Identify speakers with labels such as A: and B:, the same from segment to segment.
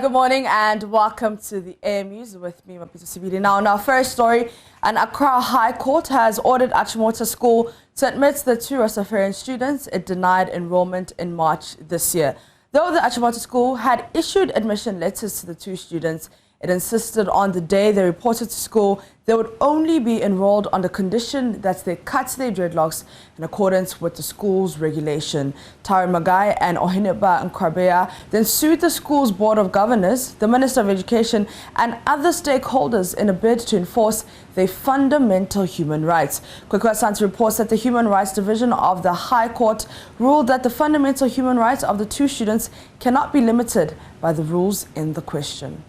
A: Good morning and welcome to the AMUs with me, Mapito Sibidi. Now, in our first story, an Accra High Court has ordered Achimota School to admit the 2 Rastafarian students it denied enrollment in March this year. Though the Achimota School had issued admission letters to the 2 students, it insisted on the day they reported to school they would only be enrolled on the condition that they cut their dreadlocks in accordance with the school's regulation. Tyrone Magai and Ohiniba Nkwabea then sued the school's Board of Governors, the Minister of Education and other stakeholders in a bid to enforce their fundamental human rights. Kwekwe Asante reports that the Human Rights Division of the High Court ruled that the fundamental human rights of the 2 students cannot be limited by the rules in the question.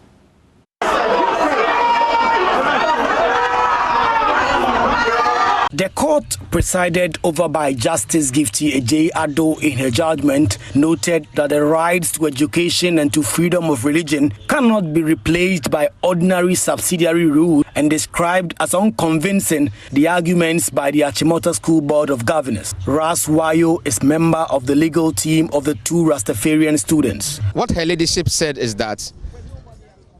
B: The court, presided over by Justice Gifty Ejay Ado in her judgment, noted that the rights to education and to freedom of religion cannot be replaced by ordinary subsidiary rule and described as unconvincing the arguments by the Achimota School Board of Governors. Ras Wayo is member of the legal team of the 2 Rastafarian students.
C: What her ladyship said is that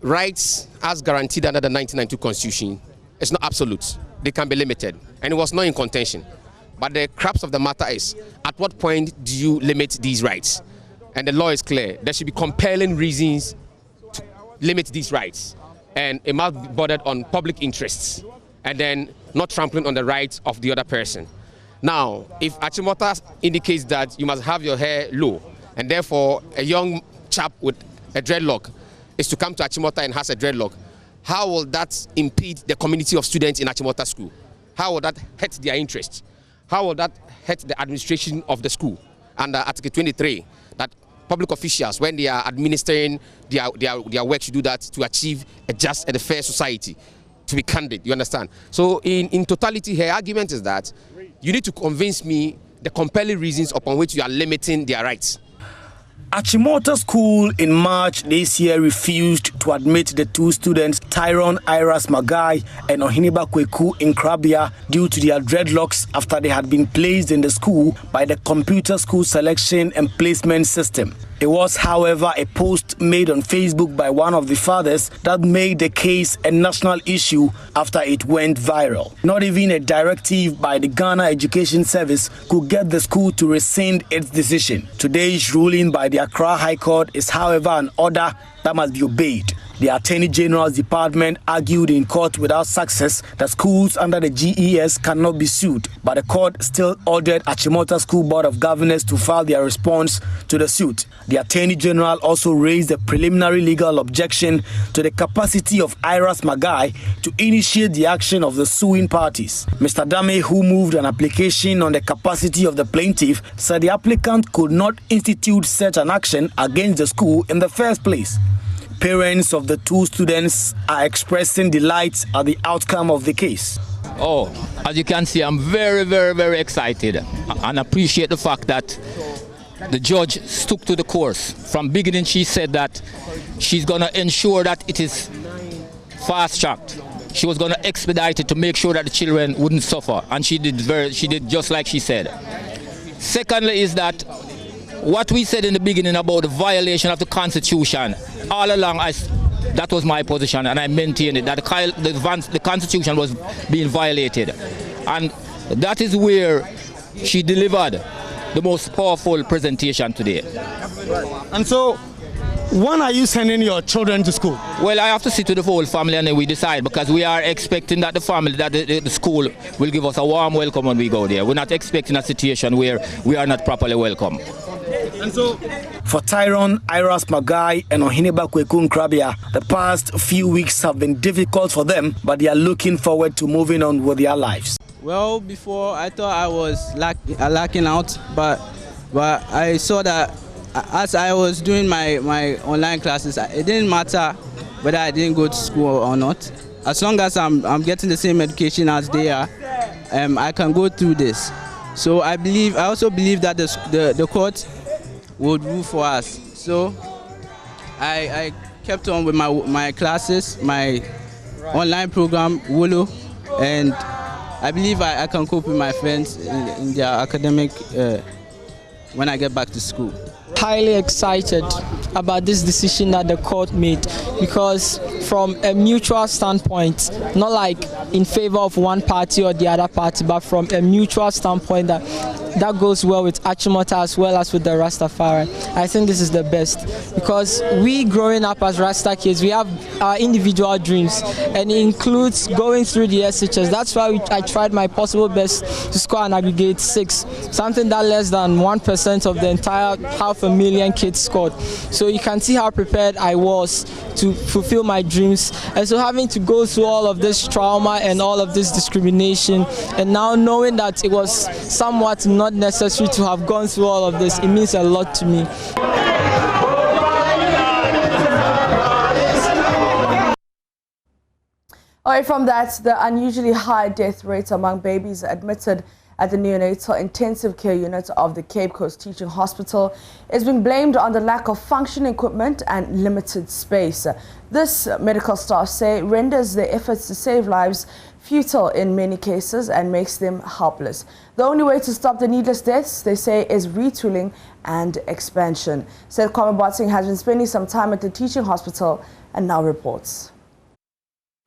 C: rights as guaranteed under the 1992 Constitution is not absolute. They can be limited, and it was not in contention. But the crux of the matter is, at what point do you limit these rights? And the law is clear. There should be compelling reasons to limit these rights, and it must be bordered on public interests, and then not trampling on the rights of the other person. Now, if Achimota indicates that you must have your hair low, and therefore a young chap with a dreadlock is to come to Achimota and has a dreadlock, how will that impede the community of students in Achimota School? How will that hurt their interests? How will that hurt the administration of the school? Under Article 23, that public officials, when they are administering their work, should do that to achieve a just and a fair society, to be candid, you understand? So in totality, her argument is that you need to convince me the compelling reasons upon which you are limiting their rights.
B: Achimota School in March this year refused to admit the 2 students, Tyrone Iras Magai and Ohiniba Kweku Nkwabea, due to their dreadlocks after they had been placed in the school by the computer school selection and placement system. It was, however, a post made on Facebook by one of the fathers that made the case a national issue after it went viral. Not even a directive by the Ghana Education Service could get the school to rescind its decision. Today's ruling by the Accra High Court is, however, an order that must be obeyed. The Attorney General's Department argued in court without success that schools under the GES cannot be sued, but the court still ordered Achimota School Board of Governors to file their response to the suit. The Attorney General also raised a preliminary legal objection to the capacity of Iras Magai to initiate the action of the suing parties. Mr. Dame, who moved an application on the capacity of the plaintiff, said the applicant could not institute such an action against the school in the first place. Parents of the 2 students are expressing delight at the outcome of the case.
D: Oh, as you can see, I'm very, very, very excited and appreciate the fact that the judge stuck to the course. From beginning, she said that she's going to ensure that it is fast-tracked. She was going to expedite it to make sure that the children wouldn't suffer, and she did just like she said. Secondly is that what we said in the beginning about the violation of the Constitution, all along that was my position, and I maintained it, that the Constitution was being violated. And that is where she delivered the most powerful presentation today.
E: And so, when are you sending your children to school?
D: Well, I have to sit with the whole family and then we decide, because we are expecting that the school will give us a warm welcome when we go there. We're not expecting a situation where we are not properly welcome.
E: And so,
B: for Tyrone Iras Magai and Ohiniba Kweku Nkwabea, the past few weeks have been difficult for them, but they are looking forward to moving on with their lives.
F: Well, before I thought I was lacking out, but I saw that as I was doing my online classes, it didn't matter whether I didn't go to school or not. As long as I'm getting the same education as they are, I can go through this. So I also believe that the court would rule for us. So I kept on with my classes, my online program, WOLO, and I believe I can cope with my friends in their academic when I get back to school.
G: Highly excited about this decision that the court made, because from a mutual standpoint, not like in favor of one party or the other party, but from a mutual standpoint that goes well with Achimota as well as with the Rastafari. I think this is the best, because we growing up as Rasta kids, we have our individual dreams, and it includes going through the SHS. That's why I tried my possible best to score an aggregate 6, something that less than 1% of the entire 500,000 kids scored. So you can see how prepared I was to fulfill my dreams. And so having to go through all of this trauma and all of this discrimination, and now knowing that it was somewhat not necessary to have gone through all of this, it means a lot to me.
A: Away from that, the unusually high death rates among babies admitted at the Neonatal Intensive Care Unit of the Cape Coast Teaching Hospital is being blamed on the lack of functioning equipment and limited space. This, medical staff say, renders their efforts to save lives futile in many cases and makes them helpless. The only way to stop the needless deaths, they say, is retooling and expansion. Seth Kwame Botsing has been spending some time at the teaching hospital and now reports.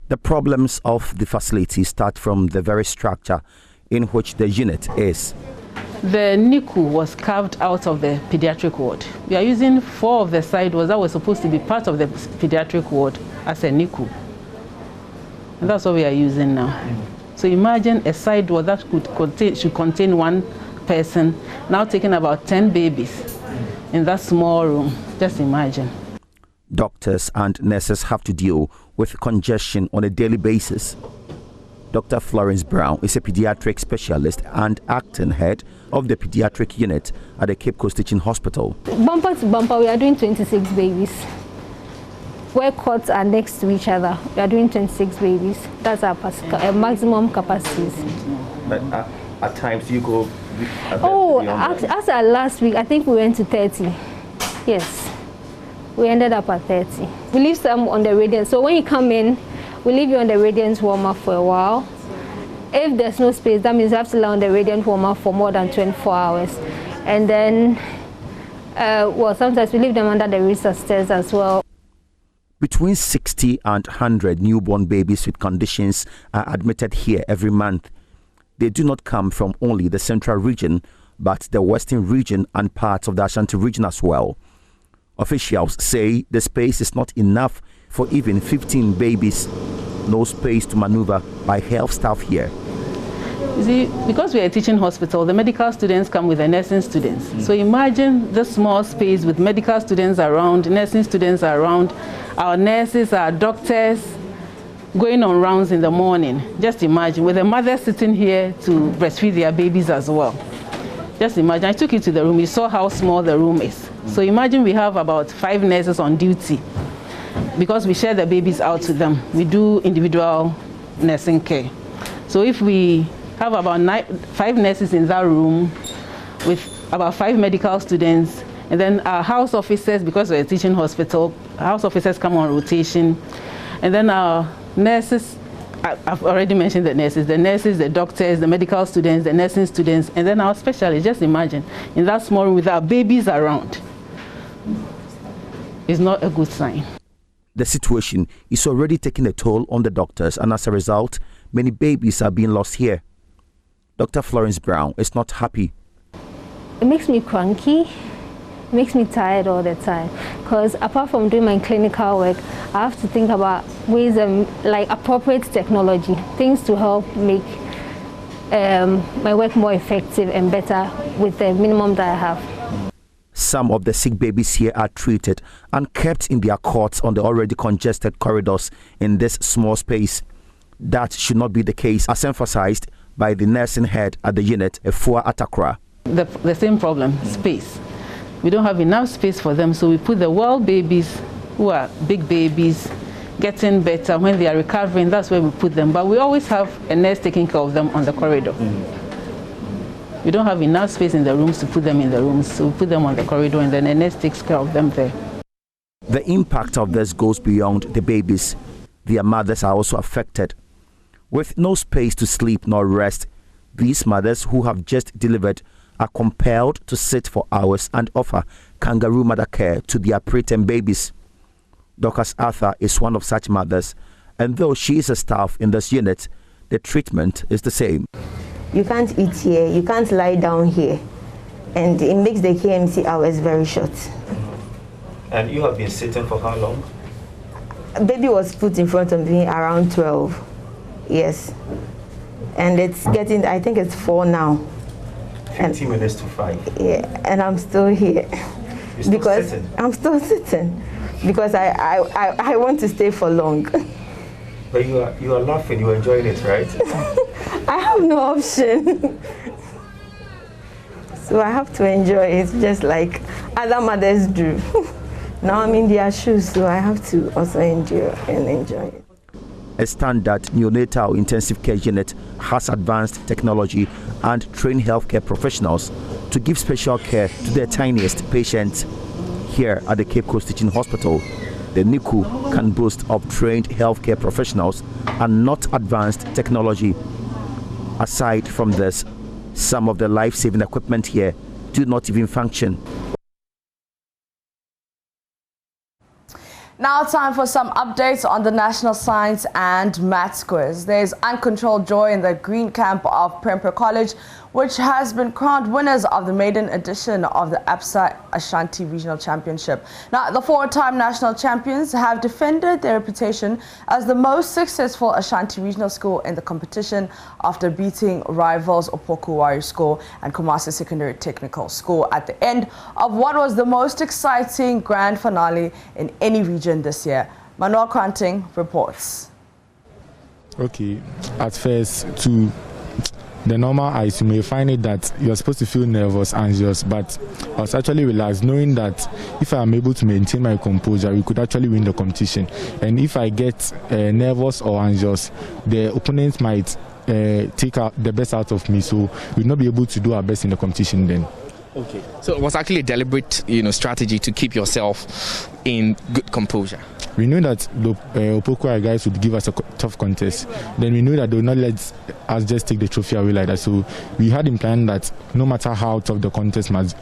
H: The problems of the facility start from the very structure in which the unit is.
I: The NICU was carved out of the pediatric ward. We are using 4 of the side wards that were supposed to be part of the pediatric ward as a NICU. And that's what we are using now. So imagine a side ward that should contain 1 person, now taking about 10 babies in that small room. Just imagine.
H: Doctors and nurses have to deal with congestion on a daily basis. Dr. Florence Brown is a pediatric specialist and acting head of the pediatric unit at the Cape Coast Teaching Hospital.
J: Bumper to bumper, we are doing 26 babies. Where cots are next to each other, we are doing 26 babies. That's our maximum capacities.
H: But at times you go
J: as at last week, I think we went to 30. Yes, we ended up at 30. We leave some on the radiant, so when you come in, we leave you on the radiant warmer for a while. If there's no space, that means you have to lie on the radiant warmer for more than 24 hours. And then, sometimes we leave them under the resuscitators as well.
H: Between 60 and 100 newborn babies with conditions are admitted here every month. They do not come from only the central region, but the western region and parts of the Ashanti region as well. Officials say the space is not enough for even 15 babies. No space to maneuver by health staff here.
I: You see, because we are a teaching hospital, the medical students come with the nursing students. So imagine this small space with medical students around, nursing students around, our nurses, our doctors going on rounds in the morning. Just imagine, with the mothers sitting here to breastfeed their babies as well. Just imagine, I took you to the room, you saw how small the room is. So imagine we have about 5 nurses on duty. Because we share the babies out to them, we do individual nursing care. So if we have about 5 nurses in that room with about 5 medical students, and then our house officers, because we're a teaching hospital, house officers come on rotation, and then our nurses, I've already mentioned the nurses, the doctors, the medical students, the nursing students, and then our specialists. Just imagine, in that small room with our babies around, it's not a good sign.
H: The situation is already taking a toll on the doctors, and as a result, many babies are being lost here. Dr. Florence Brown is not happy.
J: It makes me cranky. It makes me tired all the time. Because apart from doing my clinical work, I have to think about ways like appropriate technology, things to help make my work more effective and better with the minimum that I have.
H: Some of the sick babies here are treated and kept in their cots on the already congested corridors in this small space. That should not be the case, as emphasized by the nursing head at the unit, Efua at Accra.
I: The same problem, space. We don't have enough space for them, so we put the well babies, who are big babies, getting better. When they are recovering, that's where we put them. But we always have a nurse taking care of them on the corridor. We don't have enough space in the rooms to put them in the rooms, so we put them on the corridor and then the nurse takes care of them there.
H: The impact of this goes beyond the babies. Their mothers are also affected. With no space to sleep nor rest, these mothers who have just delivered are compelled to sit for hours and offer kangaroo mother care to their preterm babies. Dorcas Arthur is one of such mothers, and though she is a staff in this unit, the treatment is the same.
K: You can't eat here, you can't lie down here, and it makes the KMC hours very short.
L: And you have been sitting for how long?
K: Baby was put in front of me around 12, yes. And it's getting, I think it's 4 now.
L: 50 minutes to 5.
K: Yeah, and I'm still here.
L: You're still
K: because
L: sitting?
K: I'm still sitting because I want to stay for long.
L: But you are laughing, you are enjoying it, right?
K: I have no option. So I have to enjoy it just like other mothers do. Now I'm in their shoes, so I have to also enjoy it.
H: A standard neonatal intensive care unit has advanced technology and trained healthcare professionals to give special care to their tiniest patients. Here at the Cape Coast Teaching Hospital, the NICU can boast of trained healthcare professionals and not advanced technology. Aside from this, some of the life-saving equipment here do not even function.
A: Now time for some updates on the National Science and Maths quiz. There's uncontrolled joy in the green camp of Prempeh College, which has been crowned winners of the maiden edition of the APSA Ashanti Regional Championship. Now, the 4-time national champions have defended their reputation as the most successful Ashanti regional school in the competition after beating rivals Opoku School and Kumasi Secondary Technical School at the end of what was the most exciting grand finale in any region this year. Manuel Kranting reports.
M: Okay, at first, to the normal eyes, you may find it that you're supposed to feel nervous, anxious, but I was actually relaxed, knowing that if I am able to maintain my composure, we could actually win the competition. And if I get nervous or anxious, the opponents might take out the best out of me, so we'll not be able to do our best in the competition then.
C: Okay. So it was actually a deliberate, strategy to keep yourself in good composure.
M: We knew that the Opoku guys would give us a tough contest. Then we knew that they would not let us just take the trophy away like that. So we had in plan that no matter how tough the contest might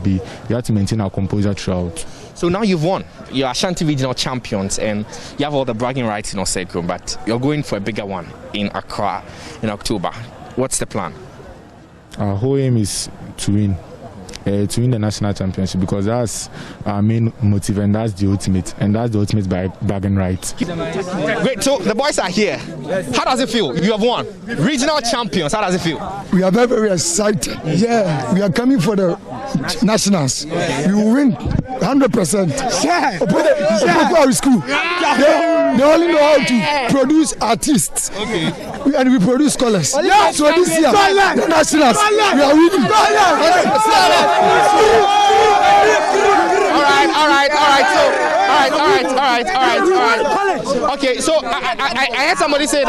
M: be, we had to maintain our composure throughout.
C: So now you've won. You're Ashanti Regional Champions and you have all the bragging rights in Oseko, but you're going for a bigger one in Accra in October. What's the plan?
M: Our whole aim is to win the national championship, because that's our main motive and that's the ultimate by bragging rights.
C: Great, so the boys are here. How does it feel? You have won. Regional champions, how does it feel?
N: We are very, very excited. Yeah, we are coming for the nationals. We will win 100%. Opoku school. They only know how to produce artists. And we produce scholars. So this year, the nationals, we are winning 100%.
C: All right. Okay, so I heard somebody say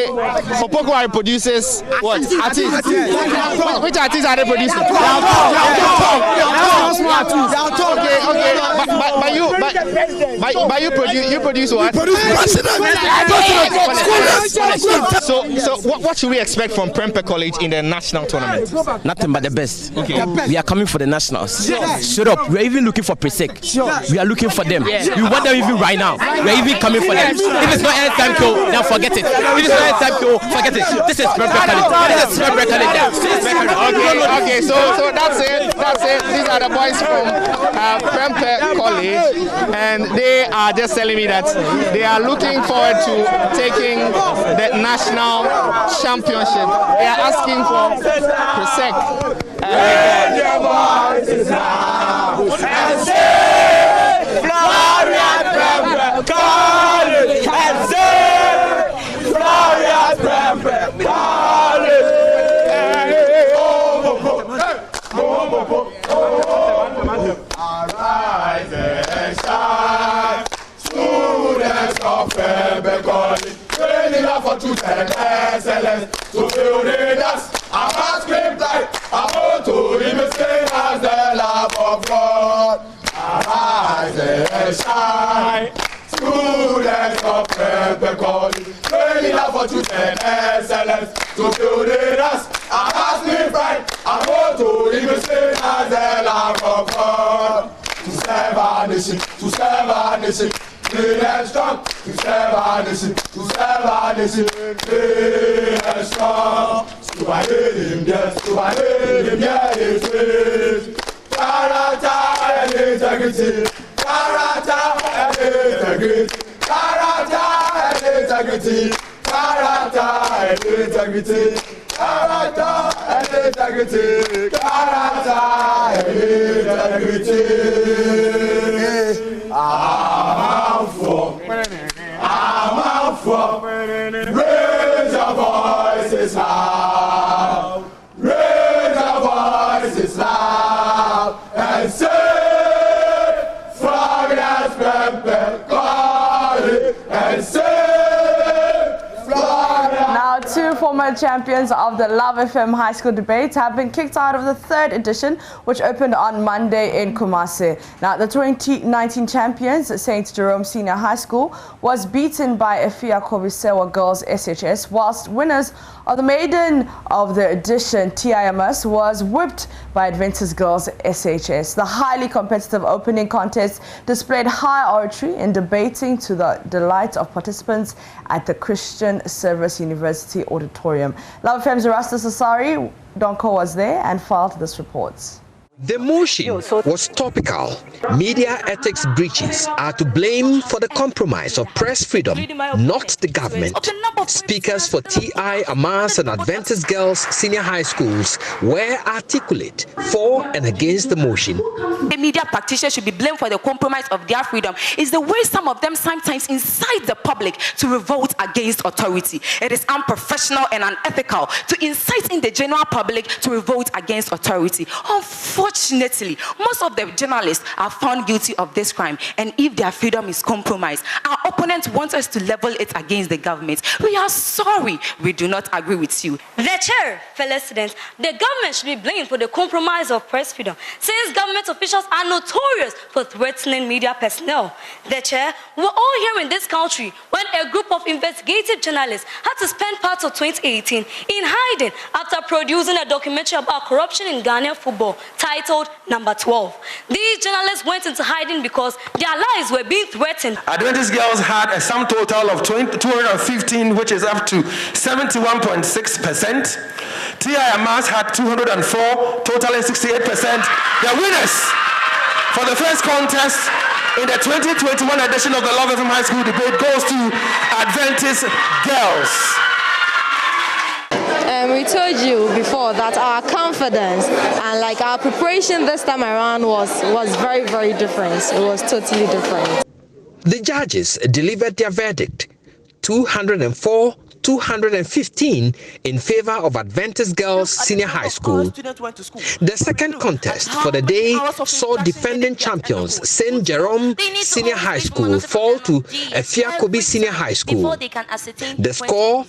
C: Opoku produces what? Artists. Which artists are they producing? But you produce what? So what should we expect from Prempeh College in the national tournament?
O: Nothing but the best. Okay. We are coming for the nationals. Shut up. We are even looking for Presec. We are looking for them. We want them even right now. We are even coming for them. If it's not anytime kill, then forget it. If it's not anytime kill, forget it. This is Prempeh College. This is Prempeh College.
C: Okay. So that's it. These are the boys from Prempeh College, and they are just telling me that they are looking forward to taking the national championship. They are asking for Presec.
P: Arise and shine, students of Prempeh College, training up for truth and excellence, to build in us a masculine pride, about to imitate as the love of God. Arise and shine, students of Prempeh College, training up for truth and excellence, to build in us a masculine pride. strong to serve our nation, to serve our nation. Clean and strong to serve our nation, to serve our nation. Clean and strong. To I hate him, yes, to I hate him, yes. Character and integrity. Character and integrity. Character and integrity. Character and integrity. Character and integrity. Character and integrity. I'm out for. Raise your voices loud. Raise your voices loud and say, Florida's Pepe, and say,
A: Now, two former champions of the Love FM High School Debate have been kicked out of the third edition, which opened on Monday in Kumasi. Now, the 2019 champions, St. Jerome Senior High School, was beaten by Efia Kobisewa Girls SHS, whilst winners of the maiden of the edition, TIMS, was whipped by Adventist Girls SHS. The highly competitive opening contest displayed high oratory and debating to the delight of participants at the Christian Service University Auditorium. Love FM's Rasta Sasari Donko was there and filed this report.
Q: The motion was topical. Media ethics breaches are to blame for the compromise of press freedom, not the government. Speakers for TI, Amas and Adventist Girls Senior High Schools were articulate for and against the motion.
R: The media practitioners should be blamed for the compromise of their freedom. It's the way some of them sometimes incite the public to revolt against authority. It is unprofessional and unethical to incite in the general public to revolt against authority. Unfortunately, most of the journalists are found guilty of this crime, and if their freedom is compromised, our opponents want us to level it against the government. We are sorry, we do not agree with you.
S: The chair, fellow students, the government should be blamed for the compromise of press freedom, since government officials are notorious for threatening media personnel. The chair, we're all here in this country when a group of investigative journalists had to spend parts of 2018 in hiding after producing a documentary about corruption in Ghanaian football titled Number 12. These journalists went into hiding because their lives were being threatened.
T: Adventist Girls had a sum total of 215, which is up to 71.6%. TIMS had 204, totaling 68%. The winners for the first contest in the 2021 edition of the Love FM High School Debate goes to Adventist Girls.
U: We told you before that our confidence and our preparation this time around was very, very different. It was totally different.
Q: The judges delivered their verdict, 204-215 in favor of Adventist Girls Senior High School. The second contest for the day saw defending champions St. Jerome Senior High School fall to Efiakobi Senior High School. The score,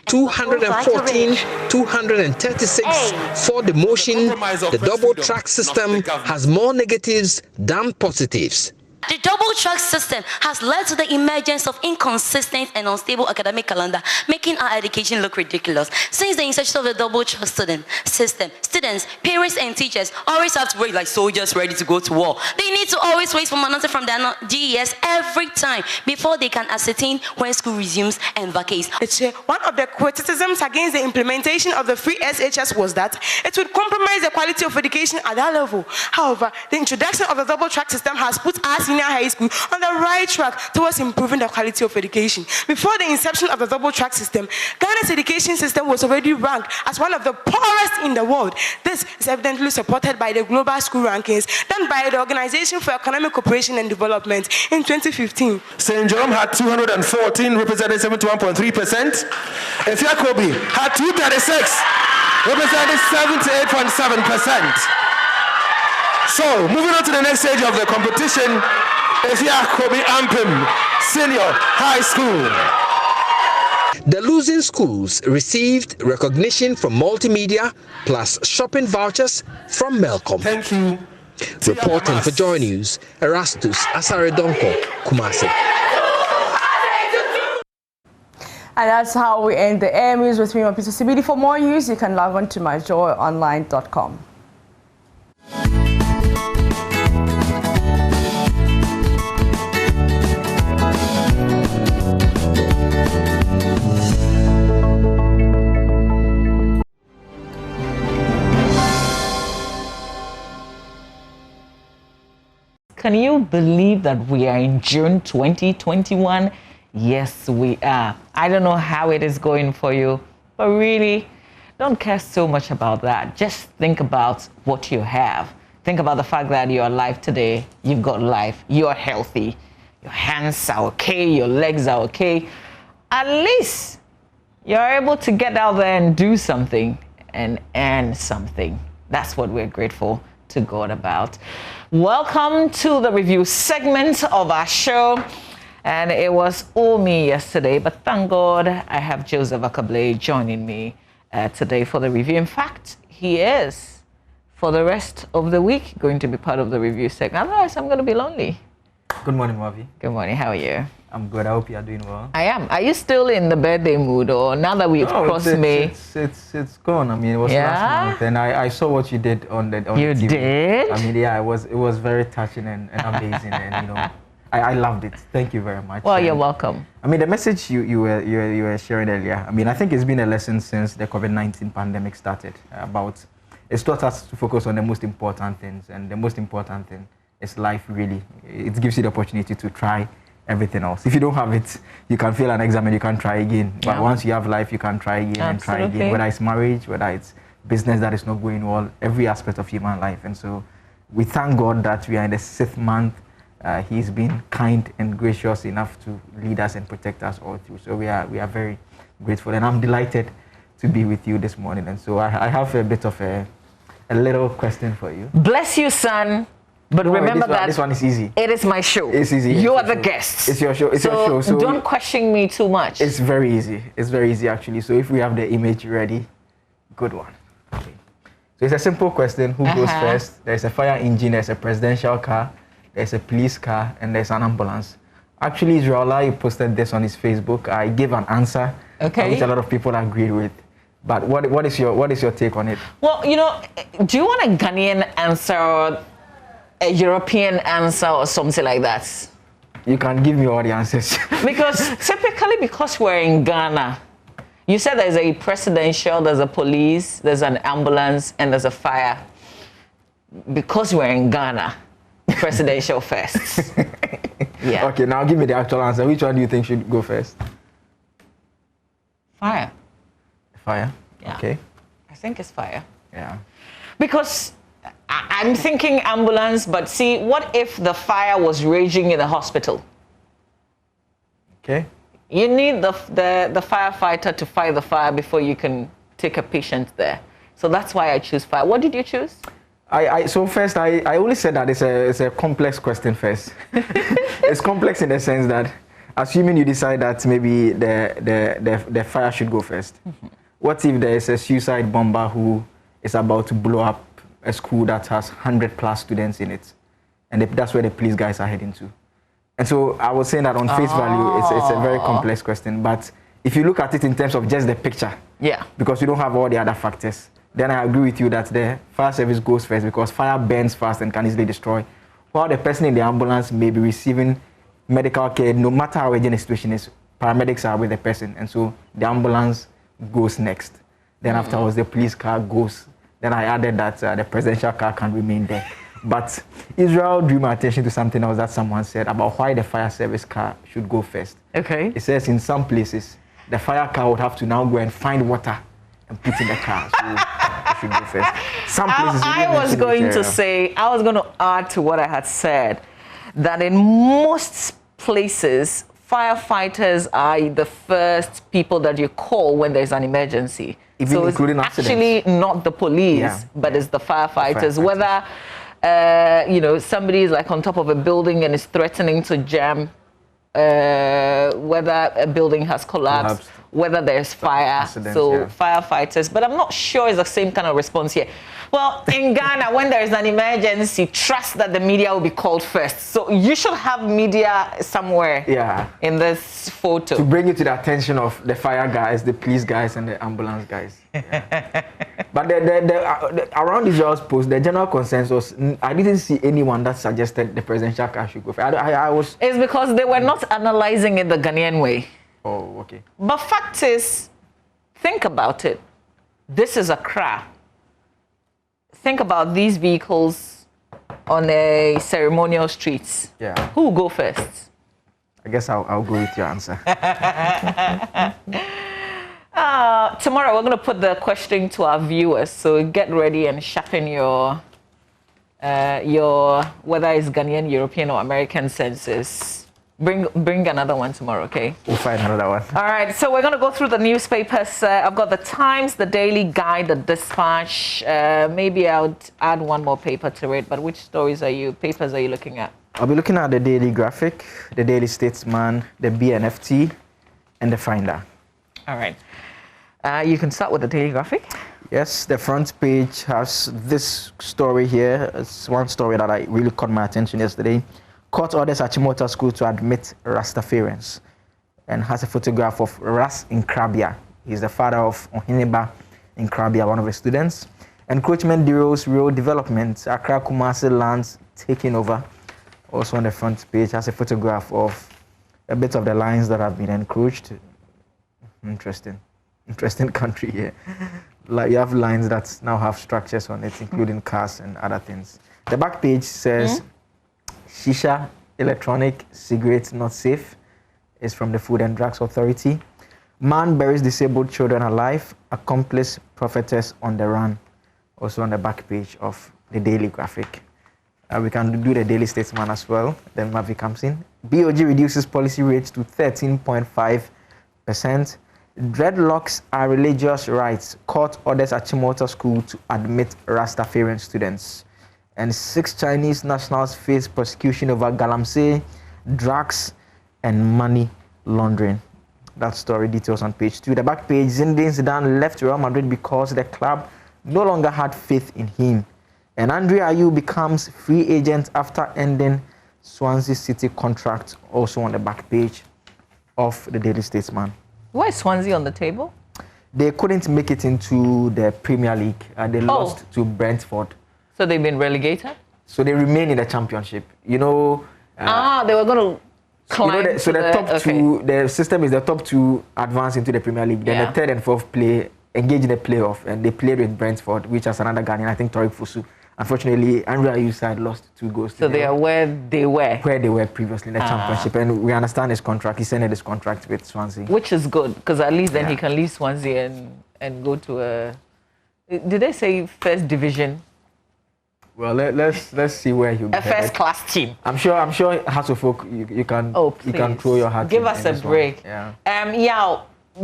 Q: 214-236 for the motion. The double track system has more negatives than positives.
R: The double track system has led to the emergence of inconsistent and unstable academic calendar, making our education look ridiculous. Since the inception of the double track system, students, parents, and teachers always have to wait like soldiers ready to go to war. They need to always wait for an answer from their GES every time before they can ascertain when school resumes and vacates.
V: One of the criticisms against the implementation of the free SHS was that it would compromise the quality of education at that level. However, the introduction of the double track system has put us Senior High School on the right track towards improving the quality of education. Before the inception of the double track system, Ghana's education system was already ranked as one of the poorest in the world. This is evidently supported by the global school rankings done by the Organization for Economic Cooperation and Development in 2015.
T: St. Jerome had 214, representing 71.3%. Efiakobi had 236, representing 78.7%. So, moving on to the next stage of the competition, Efiakobi Ampim Senior High School.
Q: The losing schools received recognition from multimedia plus shopping vouchers from Melcom.
T: Thank you.
Q: Reporting for JoyNews, Erastus Asaredonko, Kumasi.
A: And that's how we end the air news with me, Mapisa Sibidi. For more news, you can log on to myjoyonline.com.
D: Can you believe that we are in June 2021? Yes, we are. I don't know how it is going for you, but really, don't care so much about that. Just think about what you have. Think about the fact that you're alive today. You've got life. You're healthy. Your hands are okay. Your legs are okay. At least you're able to get out there and do something and earn something. That's what we're grateful to God about. Welcome to the review segment of our show. And it was all me yesterday, but thank God I have Joseph Akable joining me today for the review. In fact, he is, for the rest of the week, going to be part of the review segment. Otherwise, I'm going to be lonely.
E: Good morning, Mavi.
D: Good morning. How are you?
E: I'm good. I hope you are doing well.
D: I am. Are you still in the birthday mood, or now that we've crossed May?
E: It's gone. I mean, it was last month, and I saw what you did on the TV.
D: You did?
E: I mean, yeah, it was very touching and amazing, and you know, I loved it. Thank you very much.
D: Well, you're welcome.
E: I mean, the message you were sharing earlier. I mean, I think it's been a lesson since the COVID-19 pandemic started. It's taught us to focus on the most important things, and the most important thing is life. Really, it gives you the opportunity to try everything else. If you don't have it, you can fail an exam and you can try again. But once you have life, you can try again and try again. Whether it's marriage, whether it's business that is not going well, every aspect of human life. And so we thank God that we are in the 6th month. He's been kind and gracious enough to lead us and protect us all through. So we are very grateful, and I'm delighted to be with you this morning. And so I have a bit of a little question for you.
D: Bless you, son. But remember that
E: this one is easy.
D: It is my show.
E: It's easy.
D: You are the guest.
E: It's your show. It's your show.
D: So don't question me too much.
E: It's very easy. It's very easy, actually. So if we have the image ready, good one. Okay. So it's a simple question. Who goes first? There's a fire engine, there's a presidential car, there's a police car, and there's an ambulance. Actually, Israel, you posted this on his Facebook. I gave an answer, which a lot of people agreed with. But what is your take on it?
D: Well, you know, do you want a Ghanaian answer or a European answer or something like that?
E: You can give me all the answers.
D: Because typically, because we're in Ghana, you said there's a presidential, there's a police, there's an ambulance, and there's a fire. Because we're in Ghana, presidential first. Yeah.
E: Okay, now give me the actual answer. Which one do you think should go first?
D: Fire.
E: Fire?
D: Yeah.
E: Okay.
D: I think it's fire.
E: Yeah.
D: Because I'm thinking ambulance, but see, what if the fire was raging in the hospital?
E: Okay.
D: You need the firefighter to fight the fire before you can take a patient there. So that's why I choose fire. What did you choose?
E: So first, I only said that it's a complex question first. It's complex in the sense that, assuming you decide that maybe the fire should go first, what if there is a suicide bomber who is about to blow up a school that has 100+ students in it, and that's where the police guys are heading to? And so I was saying that on face value, it's a very complex question. But if you look at it in terms of just the picture, because you don't have all the other factors, then I agree with you that the fire service goes first, because fire burns fast and can easily destroy, while the person in the ambulance may be receiving medical care. No matter how urgent the situation is, paramedics are with the person, and so the ambulance goes next. Then afterwards, the police car goes. Then I added that the presidential car can remain there. But Israel drew my attention to something else that someone said about why the fire service car should go first.
D: Okay.
E: It says in some places, the fire car would have to now go and find water and put in the car. So it should go first. Some places.
D: I was going to add to what I had said, that in most places, firefighters are the first people that you call when there's an emergency.
E: Even
D: so
E: including
D: it's
E: accidents.
D: actually not the police, but it's the firefighters. Whether somebody is like on top of a building and is threatening to jam, whether a building has collapsed, whether there's fire. Firefighters. But I'm not sure it's the same kind of response here. Well, in Ghana, when there is an emergency, trust that the media will be called first. So you should have media somewhere in this photo.
E: To bring it to the attention of the fire guys, the police guys, and the ambulance guys. Yeah. But around Israel's post, the general consensus, I didn't see anyone that suggested the presidential car should go first.
D: It's because they were not analyzing it the Ghanaian way.
E: Oh, okay.
D: But fact is, think about it. This is Accra. Think about these vehicles on a ceremonial streets.
E: Yeah.
D: Who will go first?
E: I guess I'll go with your answer.
D: Tomorrow we're going to put the question to our viewers, so get ready and sharpen your whether it's Ghanaian, European, or American senses. Bring another one tomorrow, okay?
E: We'll find another one.
D: All right, so we're going to go through the newspapers. I've got the Times, the Daily Guide, the Dispatch. Maybe I'll add one more paper to it, but which papers are you looking at?
E: I'll be looking at the Daily Graphic, the Daily Statesman, the BNFT, and the Finder.
D: All right. You can start with the Daily Graphic.
E: Yes, the front page has this story here. It's one story that I really caught my attention yesterday. Court orders Achimota School to admit Rastafarians, and has a photograph of Ras Nkrabia. He's the father of Ohineba Nkrabia, one of the students. Encroachment derails rural development. Accra Kumasi lands taking over. Also on the front page has a photograph of a bit of the lines that have been encroached. Interesting country here. Like you have lines that now have structures on it, including cars and other things. The back page says, Shisha, electronic cigarettes not safe. Is from the Food and Drugs Authority. Man buries disabled children alive. Accomplice prophetess on the run. Also on the back page of the Daily Graphic. We can do the Daily Statesman as well. Then Mavi comes in. BOG reduces policy rates to 13.5%. Dreadlocks are religious rights. Court orders Achimota School to admit Rastafarian students. And 6 Chinese nationals face prosecution over galamsey, drugs, and money laundering. That story details on page 2. The back page, Zinedine Zidane left Real Madrid because the club no longer had faith in him. And Andre Ayew becomes free agent after ending Swansea City contract, also on the back page of the Daily Statesman.
D: Why is Swansea on the table?
E: They couldn't make it into the Premier League. They lost to Brentford.
D: So they've been relegated?
E: So they remain in the Championship. You know...
D: they were going to climb
E: the top two... The system is the top 2 advance into the Premier League. Then the 3rd and 4th play engage in the playoff. And they played with Brentford, which has another Ghanaian, I think Tariq Fusu. Unfortunately, Andre Ayew's side lost 2 goals.
D: So they are where they were?
E: Where they were previously in the Championship. And we understand his contract. He signed his contract with Swansea.
D: Which is good, because at least then he can leave Swansea and go to a... Did they say first division?
E: Well, let's see where he'll be.
D: A first-class team.
E: I'm sure Hearts of Oak, you can throw your hat.
D: Give us a break.
E: Yeah.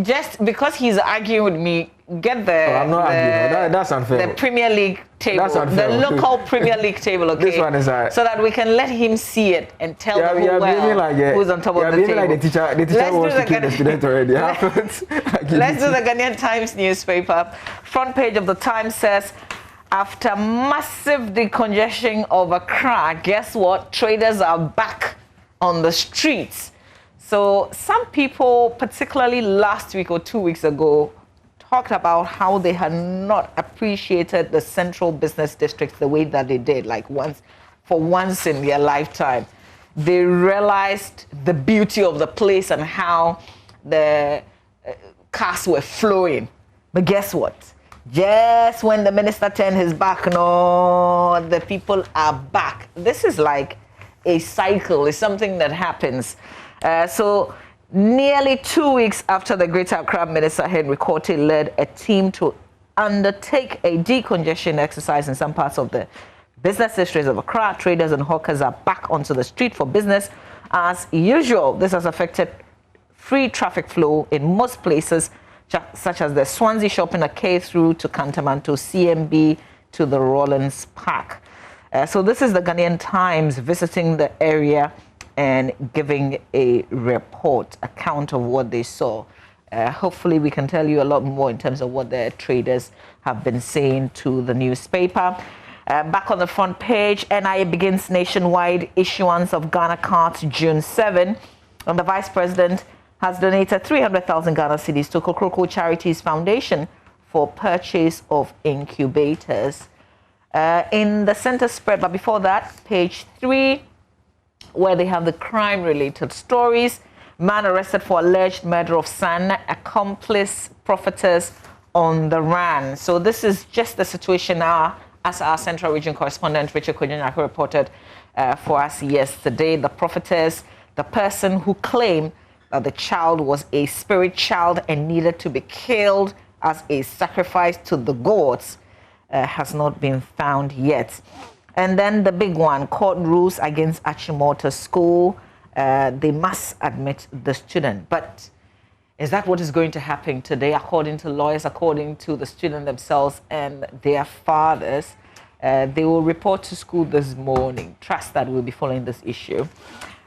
D: Just because he's arguing with me, get the...
E: I'm not arguing. That's unfair.
D: The Premier League table. That's unfair. The local Premier League table, okay?
E: This one is...
D: so that we can let him see it and tell the whole world who's on top of the table.
E: Like the teacher wants to kill the student already.
D: Let's do the Ghanaian Times newspaper. Front page of the Times says, after massive decongestion of Accra, guess what? Traders are back on the streets. So some people, particularly last week or 2 weeks ago, talked about how they had not appreciated the central business districts the way that they did, like for once in their lifetime. They realized the beauty of the place and how the cars were flowing. But guess what? Just when the minister turned his back, no, the people are back. This is like a cycle. It's something that happens. So nearly 2 weeks after the Greater Accra Minister Henry Korte led a team to undertake a decongestion exercise in some parts of the business districts of Accra, traders and hawkers are back onto the street for business as usual. This has affected free traffic flow in most places, such as the Swansea Shopping Arcade through to Kantamanto, CMB to the Rollins Park. So this is the Ghanaian Times visiting the area and giving a report, account of what they saw. Hopefully we can tell you a lot more in terms of what the traders have been saying to the newspaper. Back on the front page, NIA begins nationwide issuance of Ghana cards June 7. And the Vice President has donated 300,000 Ghana cedis to Kokroko Charities Foundation for purchase of incubators. In the center spread, but before that, page 3, where they have the crime-related stories. Man arrested for alleged murder of son, accomplice prophetess on the run. So this is just the situation now As our Central Region correspondent Richard Kojunyako reported for us yesterday, the prophetess, the person who claimed that the child was a spirit child and needed to be killed as a sacrifice to the gods, has not been found yet. And then the big one, court rules against Achimota School. They must admit the student. But is that what is going to happen today, according to lawyers, according to the student themselves and their fathers? They will report to school this morning. Trust that we'll be following this issue.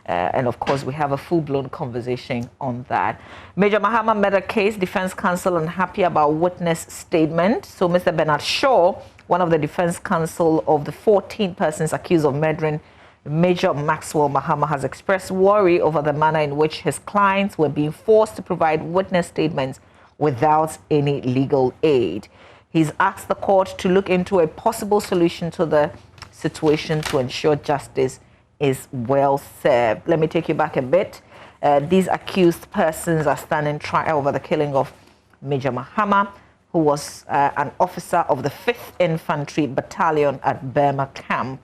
D: And of course, we have a full-blown conversation on that. Major Mahama murder case, defense counsel unhappy about witness statement. So Mr. Bernard Shaw, one of the defense counsel of the 14 persons accused of murdering Major Maxwell Mahama, has expressed worry over the manner in which his clients were being forced to provide witness statements without any legal aid. He's asked the court to look into a possible solution to the situation to ensure justice is well served. Let me take you back a bit. These accused persons are standing trial over the killing of Major Mahama, who was an officer of the 5th Infantry Battalion at Burma Camp.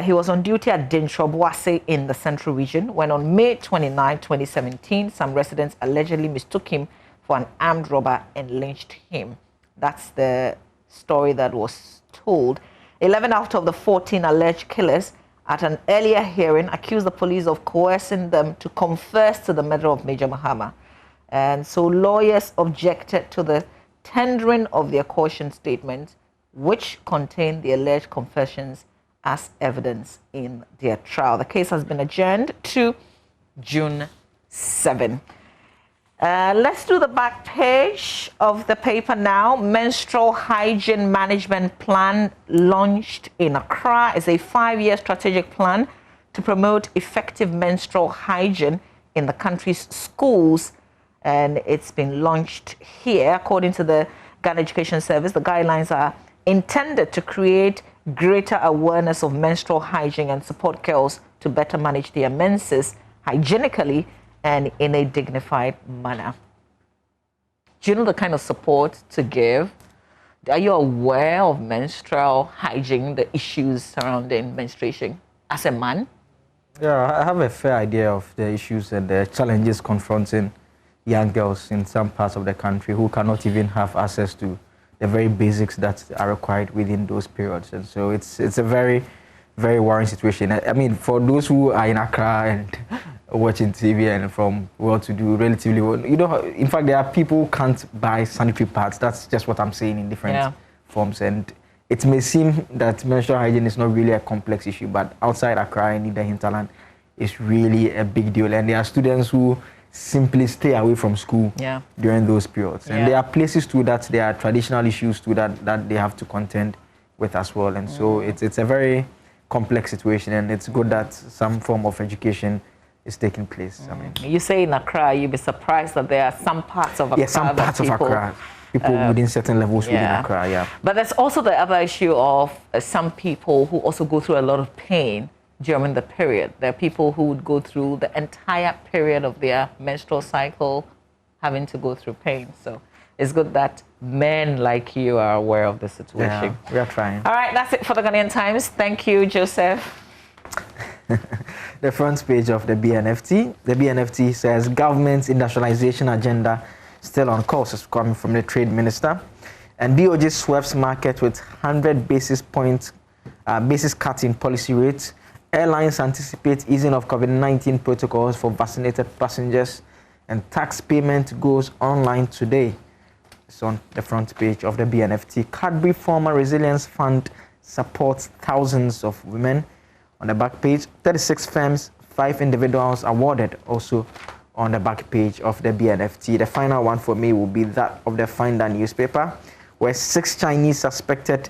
D: He was on duty at Dintroboase in the Central Region when on May 29, 2017, some residents allegedly mistook him for an armed robber and lynched him. That's the story that was told. 11 out of the 14 alleged killers at an earlier hearing accused the police of coercing them to confess to the murder of Major Mahama. And so lawyers objected to the tendering of their caution statements, which contained the alleged confessions as evidence in their trial. The case has been adjourned to June 7. Let's do the back page of the paper now. Menstrual Hygiene Management Plan launched in Accra is a 5-year strategic plan to promote effective menstrual hygiene in the country's schools. And it's been launched here. According to the Ghana Education Service, the guidelines are intended to create greater awareness of menstrual hygiene and support girls to better manage their menses hygienically and in a dignified manner. Do you know the kind of support to give? Are you aware of menstrual hygiene, the issues surrounding menstruation as a man?
E: Yeah, I have a fair idea of the issues and the challenges confronting young girls in some parts of the country who cannot even have access to the very basics that are required within those periods. And so it's a very, very worrying situation. I mean, for those who are in Accra and watching TV and from well-to-do, relatively well, you know, in fact, there are people who can't buy sanitary pads. That's just what I'm saying in different forms. And it may seem that menstrual hygiene is not really a complex issue, but outside Accra and in the hinterland, it's really a big deal. And there are students who simply stay away from school during those periods. And there are places too that there are traditional issues too that they have to contend with as well. And so it's a very complex situation, and it's good that some form of education is taking place. I mean,
D: you say in Accra, you'd be surprised that there are some parts of Accra.
E: Yeah, some parts of Accra. People within certain levels within Accra,
D: But there's also the other issue of some people who also go through a lot of pain during the period. There are people who would go through the entire period of their menstrual cycle having to go through pain. So it's good that men like you are aware of the situation.
E: Yeah, we are trying.
D: All right, that's it for the Ghanaian Times. Thank you, Joseph.
E: The front page of the BNFT. The BNFT says government's industrialization agenda still on course, is coming from the trade minister. And BOJ sweeps market with 100 basis cut in policy rates. Airlines anticipate easing of COVID-19 protocols for vaccinated passengers, and tax payment goes online today. It's on the front page of the BNFT. Cadbury Former Resilience Fund supports thousands of women. On the back page, 36 firms, 5 individuals awarded, also on the back page of the BNFT. The final one for me will be that of the Finder newspaper, where 6 Chinese suspected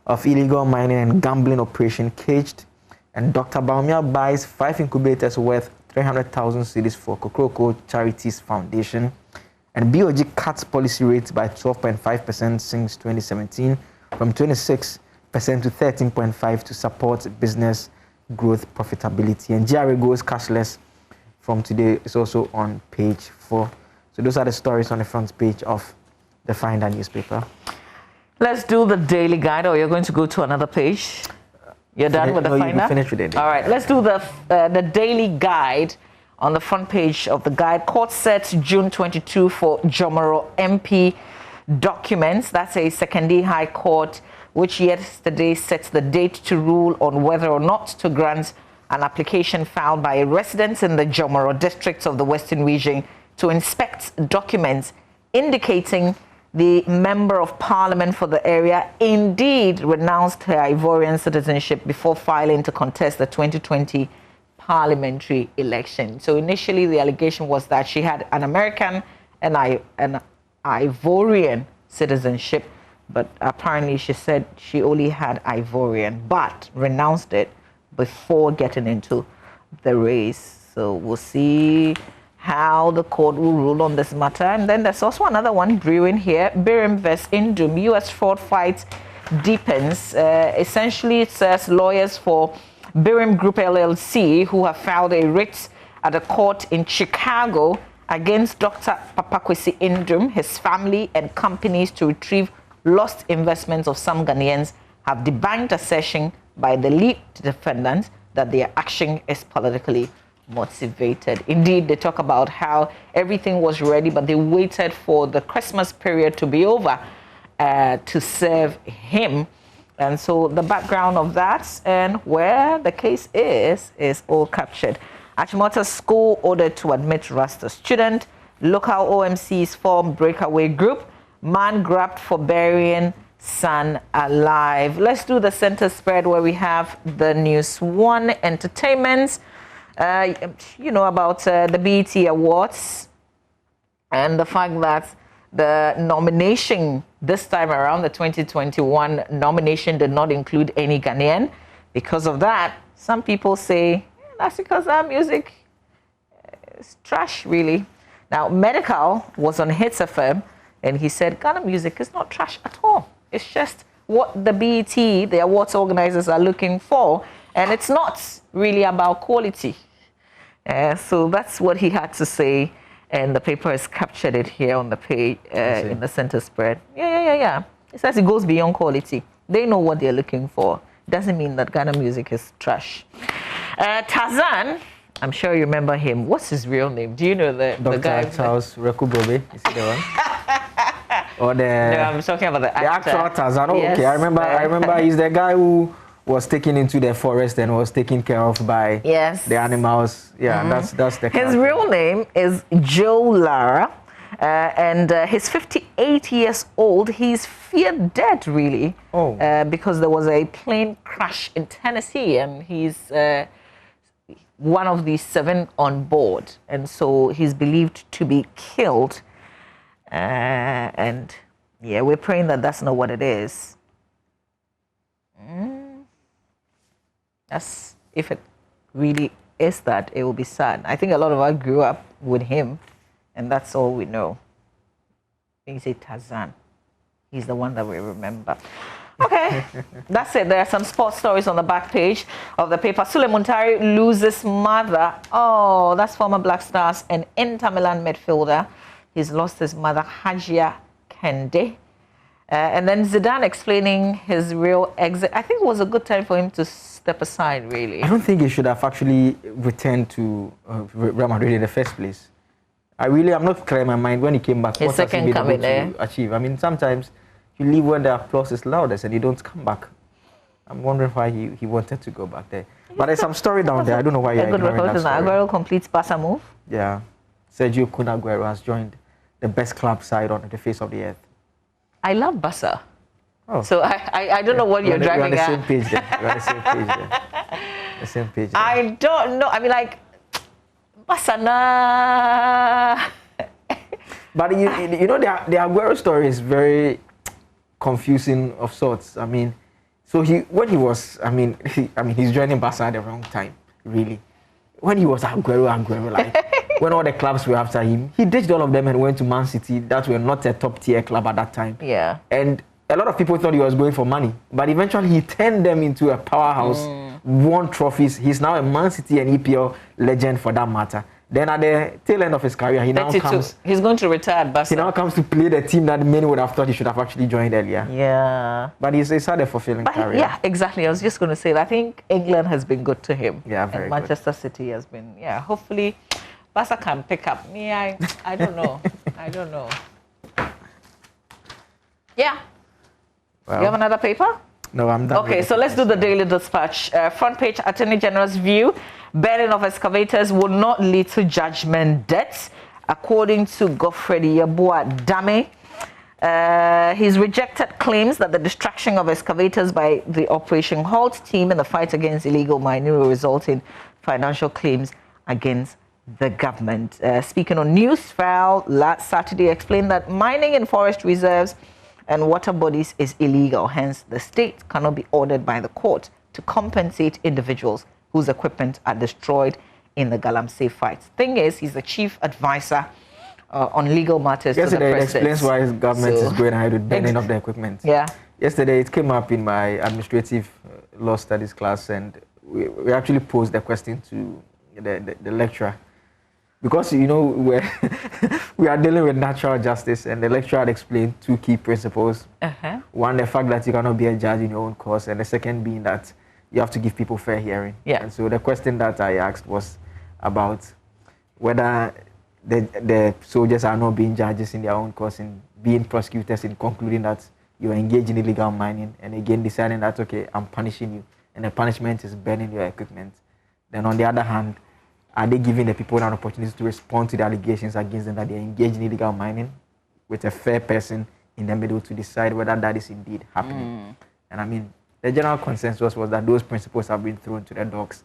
E: of illegal mining and gambling operation caged. And Dr. Baumia buys 5 incubators worth 300,000 cedis for Kokroko Charities Foundation. And BOG cuts policy rates by 12.5% since 2017, from 26% to 13.5% to support business growth profitability. And GRA goes cashless from today. It's also on page 4. So those are the stories on the front page of the Finder newspaper.
D: Let's do the daily guide, or you're going to go to another page. You're done with the finder?
E: Finished with it.
D: All right, let's do the daily guide on the front page of the guide. Court sets June 22 for Jomoro MP documents. That's a Secondary High Court, which yesterday sets the date to rule on whether or not to grant an application filed by residents in the Jomoro districts of the Western Region to inspect documents indicating the Member of Parliament for the area indeed renounced her Ivorian citizenship before filing to contest the 2020 parliamentary election. So initially the allegation was that she had an American and an Ivorian citizenship, but apparently she said she only had Ivorian, but renounced it before getting into the race. So we'll see how the court will rule on this matter. And then there's also another one brewing here. Birim vs. Indum, U.S. fraud fight deepens. Essentially, it says lawyers for Birim Group LLC, who have filed a writ at a court in Chicago against Dr. Papakwesi Indum, his family and companies to retrieve lost investments of some Ghanaians, have debunked assertion by the lead defendants that their action is politically motivated. Indeed, they talk about how everything was ready, but they waited for the Christmas period to be over to serve him. And so the background of that and where the case is all captured. Achimota school ordered to admit Rasta student. Local OMCs form breakaway group. Man grabbed for burying son alive. Let's do the center spread where we have the News One entertainment. You know about the BET Awards and the fact that the nomination this time around, the 2021 nomination, did not include any Ghanaian. Because of that, some people say that's because our music is trash, really. Now, Medical was on Hits FM, and he said Ghana music is not trash at all. It's just what the BET, the awards organizers, are looking for, and it's not really about quality. So that's what he had to say, and the paper has captured it here on the page in the center spread. Yeah. It says it goes beyond quality. They know what they're looking for. Doesn't mean that Ghana music is trash. Tarzan, I'm sure you remember him. What's his real name? Do you know the guy?
E: Dr. Charles Rekubobe, is he the one? Or the...
D: No, I'm talking about the actor.
E: The actual Tarzan. Oh,
D: yes.
E: Okay, I remember he's the guy who was taken into the forest and was taken care of by the animals. Yeah, that's the character.
D: His real name is Joe Lara, and he's 58 years old. He's feared dead, really, because there was a plane crash in Tennessee, and he's one of the 7 on board, and so he's believed to be killed. And yeah, we're praying that that's not what it is. That's, if it really is that, it will be sad. I think a lot of us grew up with him, and that's all we know. They say Tarzan. He's the one that we remember. Okay, that's it. There are some sports stories on the back page of the paper. Sule Muntari loses mother. Oh, that's former Black Stars and Inter Milan midfielder. He's lost his mother, Hajia Kende. And then Zidane explaining his real exit. I think it was a good time for him to step aside, really.
E: I don't think he should have actually returned to Real Madrid in the first place. I'm not clear in my mind when he came back.
D: His second coming there.
E: Achieve. I mean, sometimes you leave when the applause is loudest and you don't come back. I'm wondering why he wanted to go back there. But there's some story down there. I don't know why you're ignoring that story.
D: Aguero completes Barca move.
E: Yeah. Sergio Kun Aguero has joined the best club side on the face of the earth.
D: I love Barca. Oh. So I don't know what you're driving at.
E: We're on the same page there. We're on the same page there. The same page there.
D: I don't know. I mean, like, Barca na.
E: But you know, the Aguero story is very confusing of sorts. I mean, so when he was, he's joining Barca at the wrong time, really. When he was Aguero, like, when all the clubs were after him, he ditched all of them and went to Man City. That were not a top-tier club at that time.
D: Yeah.
E: And a lot of people thought he was going for money. But eventually, he turned them into a powerhouse, won trophies. He's now a Man City and EPL legend for that matter. Then at the tail end of his career, he now comes.
D: He's going to retire at Barca.
E: He now comes to play the team that many would have thought he should have actually joined earlier.
D: Yeah.
E: But he's had a fulfilling career.
D: Yeah, exactly. I was just going to say that. I think England has been good to him.
E: Yeah, very
D: and Manchester City has been, yeah, hopefully Barca can pick up. Me, I don't know. I don't know. Yeah.
E: Well,
D: you have another paper?
E: No, I'm done.
D: Okay, so let's do the Daily Dispatch. Front page, Attorney General's view. Burning of excavators will not lead to judgment debts, according to Godfrey Yabua Dame. He's rejected claims that the distraction of excavators by the Operation Halt team in the fight against illegal mining will result in financial claims against the government. Speaking on Newsfile last Saturday, explained that mining in forest reserves and water bodies is illegal. Hence, the state cannot be ordered by the court to compensate individuals whose equipment are destroyed in the Galamsey fights. Thing is, he's the chief advisor on legal matters to the president.
E: Yesterday, it explains why his government is going ahead with burning of the equipment.
D: Yeah.
E: Yesterday, it came up in my administrative law studies class, and we actually posed the question to the lecturer. Because, you know, we are dealing with natural justice, and the lecturer had explained two key principles. One, the fact that you cannot be a judge in your own cause, and the second being that you have to give people fair hearing.
D: Yeah.
E: And so the question that I asked was about whether the soldiers are not being judges in their own cause and being prosecutors in concluding that you are engaged in illegal mining, and again deciding that, okay, I'm punishing you, and the punishment is burning your equipment. Then on the other hand, are they giving the people an opportunity to respond to the allegations against them that they are engaged in illegal mining with a fair person in the middle to decide whether that is indeed happening? And I mean, the general consensus was that those principles have been thrown to the dogs.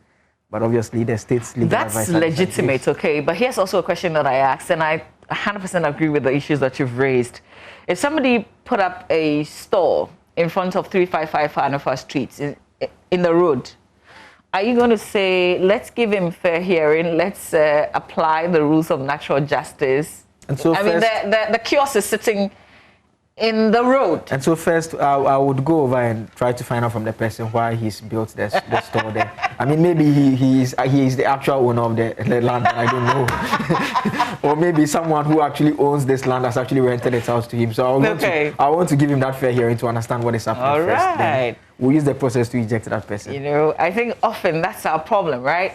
E: But obviously, the state's legal
D: That's legitimate, okay. But here's also a question that I asked, and I 100% agree with the issues that you've raised. If somebody put up a store in front of 355 Hanover Street in the road, are you going to say, let's give him fair hearing, let's apply the rules of natural justice?
E: And so
D: I mean, the kiosk is sitting in the road.
E: And so first, I would go over and try to find out from the person why he's built the store there. I mean, maybe he is the actual owner of the land, I don't know. Or maybe someone who actually owns this land has actually rented it out to him. So I want to give him that fair hearing to understand what is happening
D: All
E: first.
D: right.
E: Then we'll use the process to eject that person.
D: You know, I think often that's our problem, right?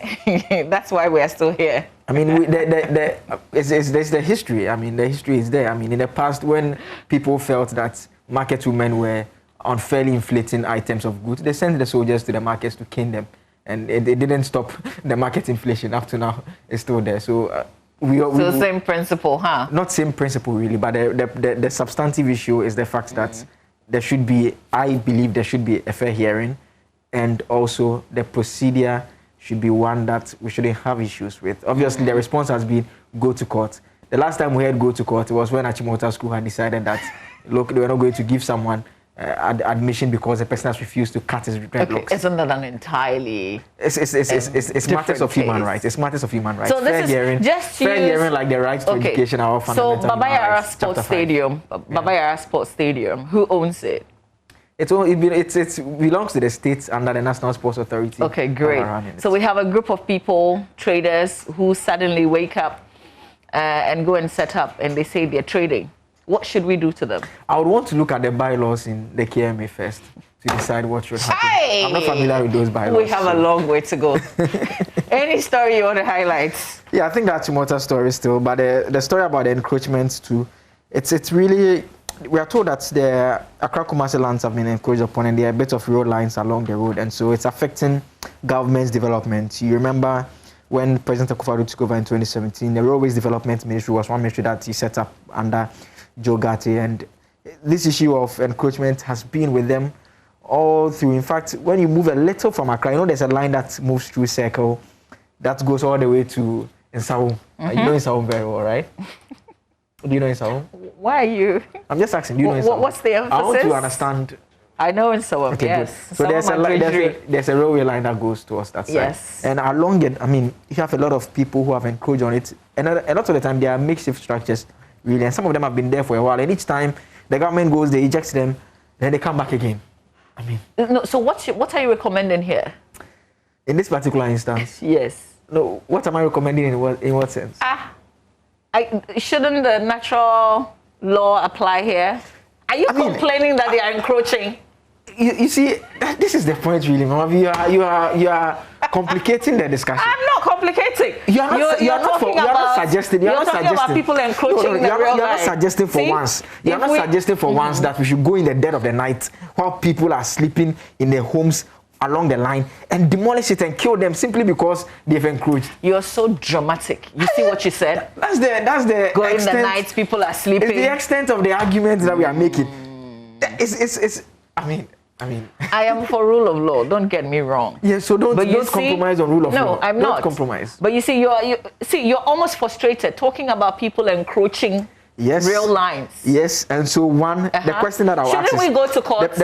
D: That's why we are still here.
E: I mean, there's the history. I mean, the history is there. I mean, in the past, when people felt that market women were unfairly inflating items of goods, they sent the soldiers to the markets to cane them. And it didn't stop the market inflation. Up to now, it's still there. So
D: So same principle, huh?
E: Not same principle, really, but the substantive issue is the fact that there should be, I believe there should be a fair hearing, and also the procedure should be one that we shouldn't have issues with. Obviously, the response has been go to court. The last time we had go to court, it was when Achimota School had decided that, look, they were not going to give someone admission because the person has refused to cut his dreadlocks.
D: Isn't that an entirely
E: it's matters of human rights. It's matters of human rights.
D: So
E: fair hearing, fair hearing, like the rights to education are all fundamental.
D: So Babayara Sports Stadium, Babayara Sports Stadium, who owns it?
E: It belongs to the state under the National Sports Authority.
D: Okay, great. So we have a group of people, traders, who suddenly wake up and go and set up, and they say they're trading. What should we do to them? I
E: would want to look at the bylaws in the KMA first to decide what should happen. I'm not familiar with those bylaws.
D: We have a long way to go. Any story you want to highlight?
E: Yeah, I think that's Chimota's story still, but the story about the encroachments too, it's really, we are told that the Accra Kumasi lands have been encroached upon, and there are a bit of road lines along the road, and so it's affecting government's development. You remember when President Akufo-Addo took over in 2017, the Roadways Development Ministry was one ministry that he set up under Joe Gatti, and this issue of encroachment has been with them all through. In fact, when you move a little from Accra, you know there's a line that moves through Circle that goes all the way to Nsawam. You know Nsawam very well, right? Do you know Nsawam?
D: Why are you?
E: I'm just asking, do you know Nsawam?
D: What's the emphasis?
E: I want to understand.
D: I know Nsawam,
E: okay,
D: yes.
E: Good. So there's a railway line that goes towards that side.
D: Yes.
E: And along it, I mean, you have a lot of people who have encroached on it, and a lot of the time they are makeshift structures, really, and some of them have been there for a while, and each time the government goes, they eject them, then they come back again. I mean,
D: no, so what are you recommending here?
E: In this particular instance?
D: Yes.
E: No, what am I recommending in what sense?
D: Shouldn't the natural law apply here? Are you complaining that they are encroaching?
E: You see, this is the point, really, Mama. You are complicating the discussion.
D: I'm not complicating.
E: You are not suggesting.
D: You're talking about people encroaching in the real life.
E: You're not suggesting for once. You're not suggesting for once that we should go in the dead of the night while people are sleeping in their homes along the line and demolish it and kill them simply because they've encroached.
D: You're so dramatic. You see what you said?
E: That's the
D: go
E: extent,
D: in the night, people are sleeping.
E: It's the extent of the arguments that we are making. I mean,
D: I am for rule of law. Don't get me wrong.
E: Yeah, so don't compromise on rule of law.
D: No, I'm not.
E: Don't compromise.
D: But you see, you're almost frustrated talking about people encroaching real lines.
E: Yes, and so the question that I'll ask is...
D: Shouldn't we go to court who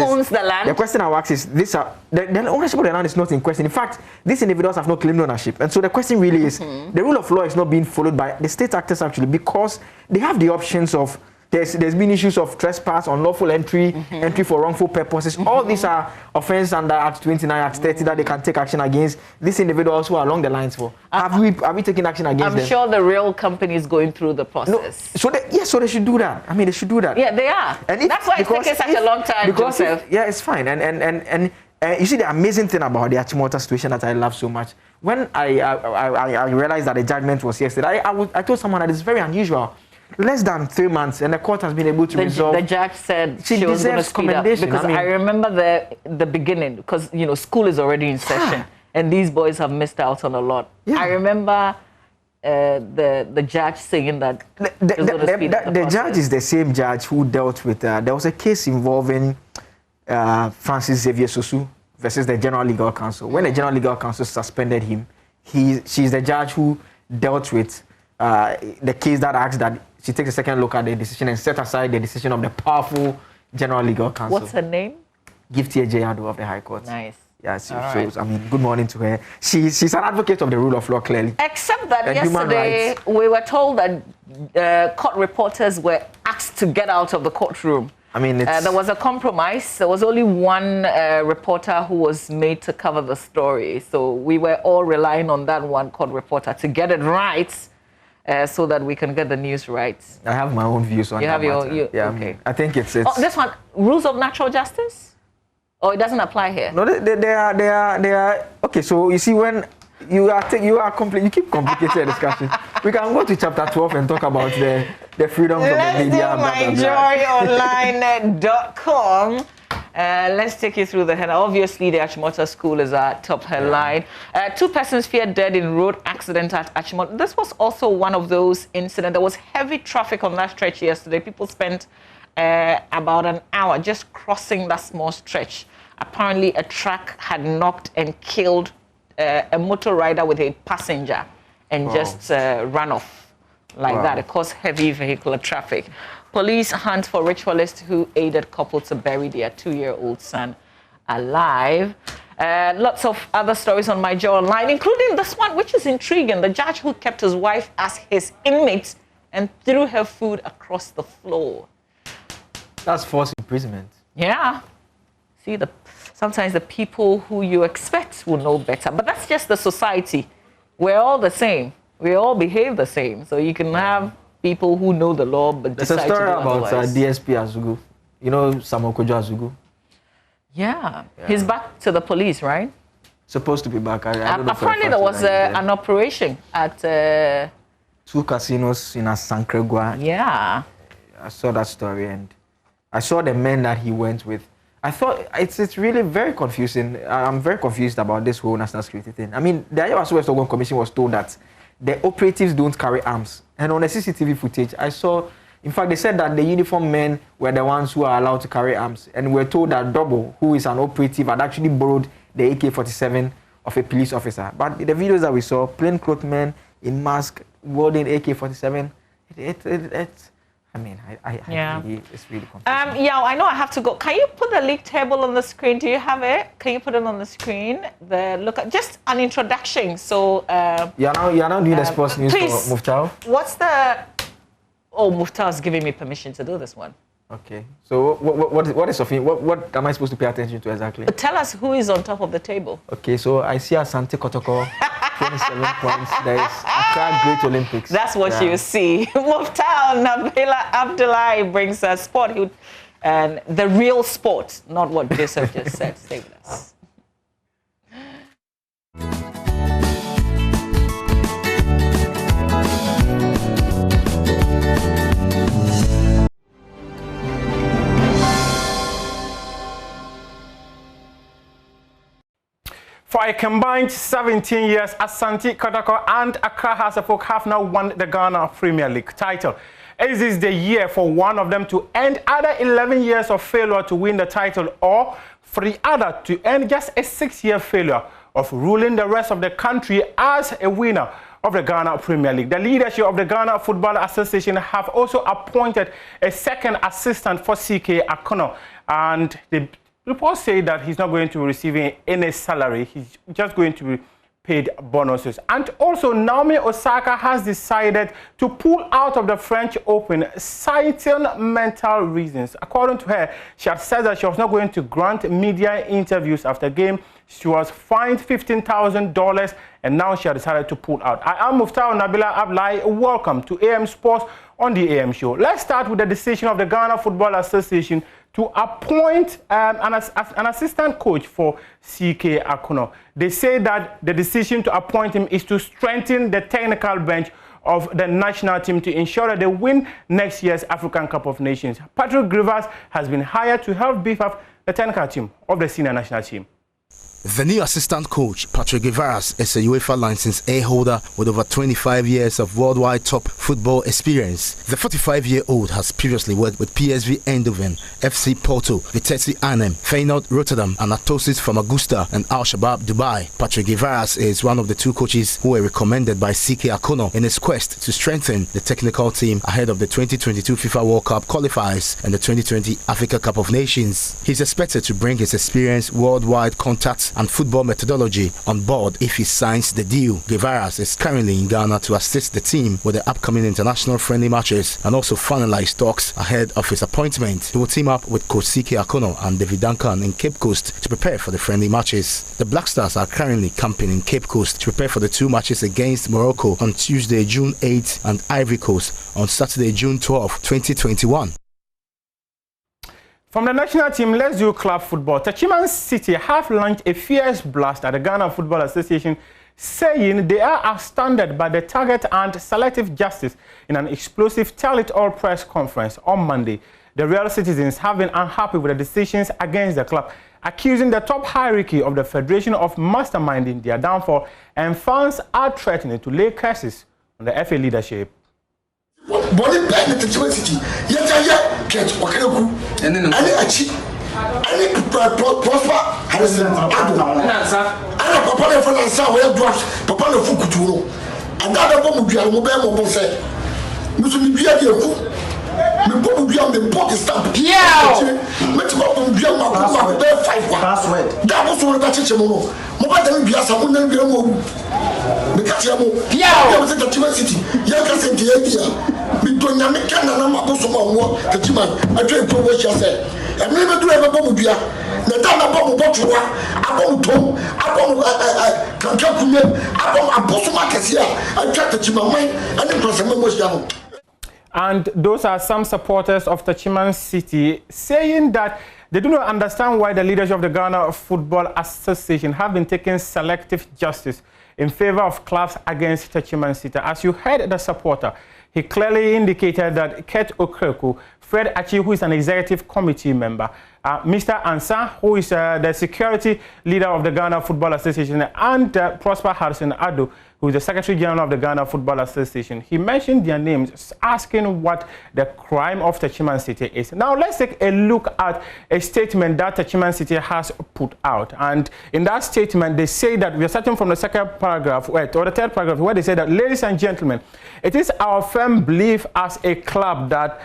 D: owns the land?
E: The question I'll ask is, the ownership of the land is not in question. In fact, these individuals have no claimed ownership. And so the question really is, the rule of law is not being followed by the state actors actually, because they have the options of... There's been issues of trespass, unlawful entry, entry for wrongful purposes. All these are offenses under Act 29, Act 30 that they can take action against these individuals who are along the lines for. Have we taken action against them?
D: I'm sure the real company is going through the process.
E: No, so they should do that. I mean, they should do that.
D: Yeah, they are. And that's why it's taking such a long time, Joseph.
E: It's fine. And you see, the amazing thing about the Achimota situation that I love so much, when I realized that the judgment was yesterday, I told someone that it's very unusual. Less than 3 months, and the court has been able to resolve.
D: The judge said she was going to speed up because I remember the beginning, because school is already in session, and these boys have missed out on a lot. Yeah. I remember the judge saying that
E: the judge is the same judge who dealt with. There was a case involving Francis Xavier Sosu versus the General Legal Counsel. When the General Legal Counsel suspended him, she's the judge who dealt with the case that asked that she takes a second look at the decision and set aside the decision of the powerful General Legal Counsel.
D: What's her name?
E: Gifty Ejeyado of the High Court.
D: Nice.
E: Yeah, I mean, good morning to her. She's an advocate of the rule of law, clearly.
D: Except that yesterday we were told that court reporters were asked to get out of the courtroom.
E: I mean,
D: there was a compromise. There was only one reporter who was made to cover the story. So we were all relying on that one court reporter to get it right. So that we can get the news right.
E: I have my own views on that. Okay. I think it's
D: this one, rules of natural justice? Or it doesn't apply here?
E: No, they are okay. So you see, when you keep complicating the discussion. We can go to chapter 12 and talk about the freedoms of the media.
D: Let's do myjoyonline.com. Let's take you through the headline. Obviously, the Achimota School is our top headline. 2 persons feared dead in road accident at Achimota. This was also one of those incidents. There was heavy traffic on that stretch yesterday. People spent about an hour just crossing that small stretch. Apparently, a truck had knocked and killed a motor rider with a passenger and just ran off like that. It caused heavy vehicular traffic. Police hunt for ritualists who aided couple to bury their 2-year-old son alive. Lots of other stories on My Joy Online, including this one, which is intriguing. The judge who kept his wife as his inmate and threw her food across the floor.
E: That's false imprisonment.
D: Yeah. See, sometimes the people who you expect will know better. But that's just the society. We're all the same. We all behave the same. So you can have people who know the law but decide to do otherwise.
E: There's a story about DSP Azugu. You know Samokojo Azugu?
D: Yeah. He's back to the police, right?
E: Supposed to be back. I don't know.
D: Apparently there was an operation at
E: 2 casinos in Asankregua.
D: Yeah.
E: I saw that story and I saw the men that he went with. I thought it's really very confusing. I'm very confused about this whole national security thing. I mean, the Iowa West Ogun Commission was told that the operatives don't carry arms. And on the CCTV footage, I saw, in fact, they said that the uniformed men were the ones who are allowed to carry arms. And we're told that Double, who is an operative, had actually borrowed the AK-47 of a police officer. But the videos that we saw, plainclothes men in mask, wielding AK-47, I mean, it's really confusing.
D: Yeah, I know I have to go. Can you put the league table on the screen? Do you have it? Can you put it on the screen? Just an introduction. So
E: you're now doing the sports news
D: please,
E: for Muftal.
D: What's the? Oh, Muftal's giving me permission to do this one.
E: Okay. So what is Sophie? What am I supposed to pay attention to exactly?
D: Tell us who is on top of the table.
E: Okay, so I see Asante Kotoko, 27 points. There is Accra Great Olympics.
D: That's what you see. Muftal Nabila Abdullahi brings us sport and the real sport, not what Joseph just said. Stay with us.
B: For a combined 17 years, Asante Kotoko and Accra House of Folk have now won the Ghana Premier League title. Is this the year for one of them to end either 11 years of failure to win the title, or for the other to end just a 6-year failure of ruling the rest of the country as a winner of the Ghana Premier League? The leadership of the Ghana Football Association have also appointed a second assistant for CK Akono, and the reports say that he's not going to be receiving any salary. He's just going to be paid bonuses. And also, Naomi Osaka has decided to pull out of the French Open, citing mental reasons. According to her, she had said that she was not going to grant media interviews after game. She was fined $15,000, and now she had decided to pull out. I am Muftal Nabila Abdullahi. Welcome to AM Sports on the AM Show. Let's start with the decision of the Ghana Football Association to appoint an assistant coach for CK Akono. They say that the decision to appoint him is to strengthen the technical bench of the national team to ensure that they win next year's African Cup of Nations. Patrick Rivers has been hired to help beef up the technical team of the senior national team.
F: The new assistant coach, Patrick Rivers, is a UEFA License A holder with over 25 years of worldwide top football experience. The 45-year-old has previously worked with PSV Eindhoven, FC Porto, Vitesse Arnhem, Feyenoord Rotterdam, Anatosis Famagusta, and Al Shabab Dubai. Patrick Rivers is one of the two coaches who were recommended by CK Akono in his quest to strengthen the technical team ahead of the 2022 FIFA World Cup qualifiers and the 2020 Africa Cup of Nations. He's expected to bring his experience, worldwide contacts, and football methodology on board if he signs the deal. Guevara is currently in Ghana to assist the team with the upcoming international friendly matches and also finalize talks ahead of his appointment. He will team up with coach CK Akono and David Duncan in Cape Coast to prepare for the friendly matches. The Black Stars are currently camping in Cape Coast to prepare for the two matches against Morocco on Tuesday, June 8 and Ivory Coast on Saturday, June 12, 2021.
B: From the national team, let's do club football. Techiman City have launched a fierce blast at the Ghana Football Association, saying they are astounded by the target and selective justice in an explosive tell-it-all press conference on Monday. The real citizens have been unhappy with the decisions against the club, accusing the top hierarchy of the Federation of masterminding their downfall, and fans are threatening to lay curses on the FA leadership.
N: Body bad at the city. Yet, catch Wakaku, and then I cheat. I need to prosper. Harrison, I Papa for the South where drops Papa no Fukuturo. And that bomb will mobile say, Muslim be a deal. Me bomb be on the pocket stamp. Yeah, let's go to my password. That was one that you know. Mobile be a someone and be a move. Because yeah, was at the city. Young can say the idea. Me don't know me can na ma boso ma wo Techiman. I try to what you say. And me do ever bomb bia. Na da na bomb botoa. Abom tom. Abom kankakume. Abom aboso ma kese a. I try Techiman man and the person mo ya.
B: And those are some supporters of Techiman City saying that they do not understand why the leadership of the Ghana Football Association have been taking selective justice in favor of clubs against Techiman City. As you heard the supporter, he clearly indicated that Ket Okreku, Fred Achi, who is an executive committee member, Mr. Ansa, who is the security leader of the Ghana Football Association, and Prosper Harrison Ado, who is the Secretary General of the Ghana Football Association. He mentioned their names, asking what the crime of Techiman City is. Now, let's take a look at a statement that Techiman City has put out. And in that statement, they say that we are starting from the second paragraph, or the third paragraph, where they say that, ladies and gentlemen, it is our firm belief as a club that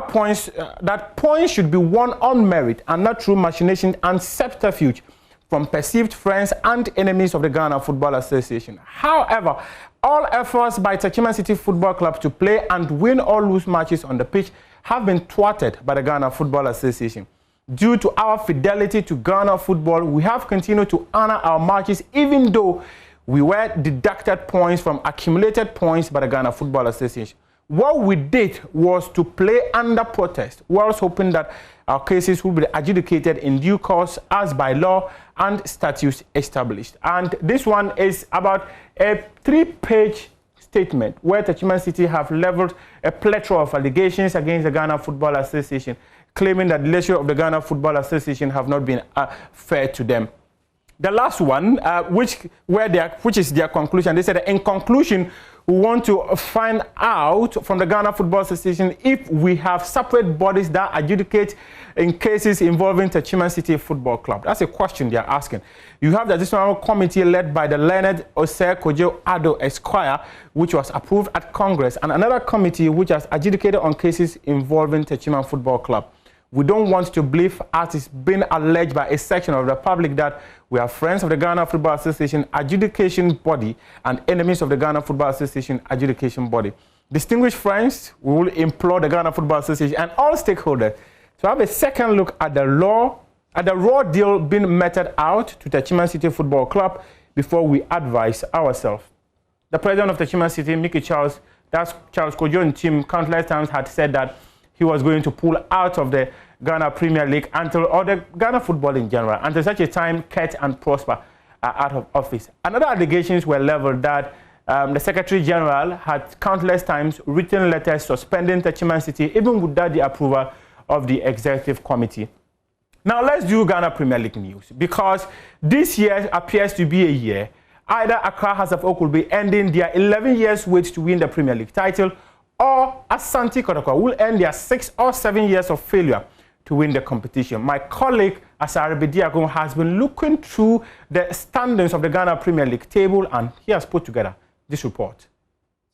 B: points should be won on merit and not through machination and subterfuge from perceived friends and enemies of the Ghana Football Association. However, all efforts by Techiman City Football Club to play and win or lose matches on the pitch have been thwarted by the Ghana Football Association. Due to our fidelity to Ghana football, we have continued to honor our matches even though we were deducted points from accumulated points by the Ghana Football Association. What we did was to play under protest, whilst hoping that our cases will be adjudicated in due course as by law and statutes established. And this one is about a 3-page statement where Techiman City have leveled a plethora of allegations against the Ghana Football Association, claiming that the leadership of the Ghana Football Association have not been fair to them. The last one, which is their conclusion, they said, in conclusion, we want to find out from the Ghana Football Association if we have separate bodies that adjudicate in cases involving Techiman City Football Club. That's a question they are asking. You have the additional committee led by the learned Osei Kojo Ado Esquire, which was approved at Congress, and another committee which has adjudicated on cases involving Techiman Football Club. We don't want to believe, as is being alleged by a section of the public, that we are friends of the Ghana Football Association adjudication body and enemies of the Ghana Football Association adjudication body. Distinguished friends, we will implore the Ghana Football Association and all stakeholders to have a second look at the raw deal being meted out to Techiman City Football Club before we advise ourselves. The president of Techiman City, Mickey Charles, that's Charles Kojo and team, countless times had said that he was going to pull out of the Ghana Premier League or the Ghana football in general, until such a time Kurt and Prosper are out of office. Another allegations were leveled that the Secretary General had countless times written letters suspending Techiman City, even without the approval of the Executive Committee. Now let's do Ghana Premier League news, because this year appears to be a year either Accra Hearts of Oak will be ending their 11 years wait to win the Premier League title, or Asante Kotoko will end their 6 or 7 years of failure to win the competition. My colleague Asare Bediagon has been looking through the standings of the Ghana Premier League table, and he has put together this report.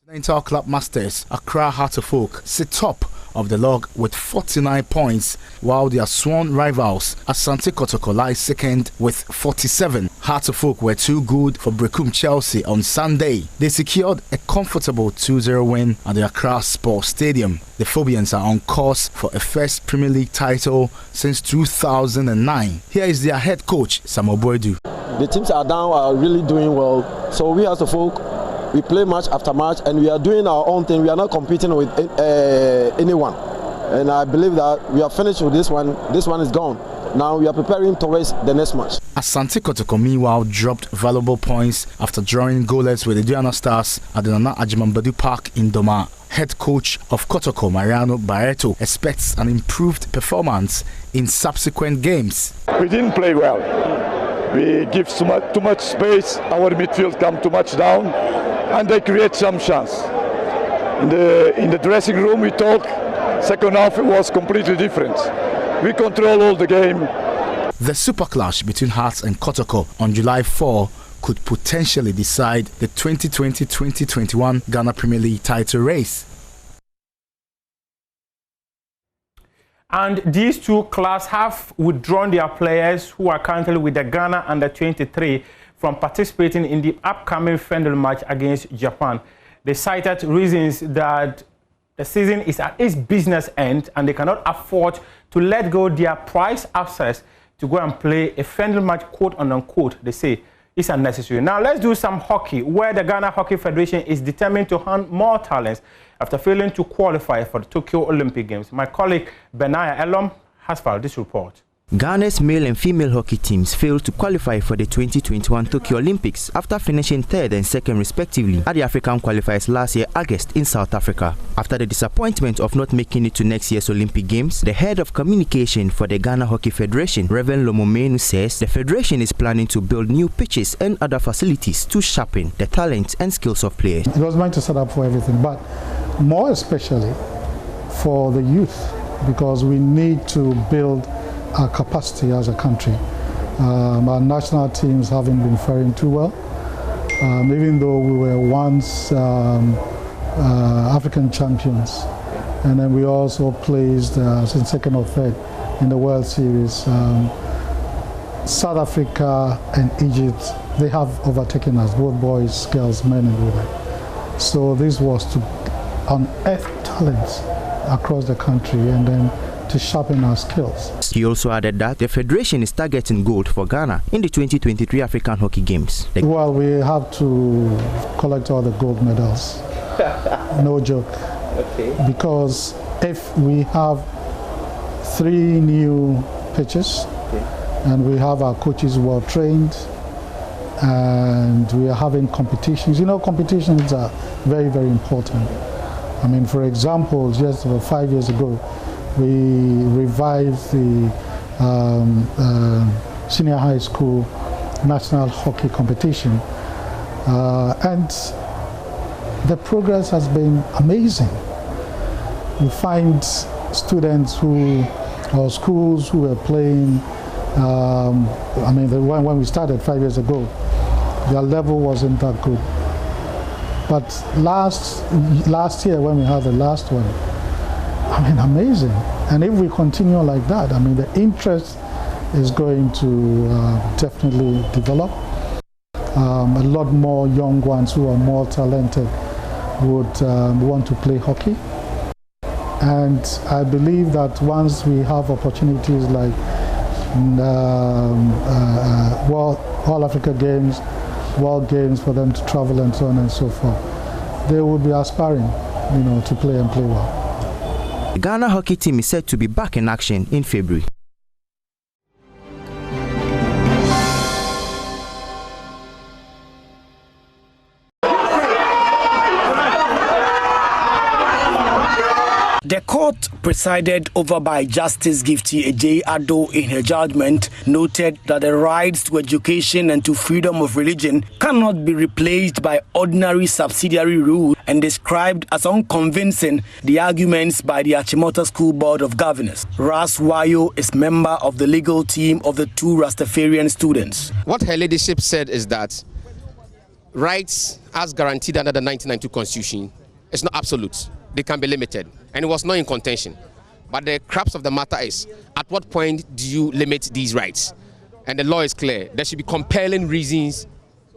F: Continental Club Masters Accra Hearts of Oak sit top of the log with 49 points, while their sworn rivals Asante Kotoko lie second with 47. Hearts of Oak were too good for Brekum Chelsea on Sunday. They secured a comfortable 2-0 win at the Accra Sports Stadium. The Phobians are on course for a first Premier League title since 2009. Here is their head coach, Samuel Boydu.
G: The teams are really doing well, so we Hearts of Oak, we play match after match and we are doing our own thing. We are not competing with anyone. And I believe that we are finished with this one. This one is gone. Now we are preparing towards the next match.
F: Asante Kotoko meanwhile dropped valuable points after drawing goalless with the Diana Stars at the Nana Ajimambadu Park in Doma. Head coach of Kotoko, Mariano Barreto, expects an improved performance in subsequent games.
J: We didn't play well. We give too much space. Our midfield come too much down, and they create some chance. In the dressing room we talk. Second half it was completely different. We control all the game.
F: The super clash between Hearts and Kotoko on July 4 could potentially decide the 2020-2021 Ghana Premier League title race.
B: And these two clubs have withdrawn their players who are currently with the Ghana Under-23 from participating in the upcoming friendly match against Japan. They cited reasons that the season is at its business end and they cannot afford to let go their prized access to go and play a friendly match, quote unquote, they say it's unnecessary. Now let's do some hockey, where the Ghana Hockey Federation is determined to hunt more talents after failing to qualify for the Tokyo Olympic Games. My colleague Benaya Elom has filed this report.
W: Ghana's male and female hockey teams failed to qualify for the 2021 Tokyo Olympics after finishing third and second respectively at the African qualifiers last year August in South Africa. After the disappointment of not making it to next year's Olympic Games, the head of communication for the Ghana Hockey Federation, Reverend Lomomenu, says the federation is planning to build new pitches and other facilities to sharpen the talent and skills of players.
X: It was meant to set up for everything, but more especially for the youth, because we need to build our capacity as a country. Our national teams haven't been faring too well, even though we were once African champions, and then we also placed in second or third in the World Series. South Africa and Egypt, they have overtaken us, both boys, girls, men and women. So this was to unearth talents across the country and then to sharpen our skills.
W: He also added that the Federation is targeting gold for Ghana in the 2023 African Hockey Games.
X: Well, we have to collect all the gold medals. No joke.
H: Okay.
X: Because if we have 3 new pitches, and we have our coaches well trained, and we are having competitions. You know, competitions are very, very important. I mean, for example, just about 5 years ago, we revived the senior high school national hockey competition, and the progress has been amazing. We find students or schools who were playing, I mean, when we started 5 years ago, their level wasn't that good. But last year, when we had the last one, I mean, amazing. And if we continue like that, I mean, the interest is going to definitely develop. A lot more young ones who are more talented would want to play hockey. And I believe that once we have opportunities like All Africa Games, World Games for them to travel and so on and so forth, they will be aspiring, you know, to play and play well.
W: The Ghana hockey team is said to be back in action in February.
I: The court, presided over by Justice Gifty Ejay Ado in her judgment, noted that the rights to education and to freedom of religion cannot be replaced by ordinary subsidiary rules and described as unconvincing the arguments by the Achimota School Board of Governors. Ras Wayo is member of the legal team of the 2 Rastafarian students.
C: What her ladyship said is that rights as guaranteed under the 1992 Constitution is not absolute. They can be limited, and it was not in contention. But the crux of the matter is, at what point do you limit these rights? And the law is clear. There should be compelling reasons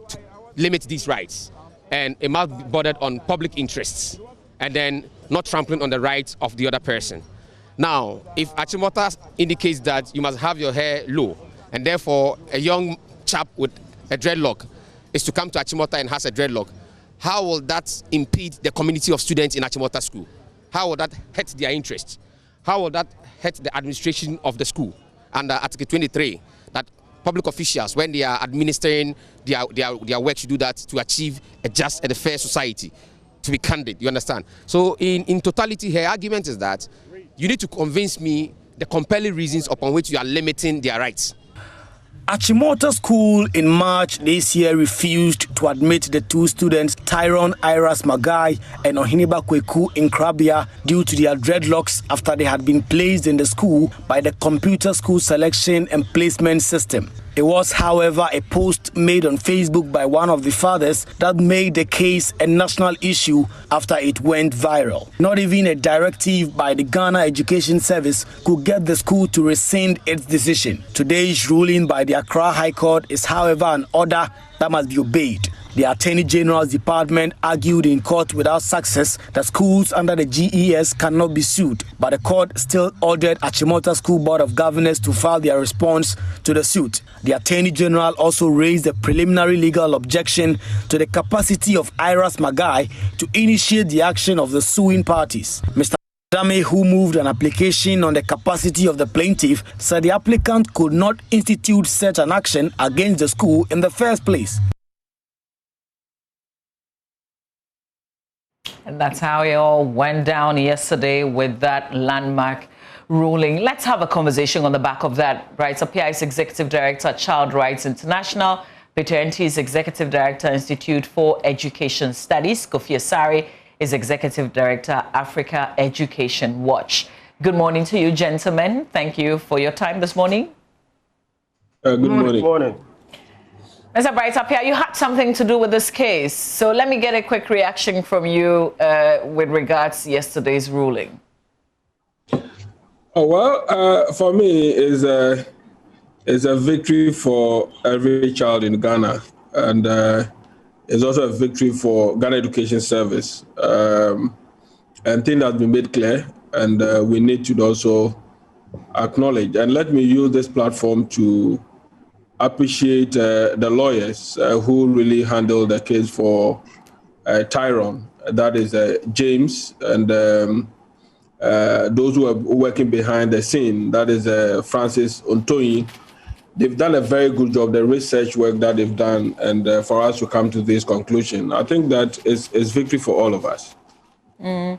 C: to limit these rights. And it must be bordered on public interests, and then not trampling on the rights of the other person. Now, if Achimota indicates that you must have your hair low, and therefore a young chap with a dreadlock is to come to Achimota and has a dreadlock, how will that impede the community of students in Achimota School? How will that hurt their interests? How will that hurt the administration of the school? Under Article 23, that public officials, when they are administering their work, should do that to achieve a just and a fair society, to be candid, you understand? So in totality, her argument is that you need to convince me the compelling reasons upon which you are limiting their rights.
I: Achimota School in March this year refused to admit the 2 students, Tyrone Iras Magai and Ohiniba Kweku in Krabia, due to their dreadlocks after they had been placed in the school by the computer school selection and placement system. It was, however, a post made on Facebook by one of the fathers that made the case a national issue after it went viral. Not even a directive by the Ghana Education Service could get the school to rescind its decision. Today's ruling by the Accra High Court is, however, an order that must be obeyed. The Attorney General's Department argued in court without success that schools under the GES cannot be sued, but the court still ordered Achimota School Board of Governors to file their response to the suit. The Attorney General also raised a preliminary legal objection to the capacity of Iras Magai to initiate the action of the suing parties. Mr. Dame, who moved an application on the capacity of the plaintiff, said the applicant could not institute such an action against the school in the first place.
D: And that's how it all went down yesterday with that landmark ruling. Let's have a conversation on the back of that. Rights Appear is Executive Director at Child Rights International. Peter Enti is Executive Director, Institute for Education Studies. Kofi Asari is Executive Director, Africa Education Watch. Good morning to you, gentlemen. Thank you for your time this morning.
K: Good morning. Good morning.
D: Mr. Bright Appiah, you had something to do with this case. So let me get a quick reaction from you with regards to yesterday's ruling.
K: Oh, well, for me, it's a victory for every child in Ghana. And it's also a victory for Ghana Education Service. And thing that's been made clear and we need to also acknowledge. And let me use this platform to appreciate the lawyers who really handled the case for Tyrone. That is James, and those who are working behind the scene. That is Francis Ontoyin. They've done a very good job, the research work that they've done, and for us to come to this conclusion, I think that is victory for all of us.
D: Is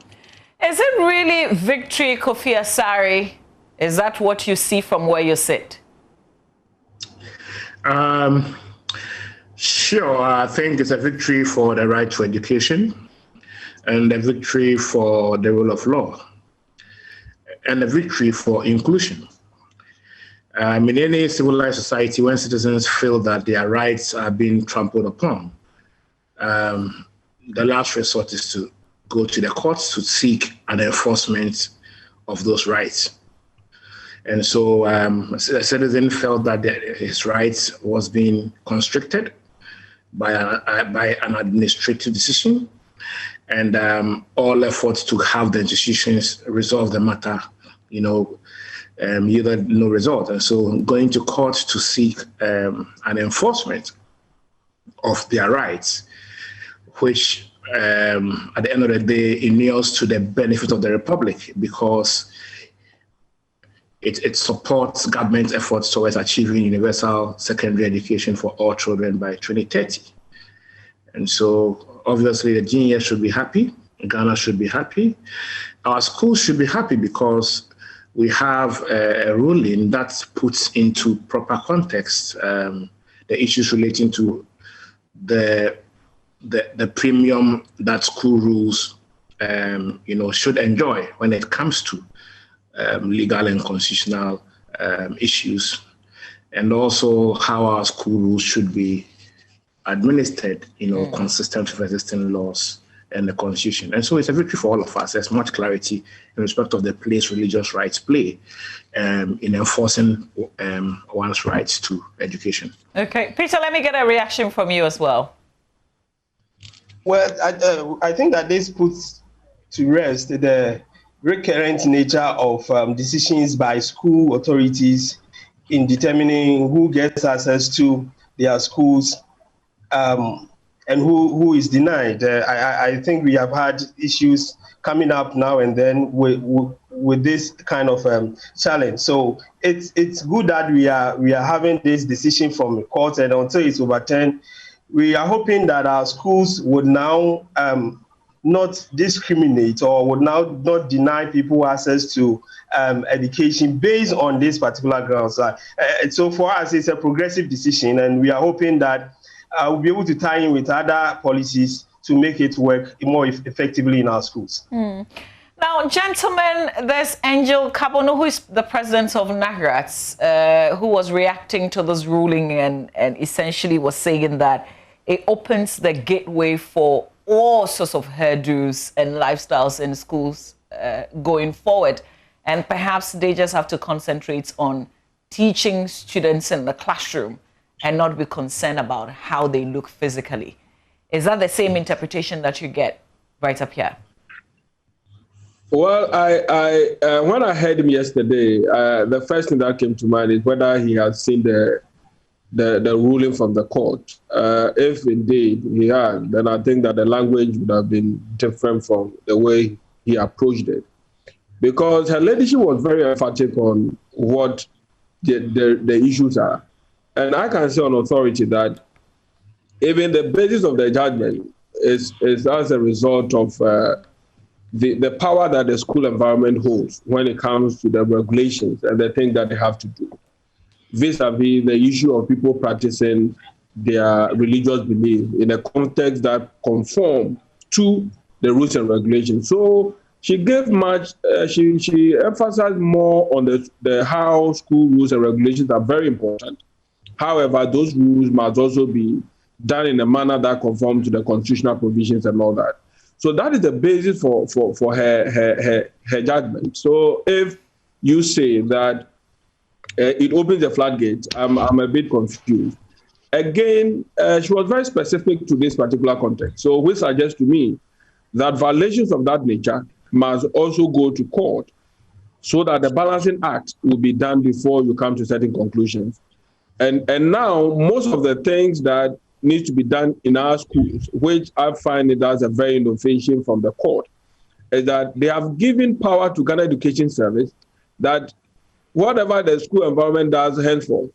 D: it really victory, Kofi Asare? Is that what you see from where you sit?
H: Sure, I think it's a victory for the right to education, and a victory for the rule of law, and a victory for inclusion. In any civilized society, when citizens feel that their rights are being trampled upon, the last resort is to go to the courts to seek an enforcement of those rights. And so a citizen felt that his rights was being constricted by an administrative decision, and all efforts to have the institutions resolve the matter, yielded no result. And so going to court to seek an enforcement of their rights, which at the end of the day inures to the benefit of the Republic, because it supports government efforts towards achieving universal secondary education for all children by 2030. And so obviously the genius should be happy, Ghana should be happy, our schools should be happy, because we have a ruling that puts into proper context the issues relating to the premium that school rules should enjoy when it comes to legal and constitutional issues, and also how our school rules should be administered, consistent with existing laws and the Constitution. And so it's a victory for all of us. There's much clarity in respect of the place religious rights play in enforcing one's rights to education.
D: Okay, Peter, let me get a reaction from you as well.
L: Well, I think that this puts to rest the recurrent nature of decisions by school authorities in determining who gets access to their schools and who is denied. I think we have had issues coming up now and then with this kind of challenge. So it's good that we are having this decision from the court, and until it's overturned, we are hoping that our schools would now not discriminate or would now not deny people access to education based on this particular grounds. So for us, it's a progressive decision, and we are hoping that we'll be able to tie in with other policies to make it work more effectively in our schools.
D: Now, gentlemen, there's Angel Kabono, who is the president of NAGRATS, who was reacting to this ruling and essentially was saying that it opens the gateway for all sorts of hairdos and lifestyles in schools going forward. And perhaps they just have to concentrate on teaching students in the classroom and not be concerned about how they look physically. Is that the same interpretation that you get right up here?
K: Well, I when I heard him yesterday, the first thing that came to mind is whether he had seen the ruling from the court. If indeed he had, then I think that the language would have been different from the way he approached it. Because her ladyship was very emphatic on what the issues are. And I can say on authority that even the basis of the judgment is as a result of the power that the school environment holds when it comes to the regulations and the things that they have to do, vis-a-vis the issue of people practicing their religious belief in a context that conform to the rules and regulations. So she gave much, she emphasized more on the how school rules and regulations are very important. However, those rules must also be done in a manner that conforms to the constitutional provisions and all that. So that is the basis for her judgment. So if you say that it opens the floodgates, I'm a bit confused. Again, she was very specific to this particular context. So which suggests to me that violations of that nature must also go to court so that the balancing act will be done before you come to certain conclusions. And now, most of the things that need to be done in our schools, which I find it as a very innovation from the court, is that they have given power to Ghana Education Service that whatever the school environment does henceforth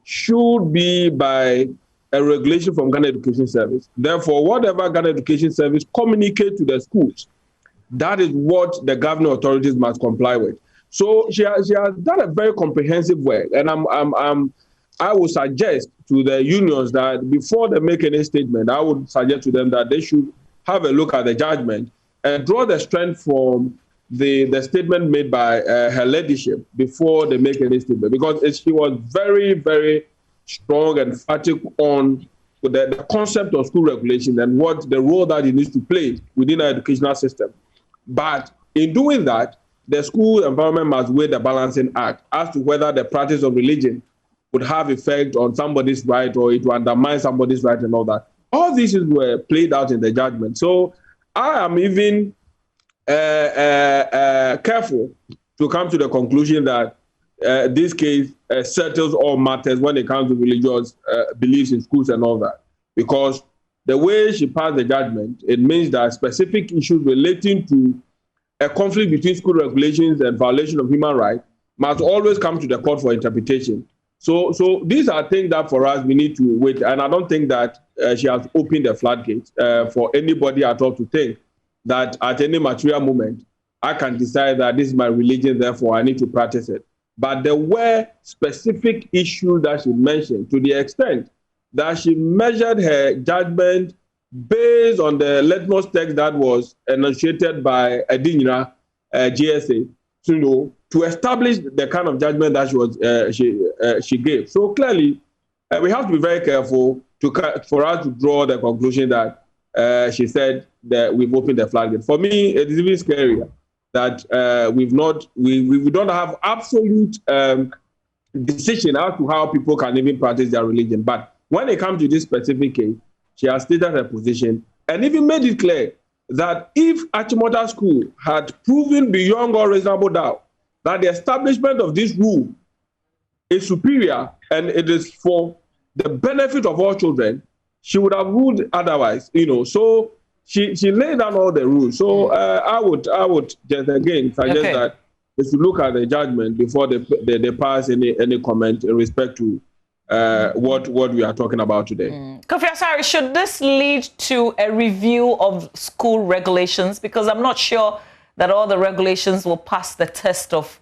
K: should be by a regulation from Ghana Education Service. Therefore, whatever Ghana Education Service communicate to the schools, that is what the governing authorities must comply with. So she has done a very comprehensive work, and I would suggest to the unions that before they make any statement, I would suggest to them that they should have a look at the judgment and draw the strength from the statement made by her ladyship before they make any statement, because she was very, very strong and emphatic on the concept of school regulation and what the role that it needs to play within our educational system. But in doing that, the school environment must weigh the balancing act as to whether the practice of religion would have effect on somebody's right or it will undermine somebody's right and all that. All these were played out in the judgment. So I am even careful to come to the conclusion that this case settles all matters when it comes to religious beliefs in schools and all that. Because the way she passed the judgment, it means that specific issues relating to a conflict between school regulations and violation of human rights must always come to the court for interpretation. So these are things that for us we need to wait, and I don't think that she has opened the floodgates for anybody at all to think that at any material moment I can decide that this is my religion, therefore I need to practice it. But there were specific issues that she mentioned to the extent that she measured her judgment based on the litmus text that was enunciated by Adinyina GSA, to establish the kind of judgment that she gave. So clearly, we have to be very careful for us to draw the conclusion that she said that we've opened the floodgate. For me, it is even scarier that we don't have absolute decision as to how people can even practice their religion. But when it comes to this specific case, she has stated her position and even made it clear that if Achimota School had proven beyond all reasonable doubt that the establishment of this rule is superior and it is for the benefit of all children, she would have ruled otherwise, So she laid down all the rules. So I would just again suggest that they should look at the judgment before they pass any comment in respect to what we are talking about today.
D: Kofi Asare, should this lead to a review of school regulations? Because I'm not sure that all the regulations will pass the test of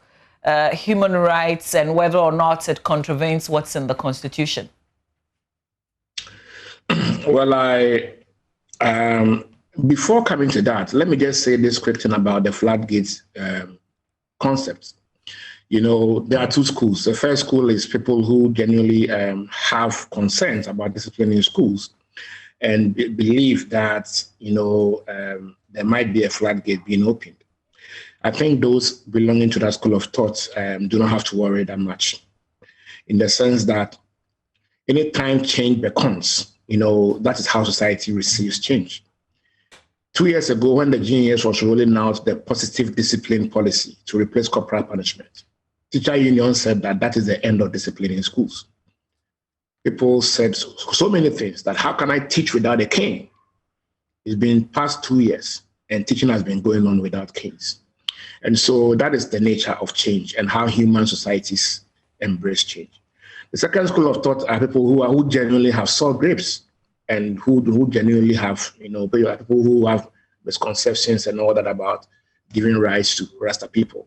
D: human rights and whether or not it contravenes what's in the Constitution.
H: Well, before coming to that, let me just say this quick thing about the floodgates concept. There are two schools. The first school is people who genuinely have concerns about discipline in schools and believe that, there might be a floodgate being opened. I think those belonging to that school of thought do not have to worry that much, in the sense that anytime change becomes, that is how society receives change. 2 years ago, when the GNS was rolling out the positive discipline policy to replace corporal punishment, teacher union said that is the end of discipline in schools. People said so many things, that how can I teach without a cane? It's been past 2 years and teaching has been going on without canes. And so that is the nature of change and how human societies embrace change. The second school of thought are people who genuinely have sour grapes and who genuinely have, people who have misconceptions and all that about giving rights to Rasta people.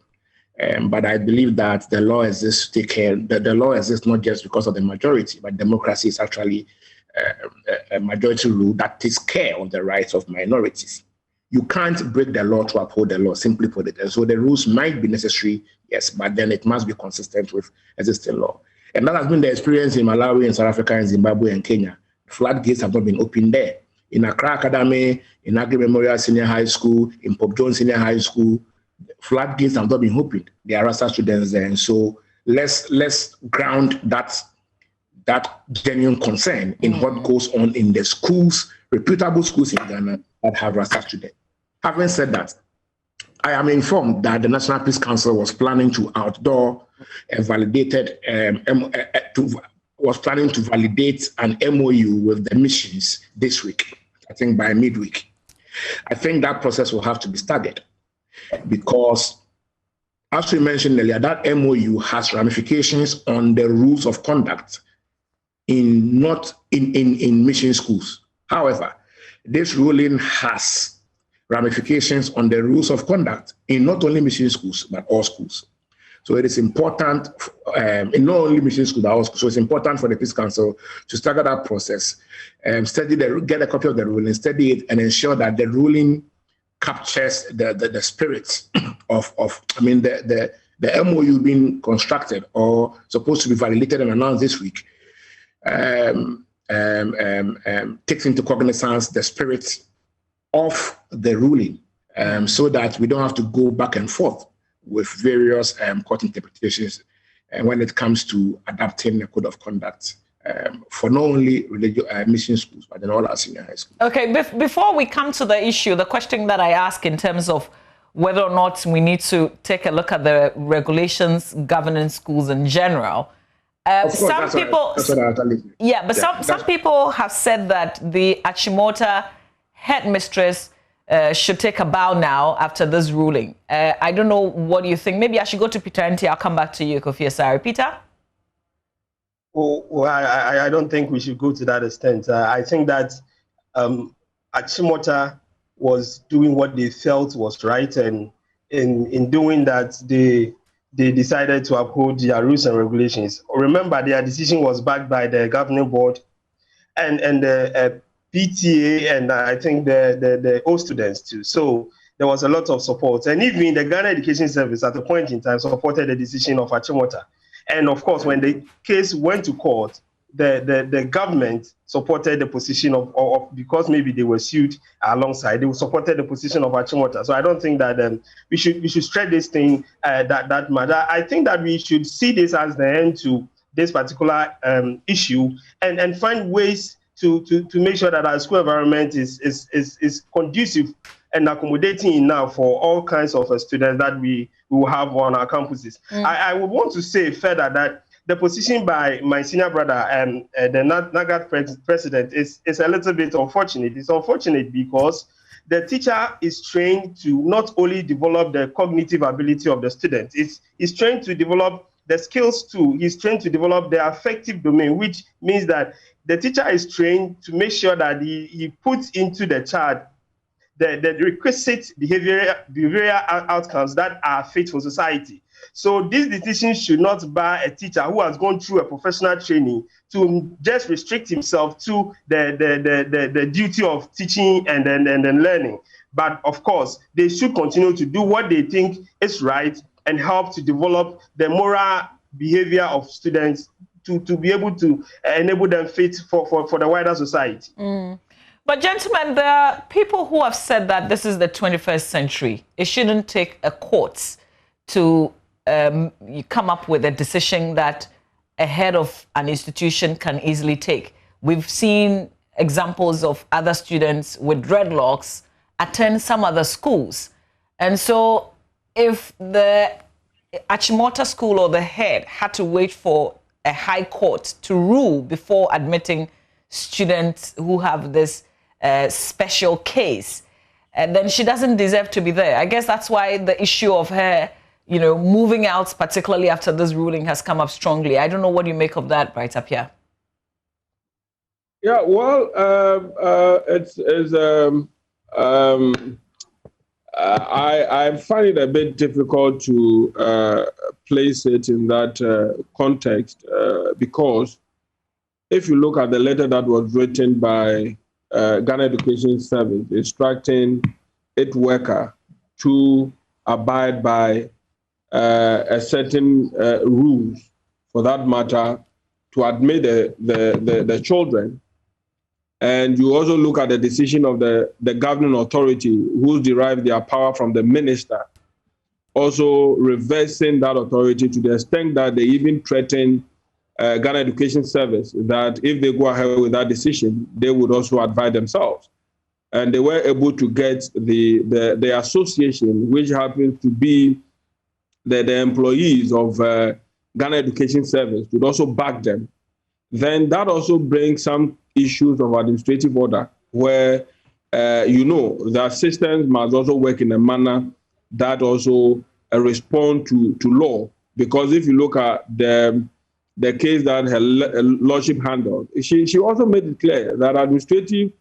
H: But I believe that the law exists to take care. The law exists not just because of the majority, but democracy is actually a majority rule that takes care of the rights of minorities. You can't break the law to uphold the law, simply put it. And so the rules might be necessary, yes, but then it must be consistent with existing law. And that has been the experience in Malawi, in South Africa, in Zimbabwe, and Kenya. Floodgates have not been opened there. In Accra Academy, in Agri Memorial Senior High School, in Pope John Senior High School, floodgates have not been opened. There are Rasta students there. And so let's ground that genuine concern in what goes on in the schools, reputable schools in Ghana that have Rasta students. Having said that, I am informed that the National Peace Council was planning to outdoor validated was planning to validate an MOU with the missions this week, I think by midweek. I think that process will have to be staggered because, as we mentioned earlier, that MOU has ramifications on the rules of conduct in mission schools. However, this ruling has ramifications on the rules of conduct in not only mission schools, but all schools. So it is important, in not only mission schools, but all schools. So it's important for the Peace Council to stagger that process, get a copy of the ruling, study it, and ensure that the ruling captures the spirit of the MOU being constructed or supposed to be validated and announced this week, takes into cognizance the spirit of the ruling, so that we don't have to go back and forth with various court interpretations when it comes to adapting the code of conduct for not only mission schools, but in all our senior high schools.
D: Okay, before we come to the issue, the question that I ask in terms of whether or not we need to take a look at the regulations governing schools in general. Some people have said that the Achimota headmistress should take a bow now after this ruling. I don't know, what do you think? Maybe I should go to Peter Nti. I'll come back to you, Kofi Asare. Peter?
L: Well, I don't think we should go to that extent. I think that Achimota was doing what they felt was right, and in doing that, they decided to uphold their rules and regulations. Remember, their decision was backed by the governing board and the PTA, and I think the old students too. So there was a lot of support. And even the Ghana Education Service at a point in time supported the decision of Achimota. And of course, when the case went to court, the government supported the position of because maybe they were sued alongside, they supported the position of Achimota. So I don't think that we should stretch this thing that matter. I think that we should see this as the end to this particular issue and find ways to make sure that our school environment is conducive and accommodating enough for all kinds of students that we will have on our campuses. I would want to say further that the position by my senior brother and the NAGAT president is a little bit unfortunate. It's unfortunate because the teacher is trained to not only develop the cognitive ability of the student, it's trained to develop the skills too. He's trained to develop the affective domain, which means that the teacher is trained to make sure that he puts into the child the requisite behavioral outcomes that are fit for society. So this decision should not bar a teacher who has gone through a professional training to just restrict himself to the duty of teaching and then learning. But of course, they should continue to do what they think is right and help to develop the moral behavior of students to be able to enable them fit for the wider society.
D: But gentlemen, there are people who have said that this is the 21st century. It shouldn't take a court to come up with a decision that a head of an institution can easily take. We've seen examples of other students with dreadlocks attend some other schools. And so if the Achimota school or the head had to wait for a high court to rule before admitting students who have this special case, and then she doesn't deserve to be there. I guess that's why the issue of her, moving out, particularly after this ruling, has come up strongly. I don't know what you make of that, right up here.
K: Yeah, well, I find it a bit difficult to place it in that context because if you look at the letter that was written by Ghana Education Service instructing its worker to abide by a certain rules, for that matter, to admit the children. And you also look at the decision of the governing authority who derive their power from the minister, also reversing that authority to the extent that they even threaten Ghana Education Service that if they go ahead with that decision, they would also advise themselves. and they were able to get the association, which happens to be the employees of Ghana Education Service, would also back them, then that also brings some issues of administrative order, where the assistants must also work in a manner that also respond to law. Because if you look at the case that her lordship handled, she also made it clear that administrative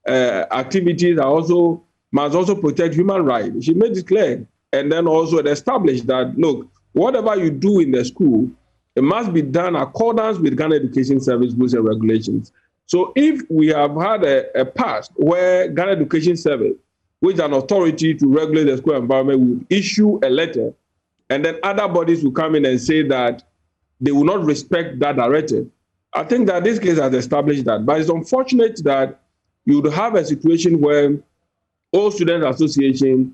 K: activities must also protect human rights. She made it clear, and then also established that, look, whatever you do in the school, it must be done in accordance with Ghana Education Service rules and regulations. So if we have had a past where Ghana Education Service, which is an authority to regulate the school environment, will issue a letter, and then other bodies will come in and say that they will not respect that directive, I think that this case has established that. But it's unfortunate that you would have a situation where all student associations,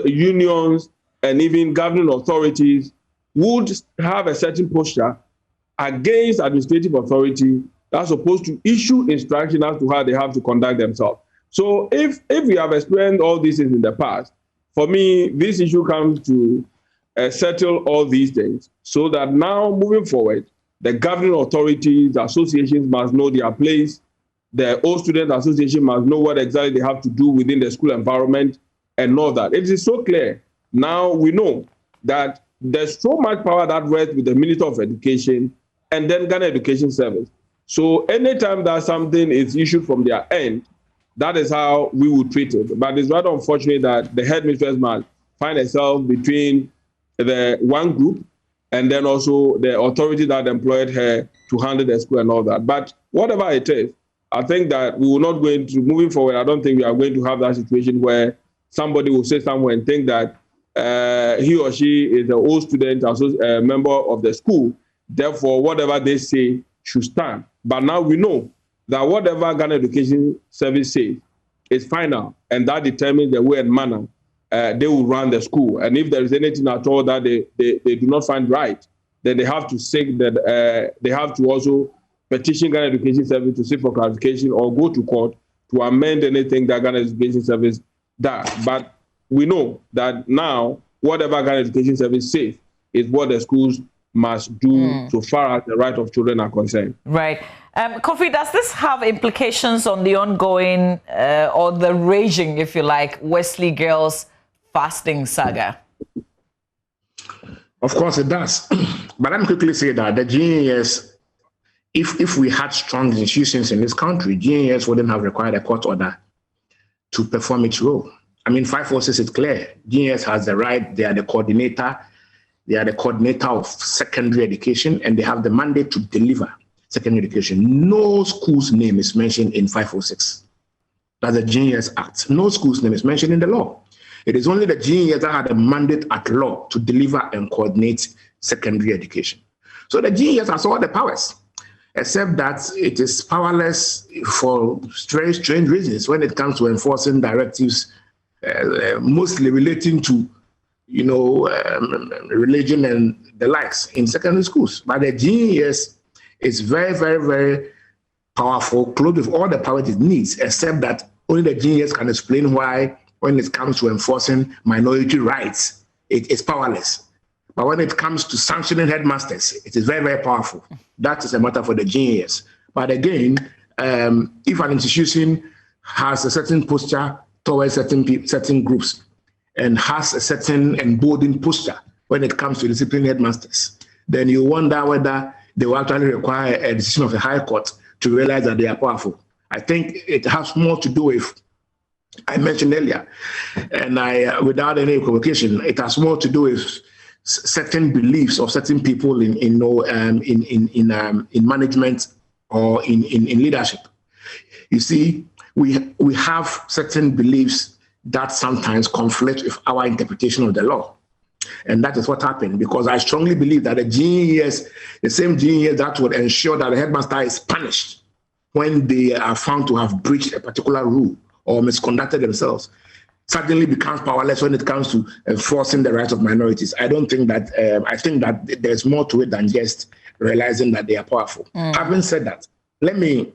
K: unions, and even governing authorities would have a certain posture against administrative authority that's supposed to issue instruction as to how they have to conduct themselves. So if we have experienced all these things in the past, for me, this issue comes to settle all these things so that now moving forward, the governing authorities, the associations must know their place. The All Student Association must know what exactly they have to do within the school environment and know that. It is so clear. Now we know that there's so much power that rests with the Minister of Education and then Ghana Education Service. So anytime that something is issued from their end, that is how we would treat it. But it's rather unfortunate that the headmistress must find herself between the one group and then also the authority that employed her to handle the school and all that. But whatever it is, I think that we will not go into, moving forward, I don't think we are going to have that situation where somebody will say somewhere and think that he or she is an old student, a member of the school, therefore whatever they say should stand. But now we know that whatever Ghana Education Service says is final, and that determines the way and manner they will run the school. And if there is anything at all that they do not find right, then they have to seek that they have to also petition Ghana Education Service to seek for clarification or go to court to amend anything that Ghana Education Service does. But we know that now whatever Ghana Education Service says is what the schools must do so far as the right of children are concerned.
D: Right. Kofi, does this have implications on the ongoing or the raging, if you like, Wesley Girls fasting saga?
H: Of course it does. But let me quickly say that the GNAS, if we had strong institutions in this country, GNAS wouldn't have required a court order to perform its role. I mean, 546 is clear. GNAS has the right, they are the coordinator. They are the coordinator of secondary education, and they have the mandate to deliver secondary education. No school's name is mentioned in 546. That's the GNAS Act. No school's name is mentioned in the law. It is only the GNAS that had a mandate at law to deliver and coordinate secondary education. So the GNAS has all the powers, except that it is powerless for very strange reasons when it comes to enforcing directives, mostly relating to religion and the likes in secondary schools. But the GNAS is very, very, very powerful, clothed with all the power it needs, except that only the GNAS can explain why, when it comes to enforcing minority rights, it is powerless. But when it comes to sanctioning headmasters, it is very, very powerful. That is a matter for the GNAS. But again, if an institution has a certain posture towards certain groups, and has a certain emboldened posture when it comes to disciplining headmasters, then you wonder whether they will actually require a decision of the High Court to realize that they are powerful. I think it has more to do with, I mentioned earlier, and without any equivocation, it has more to do with certain beliefs of certain people in management or in leadership. You see, we have certain beliefs that sometimes conflict with our interpretation of the law. And that is what happened, because I strongly believe that the GNAS, the same GNAS that would ensure that the headmaster is punished when they are found to have breached a particular rule or misconducted themselves, suddenly becomes powerless when it comes to enforcing the rights of minorities. I don't think that, I think that there's more to it than just realizing that they are powerful. Having said that, let me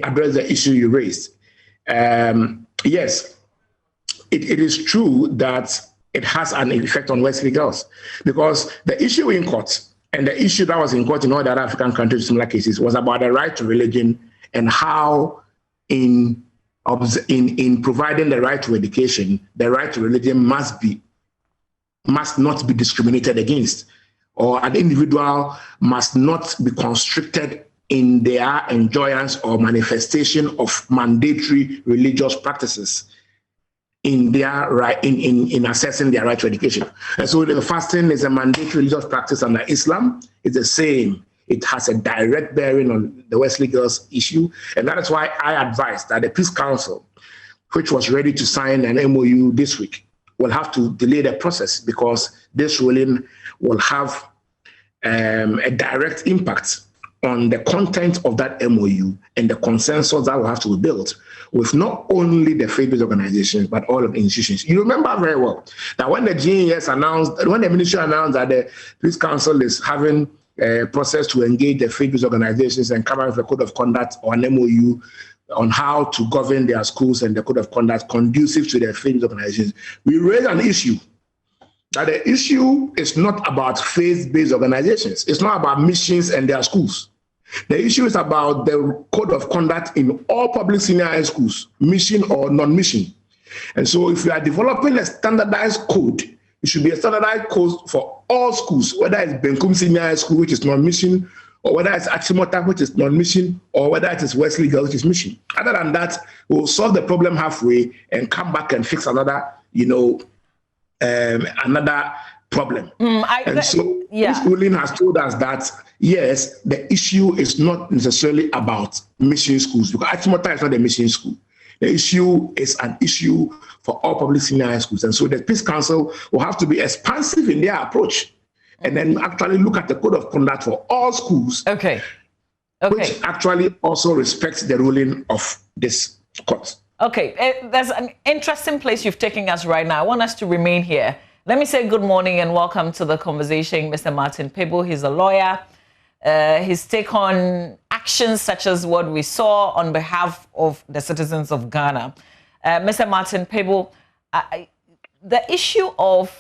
H: address the issue you raised. yes, it is true that it has an effect on Wesley girls, because the issue in court and the issue that was in court in all the other African countries, similar cases, was about the right to religion and how in providing the right to education, the right to religion must not be discriminated against, or an individual must not be constricted in their enjoyance or manifestation of mandatory religious practices in their right in assessing their right to education. And so the fasting is a mandatory religious practice under Islam. It's the same. It has a direct bearing on the Wesley girls issue. And that is why I advised that the Peace Council, which was ready to sign an MOU this week, will have to delay the process, because this ruling will have a direct impact on the content of that MOU and the consensus that will have to be built with not only the faith-based organizations, but all of the institutions. You remember very well that when the GNS announced, when the ministry announced that the Peace Council is having a process to engage the faith-based organizations and come up with a code of conduct or an MOU on how to govern their schools and the code of conduct conducive to their faith-based organizations, we raised an issue that the issue is not about faith-based organizations. It's not about missions and their schools. The issue is about the code of conduct in all public senior high schools, mission or non-mission. And so if we are developing a standardized code, it should be a standardized code for all schools, whether it's Benkum Senior High School, which is non-mission, or whether it's Achimota, which is non-mission, or whether it is Wesley Girls, which is mission. Other than that, we'll solve the problem halfway and come back and fix another, another problem. This ruling has told us that, yes, the issue is not necessarily about mission schools, because Achimota is not a mission school. The issue is an issue for all public senior high schools. And so the Peace Council will have to be expansive in their approach and then actually look at the code of conduct for all schools, which actually also respects the ruling of this court.
D: Okay, there's an interesting place you've taken us right now. I want us to remain here. Let me say good morning and welcome to the conversation, Mr. Martin Pebo. He's a lawyer. His take on actions such as what we saw on behalf of the citizens of Ghana. Mr. Martin Pebo, the issue of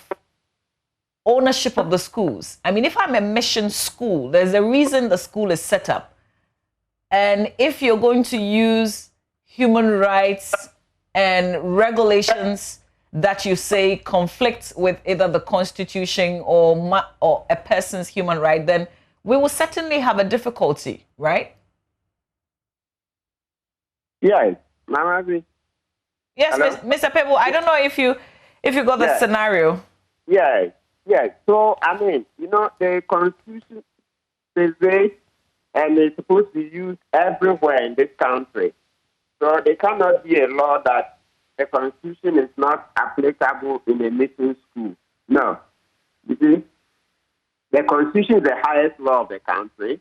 D: ownership of the schools. I mean, if I'm a mission school, there's a reason the school is set up. And if you're going to use human rights and regulations that you say conflict with either the Constitution or a person's human right, then we will certainly have a difficulty, right?
M: Yes, Mama.
D: Yes, Mr. Pebo, I don't know if you got the scenario.
M: Yes. So, I mean, the Constitution is there and it's supposed to be used everywhere in this country. So there cannot be a law that the Constitution is not applicable in a mission school. No. You see, the Constitution is the highest law of the country.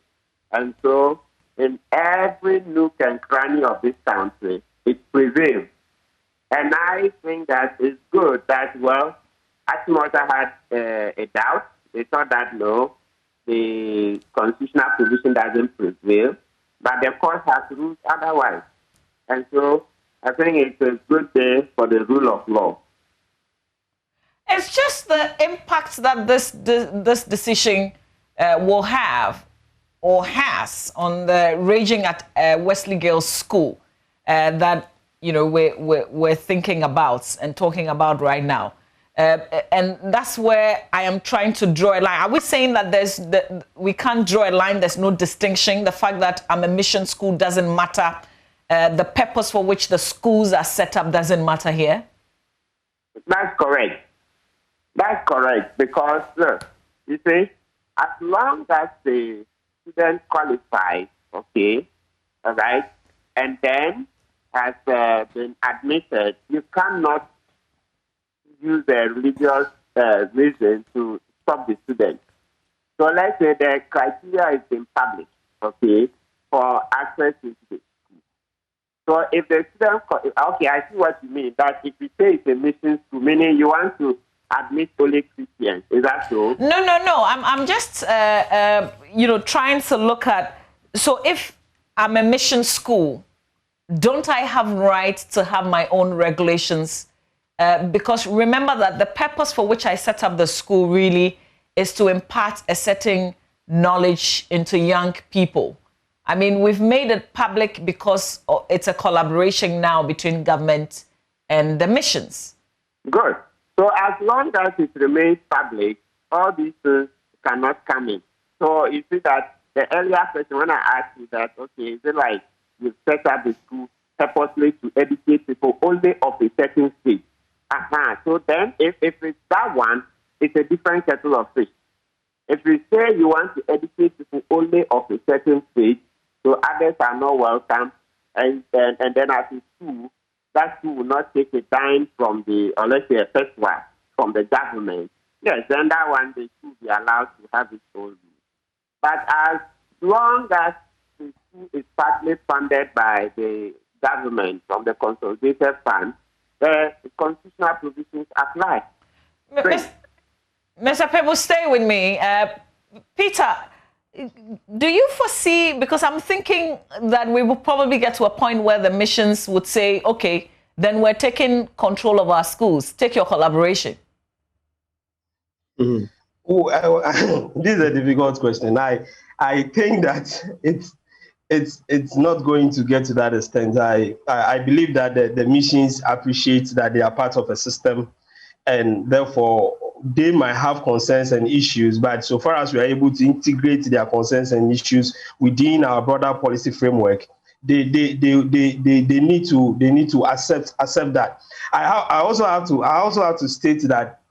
M: And so in every nook and cranny of this country, it prevails. And I think that it's good that, Achimota had a doubt. They thought that, no, the constitutional provision doesn't prevail. But the court has ruled otherwise. And so I think it's a good day for the rule of law.
D: It's just the impact that this decision will have or has on the raging at Wesley Girls School that we're thinking about and talking about right now. And that's where I am trying to draw a line. Are we saying that we can't draw a line, there's no distinction? The fact that I'm a mission school doesn't matter. The purpose for which the schools are set up doesn't matter here?
M: That's correct. That's correct. Because, look, you see, as long as the student qualifies, all right, and then has been admitted, you cannot use a religious reason to stop the student. So let's say the criteria is being published, for access to the school. So if the student, I see what you mean, that if you say it's a mission school, meaning you want to admit only Christians, is that so?
D: No. I'm just, trying to look at, so if I'm a mission school don't I have right to have my own regulations? Because remember that the purpose for which I set up the school really is to impart a certain knowledge into young people. I mean, we've made it public because it's a collaboration now between government and the missions.
M: Good. So as long as it remains public, all these things cannot come in. So you see that the earlier question, when I asked you that, okay, is it like you set up the school purposely to educate people only of a certain stage? So then, if it's that one, it's a different kettle of fish. If you say you want to educate people only of a certain stage, so others are not welcome, and then as a school, that school will not take a dime from the, or let's say a first one, from the government. Yes, then that one they should be allowed to have its own rules. But as long as the school is partly funded by the government from the consolidated fund, the constitutional provisions apply.
D: Mr. Pebo, stay with me. Peter, do you foresee, because I'm thinking that we will probably get to a point where the missions would say, okay, then we're taking control of our schools. Take your collaboration.
L: This is a difficult question. I think that it's not going to get to that extent. I believe that the missions appreciate that they are part of a system, and therefore they might have concerns and issues, but so far as we are able to integrate their concerns and issues within our broader policy framework, they need to accept that. I also have to state that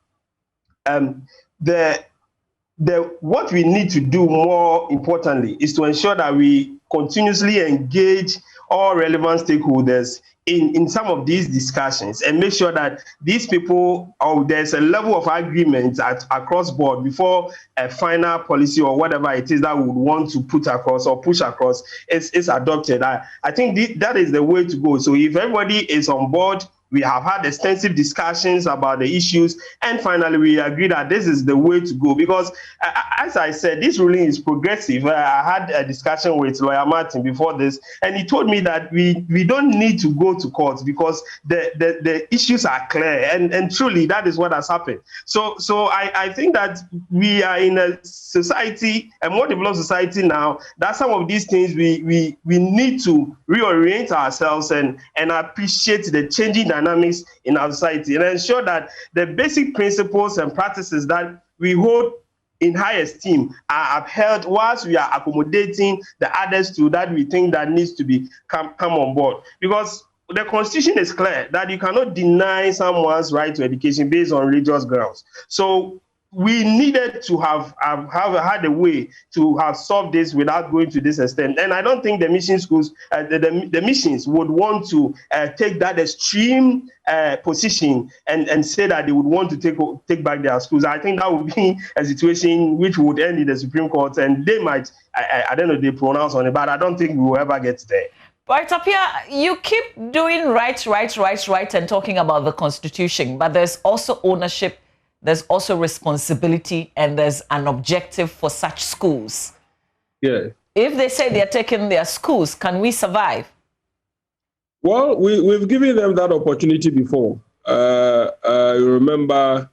L: what we need to do more importantly is to ensure that we continuously engage all relevant stakeholders in some of these discussions and make sure that these people, there's a level of agreement across board before a final policy or whatever it is that we would want to put across or push across is adopted. I think that is the way to go. So if everybody is on board, we have had extensive discussions about the issues, and finally we agree that this is the way to go. Because, as I said, this ruling is progressive. I had a discussion with Lawyer Martin before this, and he told me that we don't need to go to court because the issues are clear, and truly that is what has happened. So I think that we are in a society, a more developed society now, that some of these things we need to reorient ourselves and appreciate the changing dynamics in our society and ensure that the basic principles and practices that we hold in high esteem are upheld whilst we are accommodating the others to that we think that needs to be come on board. Because the Constitution is clear that you cannot deny someone's right to education based on religious grounds. So we needed to have had a way to have solved this without going to this extent. And I don't think the mission schools, the missions would want to take that extreme position and say that they would want to take back their schools. I think that would be a situation which would end in the Supreme Court, and they might, I don't know, they pronounce on it, but I don't think we will ever get there.
D: Right, Tapia, you keep doing right, and talking about the Constitution, but there's also ownership, there's also responsibility, and there's an objective for such schools.
K: Yeah.
D: If they say they're taking their schools, can we survive?
K: Well, we've given them that opportunity before. You remember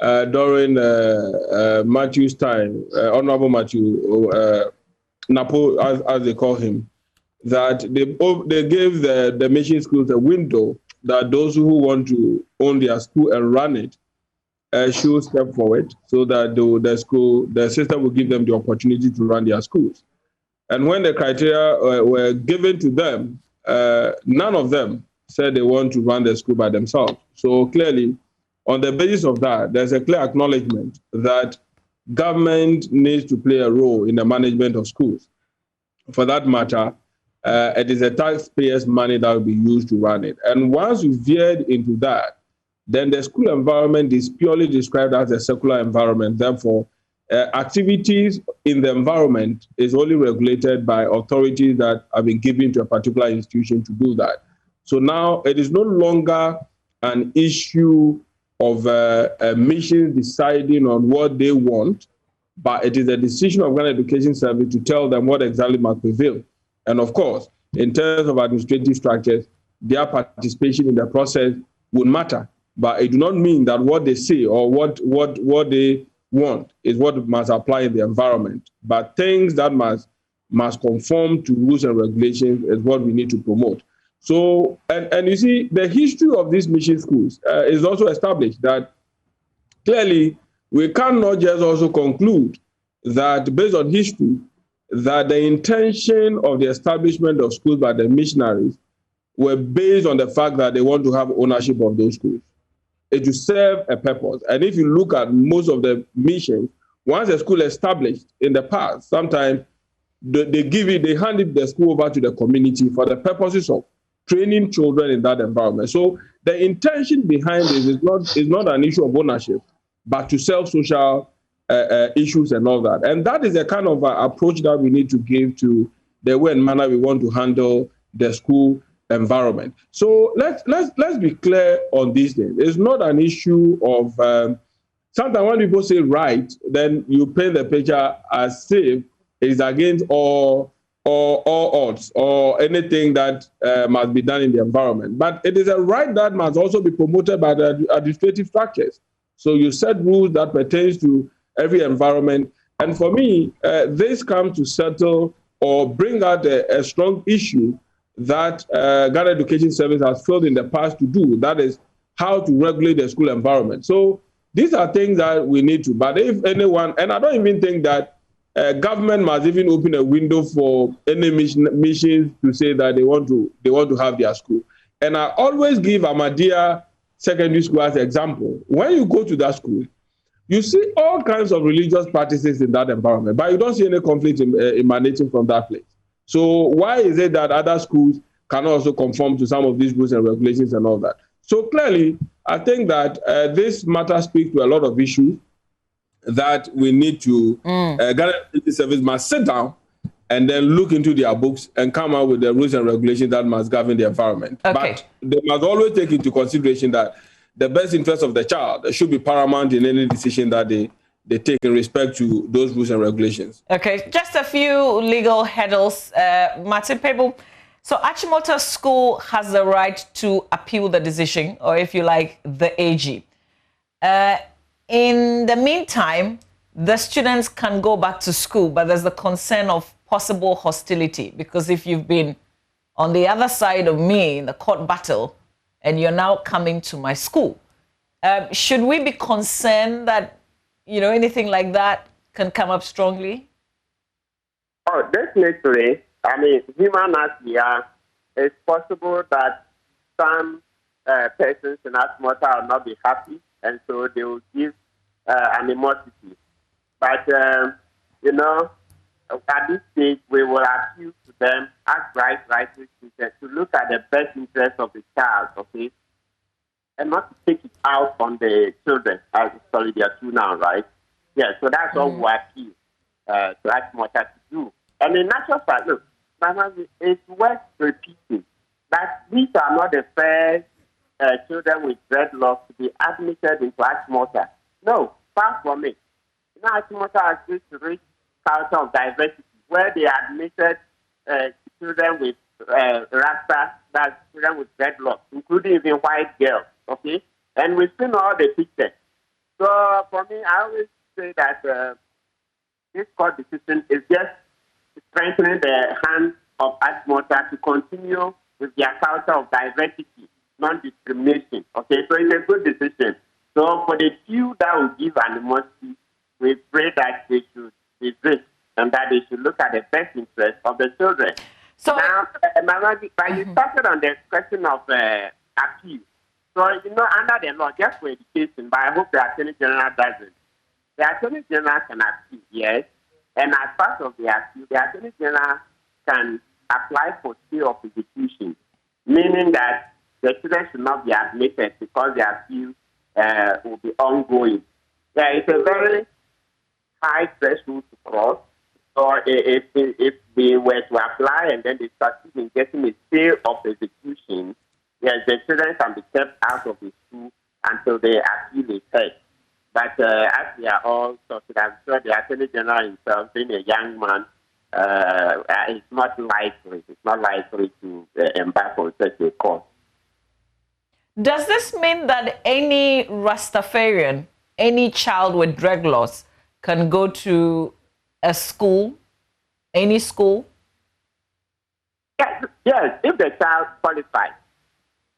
K: during Matthew's time, Honorable Matthew, Napo, as they call him, that they gave the mission schools a window that those who want to own their school and run it should step forward so that the system will give them the opportunity to run their schools. And when the criteria were given to them, none of them said they want to run the school by themselves. So clearly, on the basis of that, there's a clear acknowledgement that government needs to play a role in the management of schools. For that matter, it is a taxpayer's money that will be used to run it. And once you veered into that, then the school environment is purely described as a secular environment. Therefore, activities in the environment is only regulated by authorities that have been given to a particular institution to do that. So now it is no longer an issue of a mission deciding on what they want, but it is a decision of Ghana Education Service to tell them what exactly must prevail. And of course, in terms of administrative structures, their participation in the process would matter. But it does not mean that what they say or what they want is what must apply in the environment. But things that must conform to rules and regulations is what we need to promote. So, and you see, the history of these mission schools is also established that clearly we cannot just also conclude that based on history, that the intention of the establishment of schools by the missionaries were based on the fact that they want to have ownership of those schools. It to serve a purpose. And if you look at most of the missions, once a school is established in the past, sometimes they hand the school over to the community for the purposes of training children in that environment. So the intention behind this is not an issue of ownership, but to serve social issues and all that. And that is the kind of approach that we need to give to the way and manner we want to handle the school environment. So let's be clear on these things. It's not an issue of sometimes when people say right, then you paint the picture as if it's against all odds or anything that must be done in the environment. But it is a right that must also be promoted by the administrative structures. So you set rules that pertains to every environment. And for me, this comes to settle or bring out a strong issue that Ghana Education Service has failed in the past to do. That is how to regulate the school environment. So these are things that we need to. But if anyone, and I don't even think that government must even open a window for any missions to say that they want to have their school. And I always give Ahmadiyya Secondary School as an example. When you go to that school, you see all kinds of religious practices in that environment, but you don't see any conflict emanating from that place. So why is it that other schools can also conform to some of these rules and regulations and all that? So clearly, I think that this matter speaks to a lot of issues that we need to, Ghana Education Service must sit down and then look into their books and come out with the rules and regulations that must govern the environment. Okay. But they must always take into consideration that the best interest of the child should be paramount in any decision that they take in respect to those rules and regulations. Okay,
D: just a few legal hurdles. Martin Pebble, so Achimota School has the right to appeal the decision, or if you like, the AG. In the meantime, the students can go back to school, but there's the concern of possible hostility, because if you've been on the other side of me in the court battle and you're now coming to my school, should we be concerned that, you know, anything like that can come up strongly?
M: Oh, definitely. I mean, human as we are, it's possible that some persons in Achimota will not be happy, and so they will give animosity. But, you know, at this stage, we will appeal to them, as rightly stated, to look at the best interest of the child, okay? And not to take it out on the children, as sorry, they are two now, right? Yeah, so that's all we appeal to Achimota to do. And in natural fact, look, it's worth repeating that these are not the first children with dreadlocks to be admitted into Achimota. No, far from it. Now Achimota has this rich culture of diversity where they admitted children with rasta, that's children with dreadlocks, including even white girls, okay? And we've seen all the pictures. So for me, I always say that this court decision is just strengthening the hands of Achimota to continue with their culture of diversity, non-discrimination. Okay, so it's a good decision. So for the few that will give animosity, we pray that they should be strict and that they should look at the best interest of the children. So now, you started on the question of appeal. So, you know, under the law, just for education, but I hope the Attorney General doesn't. The Attorney General can appeal, yes. And as part of the appeal, the Attorney General can apply for stay of execution, meaning that the children should not be admitted because the appeal will be ongoing. Yeah, it's a very high threshold to cross. Or if they were to apply and then they succeed in getting a stay of execution, yes, the children can be kept out of the school until the appeal is heard. But as we are all sorted, I'm sure the Attorney General himself, being a young man, it's not likely. It's not likely to embark on such a course.
D: Does this mean that any Rastafarian, any child with dreadlocks, can go to a school, any school?
M: Yes, if the child qualifies.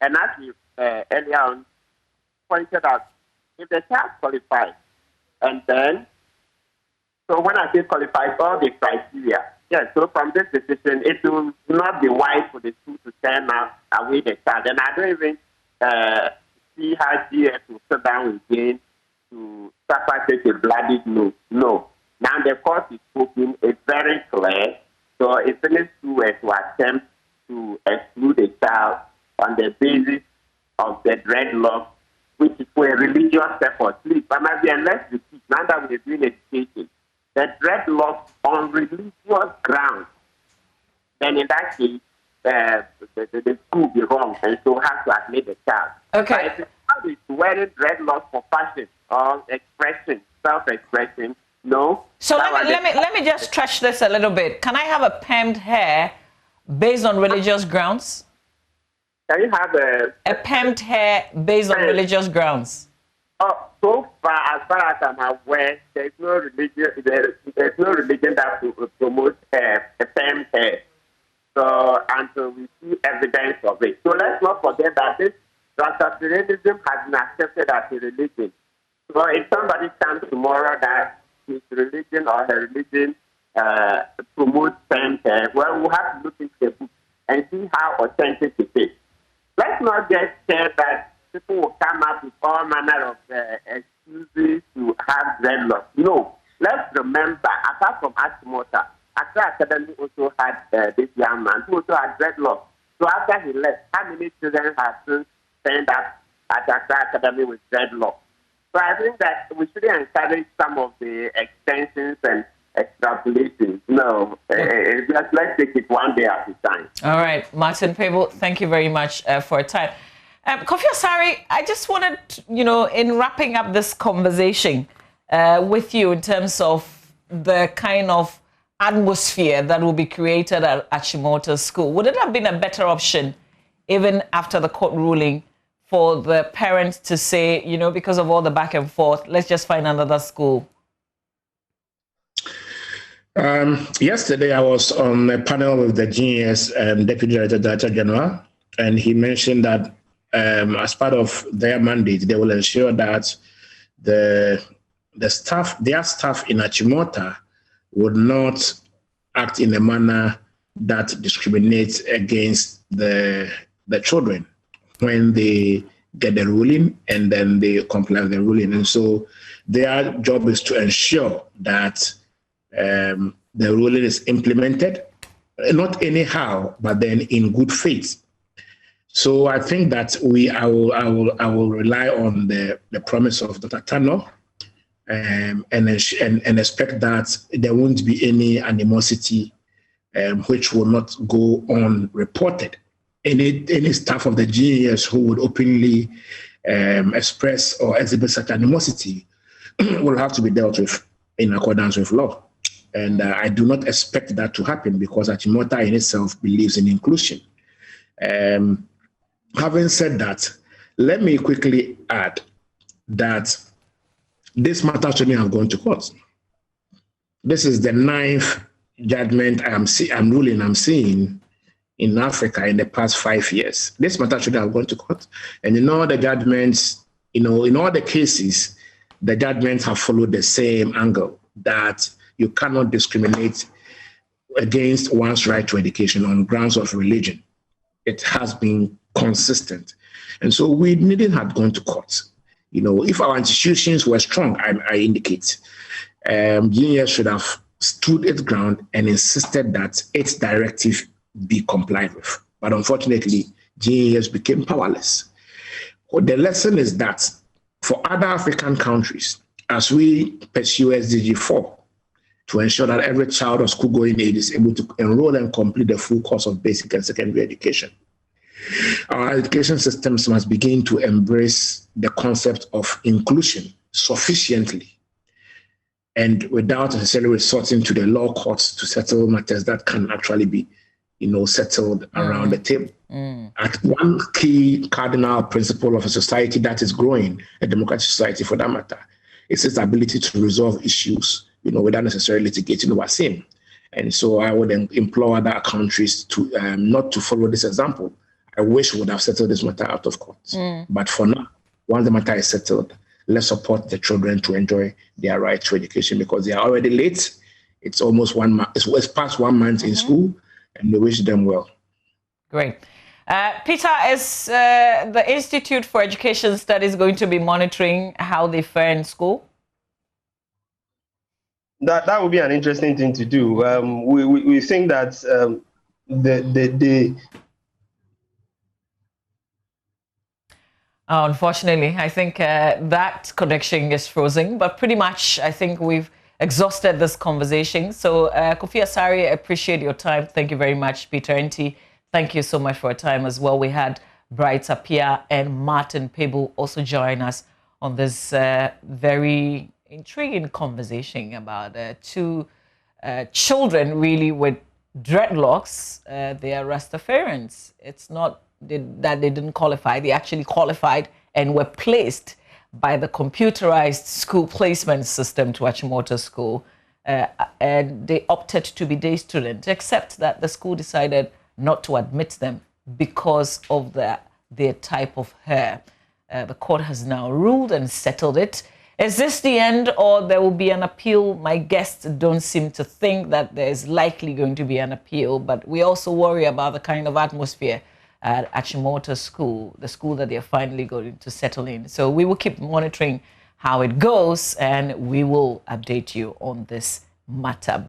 M: And as you earlier on pointed out, if the child qualifies, and then, so when I say qualifies, all the criteria, yes, so from this decision, it will not be wise for the school to turn away the child. And I don't even see how GS will sit down again to suffer such a bloody no. No. Now the court is spoken, it's very clear. So if any school were to attempt to exclude a child on the basis of the dreadlock, which is for a religious purpose, please, but maybe let's repeat, now that we're doing education, the dreadlock on religious grounds, then in that case, the school will be wrong, and so has to admit the child.
D: Okay.
M: But if the child is wearing dreadlocks for fashion or expression, self-expression, no.
D: So let me just stretch this a little bit. Can I have a permed hair based on religious grounds?
M: Can you have
D: a permed hair based on religious grounds?
M: So far as I'm aware, there's no religion. There's no religion that promotes a permed hair. So until we see evidence of it, so let's not forget that this Rastafarianism has been accepted as a religion. So if somebody comes tomorrow that his religion or her religion promotes permed hair, well, we'll have to look into the book and see how authentic it is. Let's not just say that people will come up with all manner of excuses to have dreadlocks. No. Let's remember, apart from Ashimota, Accra Academy also had this young man who also had dreadlocks. So after he left, how many children have since turned up at Accra Academy with dreadlocks? So I think that we shouldn't encourage some of the extensions and extrapolations. No, let's take it one day at a time.
D: All right, Martin Pable, thank you very much for your time. Kofi Asare, I just wanted, in wrapping up this conversation with you in terms of the kind of atmosphere that will be created at Achimota School, would it have been a better option, even after the court ruling, for the parents to say, because of all the back and forth, let's just find another school?
H: Yesterday, I was on a panel with the GES Deputy Director General, and he mentioned that as part of their mandate, they will ensure that their staff in Achimota would not act in a manner that discriminates against the children when they get the ruling and then they comply with the ruling. And so their job is to ensure that the ruling is implemented, not anyhow, but then in good faith. So I think that I will rely on the promise of Dr. Tano and expect that there won't be any animosity which will not go unreported. Any staff of the GES who would openly express or exhibit such animosity will have to be dealt with in accordance with law. And I do not expect that to happen because Achimota in itself believes in inclusion. Having said that, let me quickly add that this matter shouldn't have gone to court. This is the 9th judgment I'm seeing in Africa in the past 5 years. This matter should have gone to court. And in all the judgments, in all the cases, the judgments have followed the same angle, that you cannot discriminate against one's right to education on grounds of religion. It has been consistent. And so we needn't have gone to court. If our institutions were strong, I indicate, GES should have stood its ground and insisted that its directive be complied with. But unfortunately, GES became powerless. The lesson is that for other African countries, as we pursue SDG 4, to ensure that every child of school-going age is able to enroll and complete the full course of basic and secondary education, our education systems must begin to embrace the concept of inclusion sufficiently. and without necessarily resorting to the law courts to settle matters that can actually be, settled around the table. At one key cardinal principle of a society that is growing, a democratic society for that matter, is its ability to resolve issues, without necessarily litigating over same. And so I would implore other countries to not to follow this example. I wish we would have settled this matter out of court. But for now, once the matter is settled, let's support the children to enjoy their right to education, because they are already late. It's almost 1 month. It's past 1 month in school, and we wish them well.
D: Great. Peter, is the Institute for Education Studies going to be monitoring how they fare in school?
L: That would be an interesting thing to do. We think that
D: unfortunately, I think that connection is frozen, but pretty much I think we've exhausted this conversation. So Kofi Asare, I appreciate your time. Thank you very much. Peter Enti, thank you so much for your time as well. We had Bright Apia and Martin Pebu also join us on this very intriguing conversation about two children really with dreadlocks. They are Rastafarians. It's not that they didn't qualify. They actually qualified and were placed by the computerized school placement system to Achimota School. And they opted to be day students, except that the school decided not to admit them because of their type of hair. The court has now ruled and settled it. Is this the end, or there will be an appeal? My guests don't seem to think that there's likely going to be an appeal, but we also worry about the kind of atmosphere at Achimota School, the school that they're finally going to settle in. So we will keep monitoring how it goes, and we will update you on this matter.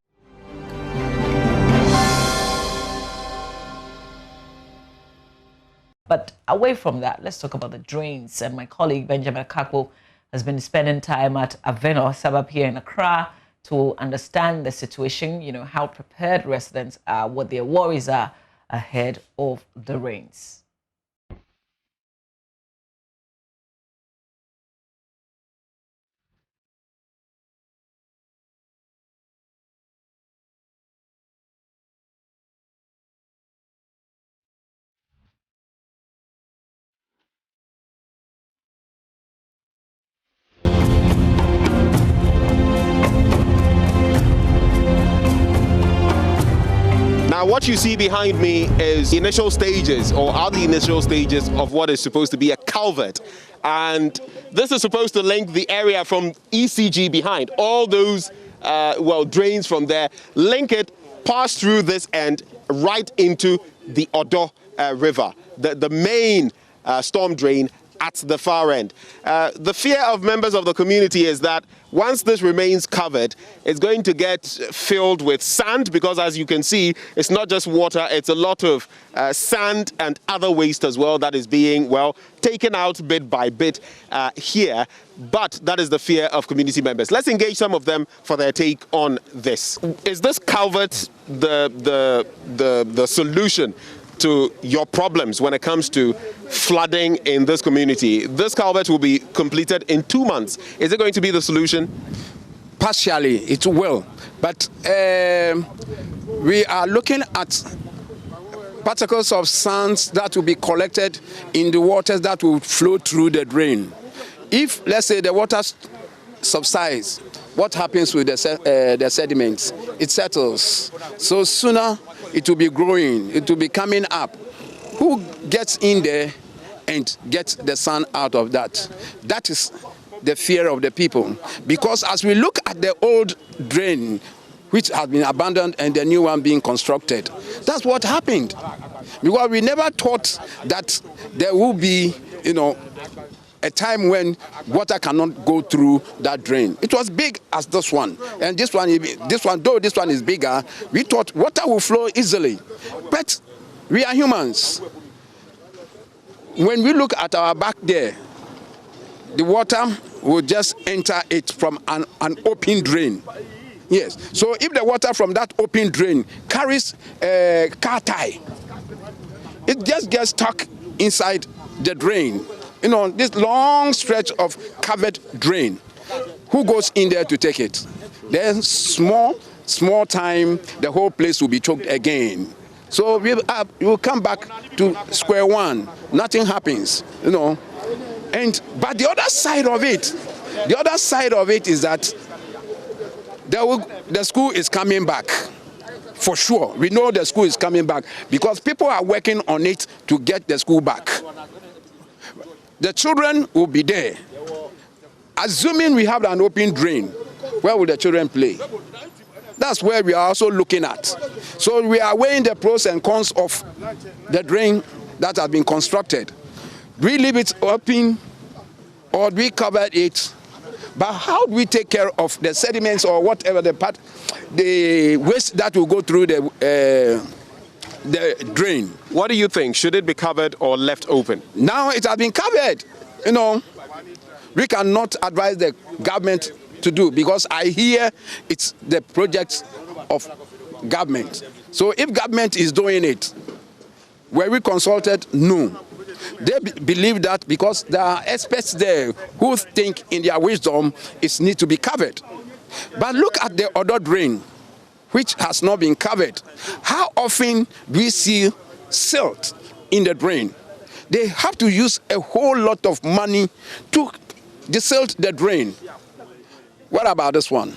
D: But away from that, let's talk about the drains. And my colleague Benjamin Akakwo has been spending time at Havana, suburb here in Accra, to understand the situation, how prepared residents are, what their worries are ahead of the rains.
C: Now, what you see behind me is the initial stages, or are the initial stages of what is supposed to be a culvert. And this is supposed to link the area from ECG behind. All those, drains from there, link it, pass through this end, right into the Odo River, the main storm drain at the far end. The fear of members of the community is that once this remains covered, it's going to get filled with sand, because as you can see, it's not just water, it's a lot of sand and other waste as well that is being, taken out bit by bit here. But that is the fear of community members. Let's engage some of them for their take on this. Is this culvert the solution to your problems when it comes to flooding in this community? This culvert will be completed in 2 months. Is it going to be the solution?
O: Partially, it will. But we are looking at particles of sand that will be collected in the waters that will flow through the drain. If, let's say, the water subsides, what happens with the sediments? It settles. So sooner it will be growing, it will be coming up. Who gets in there and gets the sun out of that? That is the fear of the people. Because as we look at the old drain, which has been abandoned, and the new one being constructed, that's what happened. Because we never thought that there will be, a time when water cannot go through that drain. It was big as this one, and this one, though this one is bigger, we thought water will flow easily. But we are humans. When we look at our back there, the water will just enter it from an open drain. Yes. So if the water from that open drain carries a car tie, it just gets stuck inside the drain. This long stretch of covered drain. Who goes in there to take it? Then small time, the whole place will be choked again. So we will come back to square one. Nothing happens, you know. But the other side of it is that the school is coming back. For sure, we know the school is coming back because people are working on it to get the school back. The children will be there. Assuming we have an open drain, where will the children play? That's where we are also looking at. So we are weighing the pros and cons of the drain that has been constructed. Do we leave it open or do we cover it? But how do we take care of the sediments or whatever the waste that will go through the drain?
P: What do you think? Should it be covered or left open?
O: Now it has been covered. You know, we cannot advise the government to do because I hear it's the project of government. So if government is doing it, were we consulted? No. They believe that because there are experts there who think in their wisdom it needs to be covered. But look at the other drain, which has not been covered. How often do we see silt in the drain? They have to use a whole lot of money to desilt the drain. What about this one?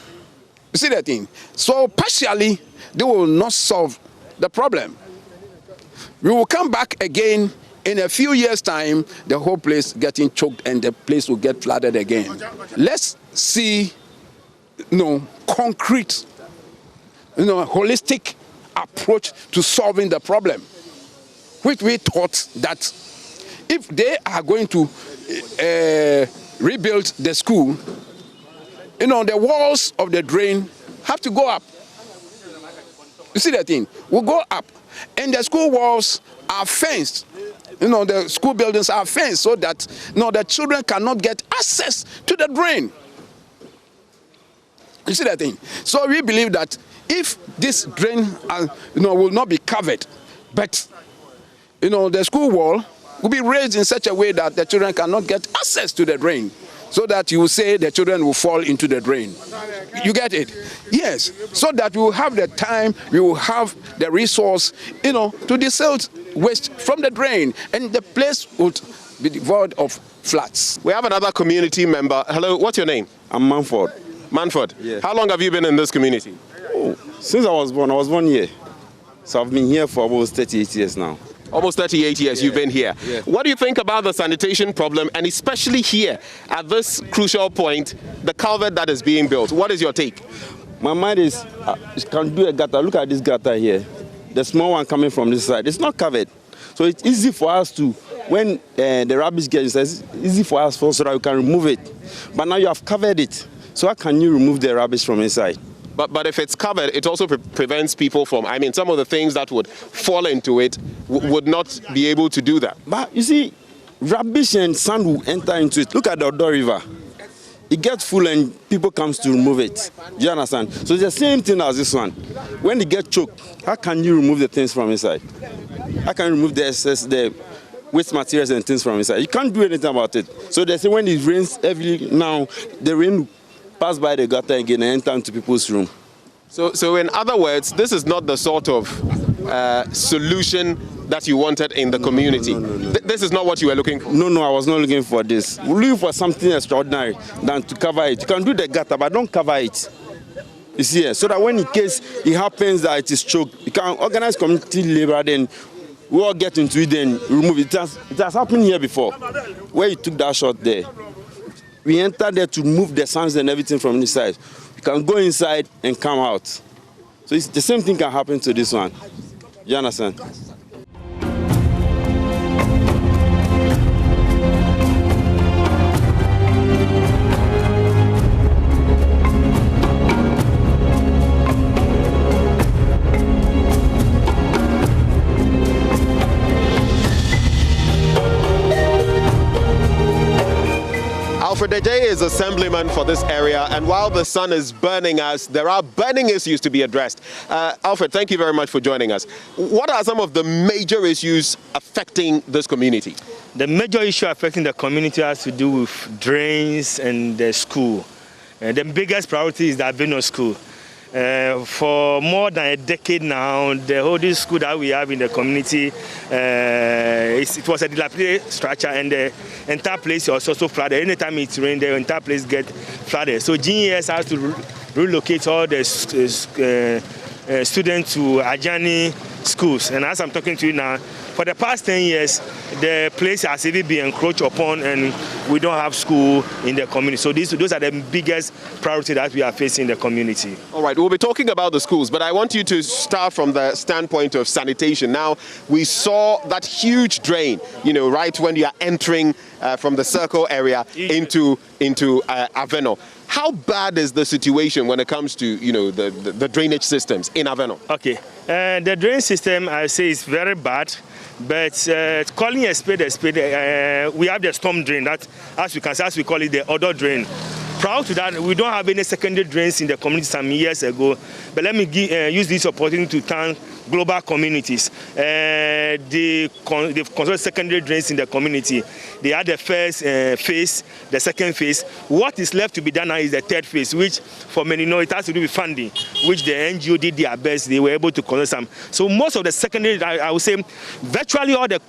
O: You see that thing? So partially, they will not solve the problem. We will come back again in a few years' time, the whole place getting choked and the place will get flooded again. Let's see, concrete, holistic approach to solving the problem, which we thought that if they are going to rebuild the school, the walls of the drain have to go up. You see that thing? Will go up. And the school walls are fenced. The school buildings are fenced so that the children cannot get access to the drain. You see that thing? So we believe that if this drain will not be covered, but the school wall will be raised in such a way that the children cannot get access to the drain, so that you will say the children will fall into the drain. You get it? Yes. So that we will have the time, we will have the resource, to desilt waste from the drain, and the place would be devoid of floods.
P: We have another community member. Hello, what's your name?
R: I'm Manford.
P: Manford?
R: Yes.
P: How long have you been in this community?
R: Oh, since I was born here. So I've been here for almost 38 years now.
P: Almost 38 years you've been here.
R: Yeah.
P: What do you think about the sanitation problem, and especially here at this crucial point, the culvert that is being built? What is your take?
R: My mind is, you can do a gutter. Look at this gutter here. The small one coming from this side. It's not covered. So it's easy for us to, when the rubbish gets inside, it's easy for us so that we can remove it. But now you have covered it. So how can you remove the rubbish from inside?
P: But if it's covered, it also prevents people from, some of the things that would fall into it would not be able to do that.
R: But you see, rubbish and sand will enter into it. Look at the Odo River. It gets full and people come to remove it. Do you understand? So it's the same thing as this one. When it gets choked, how can you remove the things from inside? How can you remove the excess, the waste materials and things from inside? You can't do anything about it. So they say when it rains heavily now, the rain pass by the gutter again and enter into people's room.
P: So in other words, this is not the sort of solution that you wanted in the community. No. This is not what you were looking for.
R: No, I was not looking for this. We're looking for something extraordinary than to cover it. You can do the gutter, but don't cover it. You see, so that when in case it happens that it is choked, you can organize community labor, then we all get into it and remove it. It has happened here before, where you took that shot there. We entered there to move the sands and everything from inside. You can go inside and come out. So it's the same thing can happen to this one. You understand?
P: Alfred Ejay is assemblyman for this area, and while the sun is burning us, there are burning issues to be addressed. Alfred, thank you very much for joining us. What are some of the major issues affecting this community?
S: The major issue affecting the community has to do with drains and the school.
I: The biggest priority is the Havana school. For more than a decade now, the holding school that we have in the community, it was a dilapidated structure, and the entire place was also flooded. Anytime it rained, the entire place gets flooded. So GES has to relocate all the students to adjoining schools. And as I'm talking to you now, for the past 10 years, the place has even been encroached upon, and we don't have school in the community. So those are the biggest priority that we are facing in the community.
P: All right, we'll be talking about the schools, but I want you to start from the standpoint of sanitation. Now, we saw that huge drain, right when you are entering from the circle area into Havana. How bad is the situation when it comes to, the drainage systems in Havana?
I: Okay, the drainage system, I say, is very bad. But calling a spade, we have the storm drain, that, as we call it, the other drain. Prior to that, we don't have any secondary drains in the community some years ago. But let me use this opportunity to thank global communities. They've constructed secondary drains in the community. They had the first phase, the second phase. What is left to be done now is the third phase, which for many know it has to do with funding, which the NGO did their best. They were able to construct some. So most of the secondary, I would say, virtually all the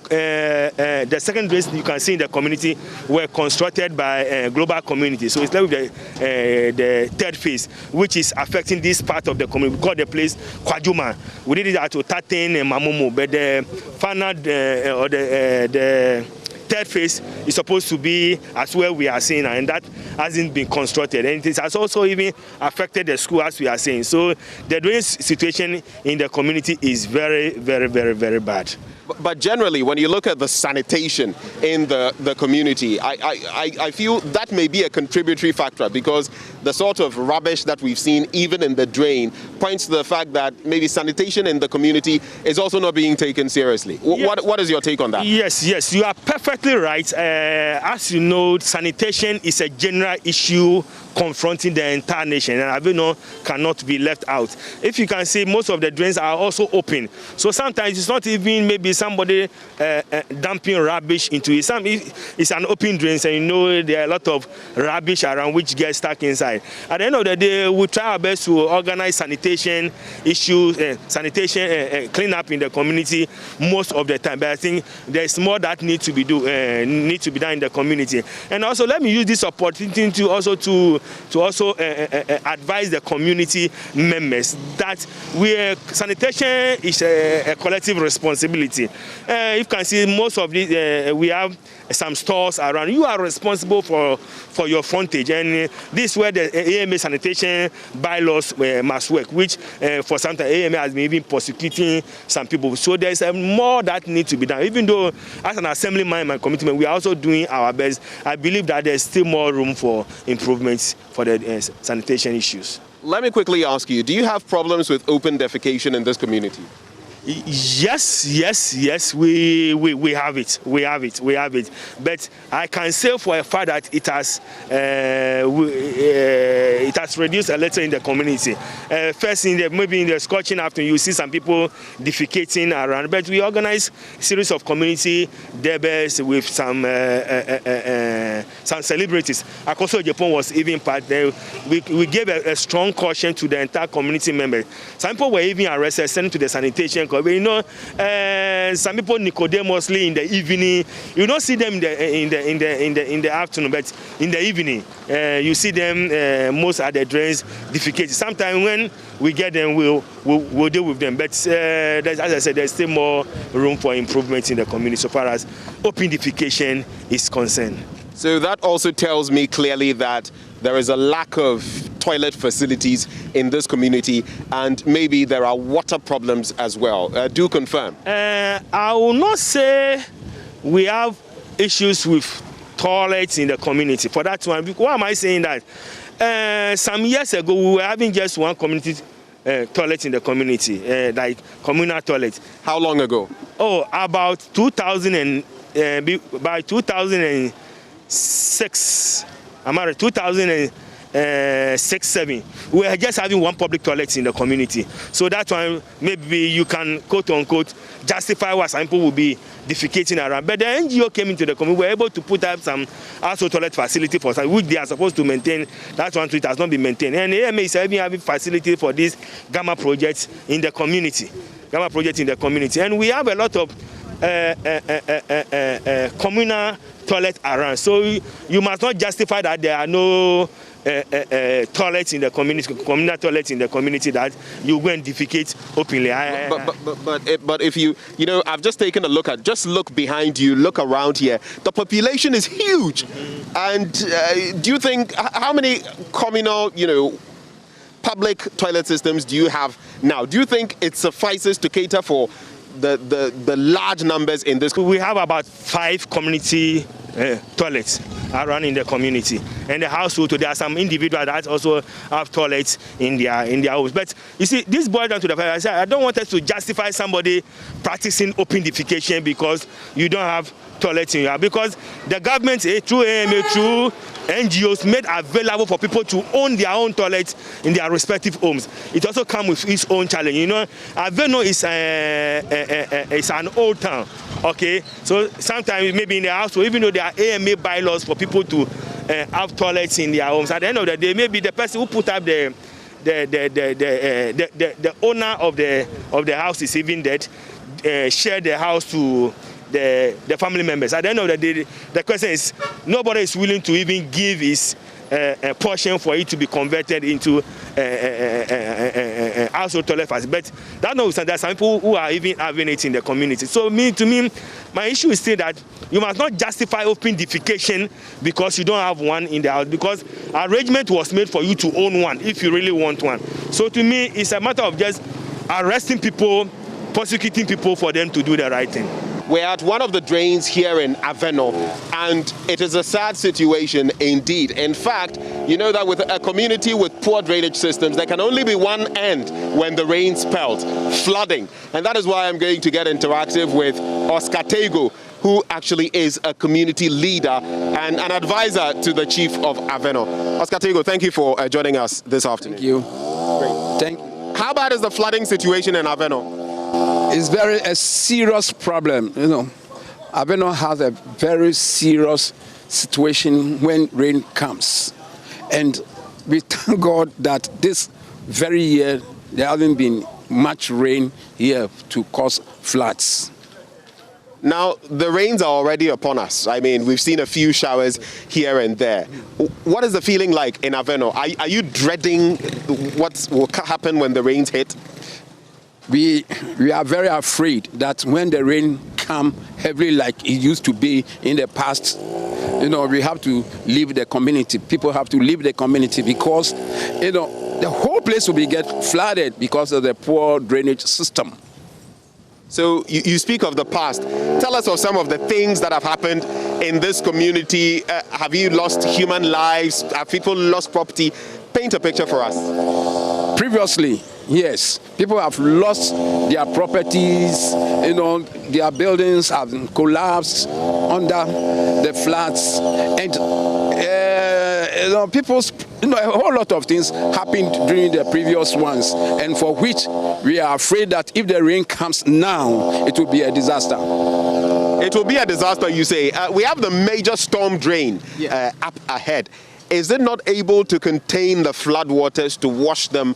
I: secondary drains you can see in the community were constructed by global communities. So it's left with the third phase, which is affecting this part of the community. We call the place Kwajuma. We did it at Otaten and Mamomo, but the final the third phase is supposed to be as well we are seeing, and that hasn't been constructed, and it has also even affected the school as we are saying. So the drainage situation in the community is very, very, very, very bad.
P: But generally, when you look at the sanitation in the community, I feel that may be a contributory factor, because the sort of rubbish that we've seen even in the drain points to the fact that maybe sanitation in the community is also not being taken seriously.
I: Yes.
P: What is your take on that?
I: Yes, you are perfectly right. As you know, sanitation is a general issue confronting the entire nation, and Havana cannot be left out. If you can see, most of the drains are also open. So sometimes it's not even maybe somebody dumping rubbish into it. It's an open drain, and there are a lot of rubbish around which gets stuck inside. At the end of the day, we try our best to organize sanitation issues, cleanup in the community most of the time. But I think there's more that needs to be done in the community. And also, let me use this opportunity to also advise the community members that sanitation is a collective responsibility. You can see most of these, we have some stores around. You are responsible for your frontage, and this is where the AMA sanitation bylaws must work, which for some time AMA has been even prosecuting some people. So there's more that needs to be done. Even though as an assemblyman in my commitment, we are also doing our best, I believe that there's still more room for improvements for the sanitation issues.
P: Let me quickly ask you, do you have problems with open defecation in this community?
I: Yes, we have it. But I can say for a fact that it has reduced a little in the community. First, maybe in the scorching afternoon, you see some people defecating around. But we organize a series of community debates with some celebrities. Akoso Japan was even part there. We gave a strong caution to the entire community members. Some people were even arrested, sent to the sanitation. Some people nicodemously in the evening. You don't see them in the afternoon, but in the evening you see them most at the drains defecating. Sometimes when we get them, we'll deal with them. But as I said, there's still more room for improvement in the community so far as open defecation is concerned.
P: So that also tells me clearly that there is a lack of toilet facilities in this community, and maybe there are water problems as well. Do confirm.
I: I will not say we have issues with toilets in the community. For that one, why am I saying that? Some years ago, we were having just one community toilet in the community, like communal toilet.
P: How long ago?
I: Oh, about 2000 by 2006. I'm at 2000. 6, 7, we are just having one public toilet in the community. So that one, maybe you can, quote unquote, justify what some people will be defecating around. But the NGO came into the community, we were able to put up some household toilet facility for some, which they are supposed to maintain. That one it has not been maintained. And the AMA is having facility for this Gamma project in the community. And we have a lot of communal toilets around. So you must not justify that there are no toilets in the community, communal toilets in the community that you go and defecate openly.
P: But if you know, I've just taken a look at, just look behind you, look around here. The population is huge. And do you think, how many communal, public toilet systems do you have now? Do you think it suffices to cater for the large numbers in this?
I: We have about 5 community toilets around in the community, and the household. There are some individuals that also have toilets in their homes. But you see, this boils down to the fact that I don't want us to justify somebody practicing open defecation because you don't have toilets in your house. Because the government, through AMA, through NGOs, made available for people to own their own toilets in their respective homes. It also comes with its own challenge. Havana is an old town. Okay, so sometimes maybe in the house, even though there are AMA bylaws for people to have toilets in their homes, at the end of the day, maybe the person who put up the owner of the house is even dead, share the house to the family members. At the end of the day, the question is, nobody is willing to even give his a portion for it to be converted into household toilet facility. But that knows that there are some people who are even having it in the community. So to me, my issue is still that you must not justify open defecation because you don't have one in the house, because arrangement was made for you to own one if you really want one. So to me, it's a matter of just arresting people, prosecuting people for them to do the right thing.
P: We're at one of the drains here in Havana, and it is a sad situation indeed. In fact, you know that with a community with poor drainage systems, there can only be one end when the rain spells, flooding. And that is why I'm going to get interactive with Oscar Tego, who actually is a community leader and an advisor to the chief of Havana. Oscar Tego, thank you for joining us this afternoon.
O: Thank you.
P: Great.
O: Thank you.
P: How bad is the flooding situation in Havana?
O: It's a serious problem. Havana has a very serious situation when rain comes. And we thank God that this very year there hasn't been much rain here to cause floods.
P: Now, the rains are already upon us. I mean, we've seen a few showers here and there. What is the feeling like in Havana? Are you dreading what will happen when the rains hit?
O: We are very afraid that when the rain comes heavily like it used to be in the past, we have to leave the community. People have to leave the community because, the whole place will get flooded because of the poor drainage system.
P: So you speak of the past. Tell us of some of the things that have happened in this community. Have you lost human lives? Have people lost property? Paint a picture for us.
O: Previously, yes, people have lost their properties, their buildings have collapsed under the floods, and a whole lot of things happened during the previous ones, and for which we are afraid that if the rain comes now, it will be a disaster.
P: It will be a disaster, you say. We have the major storm drain up ahead. Is it not able to contain the flood waters to wash them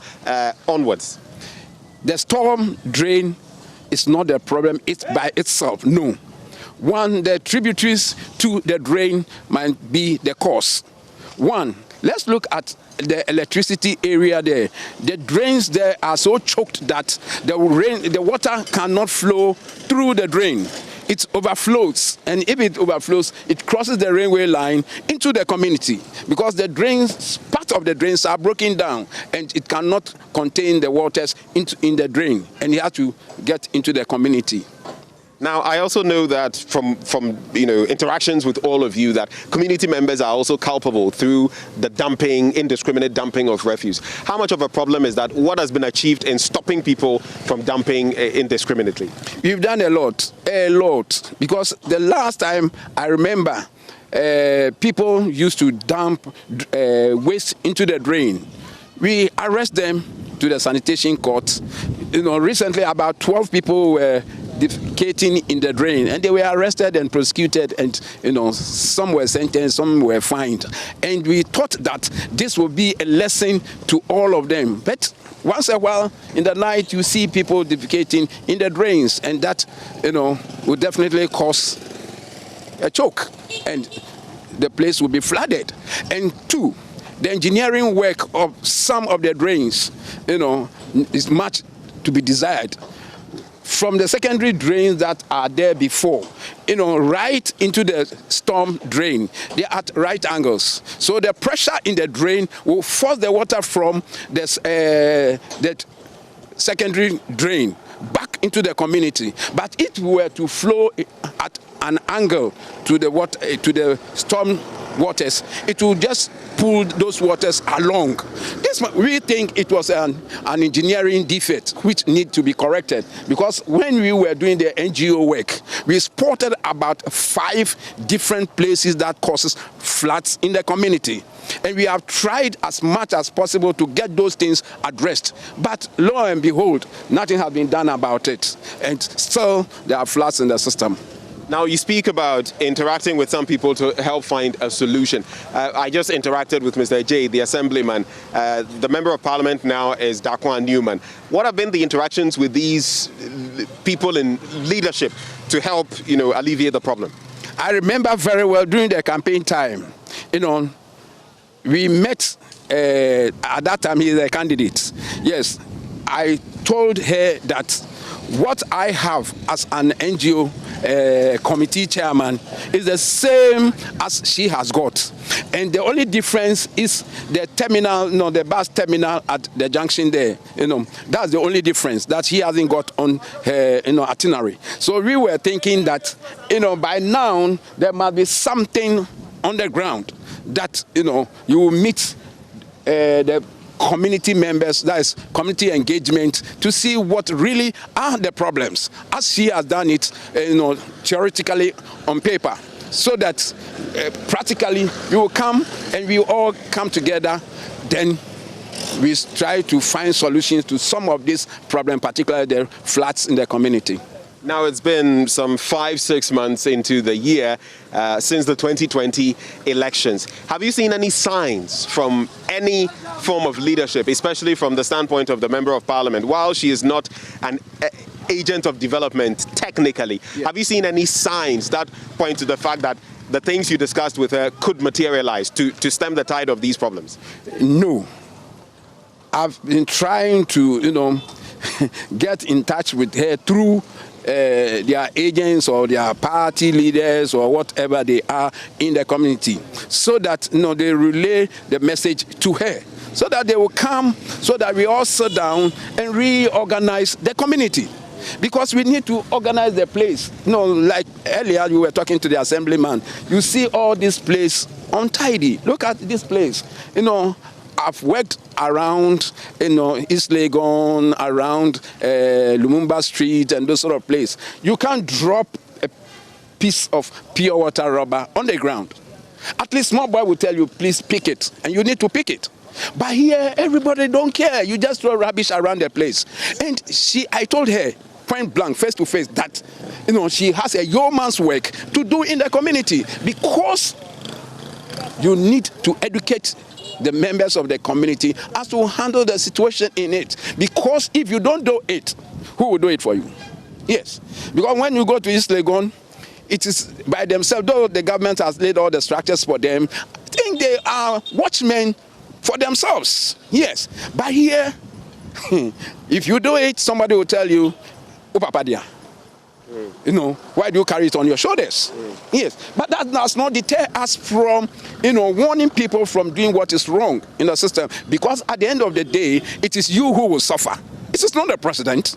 P: onwards?
O: The storm drain is not the problem. It's by itself. No. One, the tributaries to the drain might be the cause. One, let's look at the electricity area there. The drains there are so choked that the water cannot flow through the drain. It overflows, and if it overflows, it crosses the railway line into the community because the drains, part of the drains are broken down, and it cannot contain the waters in the drain, and it has to get into the community.
P: Now, I also know that from interactions with all of you that community members are also culpable through the indiscriminate dumping of refuse. How much of a problem is that? What has been achieved in stopping people from dumping indiscriminately?
O: We've done a lot, because the last time I remember people used to dump waste into the drain. We arrest them to the sanitation court. Recently about 12 people were defecating in the drain, and they were arrested and prosecuted, and some were sentenced, some were fined. And we thought that this would be a lesson to all of them. But once in a while in the night you see people defecating in the drains, and that would definitely cause a choke, and the place will be flooded. And two, the engineering work of some of the drains, is much to be desired. From the secondary drains that are there before, right into the storm drain, they're at right angles. So the pressure in the drain will force the water from the secondary drain back into the community. But if it were to flow at an angle to the water, to the storm waters, it will just pull those waters along. We think it was an engineering defect which need to be corrected, because when we were doing the NGO work, we spotted about 5 different places that causes floods in the community. And we have tried as much as possible to get those things addressed. But lo and behold, nothing has been done about it. And still there are floods in the system.
P: Now, you speak about interacting with some people to help find a solution. I just interacted with Mr. J, the assemblyman. The member of parliament now is Dakwan Newman. What have been the interactions with these people in leadership to help, alleviate the problem?
O: I remember very well during the campaign time, we met, at that time he is a candidate. Yes, I told her that what I have as an NGO committee chairman is the same as she has got, and the only difference is the terminal, the bus terminal at the junction there. That's the only difference that she hasn't got on her itinerary. So we were thinking that by now there must be something on the ground that you will meet the community members, that is community engagement, to see what really are the problems, as she has done it theoretically on paper, so that practically we will come and we all come together, then we try to find solutions to some of these problems, particularly the floods in the community.
P: Now, it's been some 5-6 months into the year since the 2020 elections. Have you seen any signs from any form of leadership, especially from the standpoint of the Member of Parliament? While she is not an agent of development technically, have you seen any signs that point to the fact that the things you discussed with her could materialize to stem the tide of these problems?
O: No. I've been trying to, get in touch with her through their agents or their party leaders or whatever they are in the community, so that they relay the message to her, so that they will come, so that we all sit down and reorganize the community. Because we need to organize the place. Like earlier you were talking to the assemblyman, you see all this place untidy. Look at this place. I've worked around, East Legon, around Lumumba Street and those sort of places. You can't drop a piece of pure water rubber on the ground. At least small boy will tell you, please pick it, and you need to pick it. But here, everybody don't care. You just throw rubbish around the place. And I told her, point blank, face to face, that she has a yeoman's work to do in the community, because you need to educate the members of the community as to handle the situation in it. Because if you don't do it, who will do it for you? Yes. Because when you go to East Legon, it is by themselves, though the government has laid all the structures for them, I think they are watchmen for themselves. Yes. But here, if you do it, somebody will tell you, oh, Papa dear. Why do you carry it on your shoulders? Yes, but that does not deter us from, warning people from doing what is wrong in the system. Because at the end of the day, it is you who will suffer. It is not the president.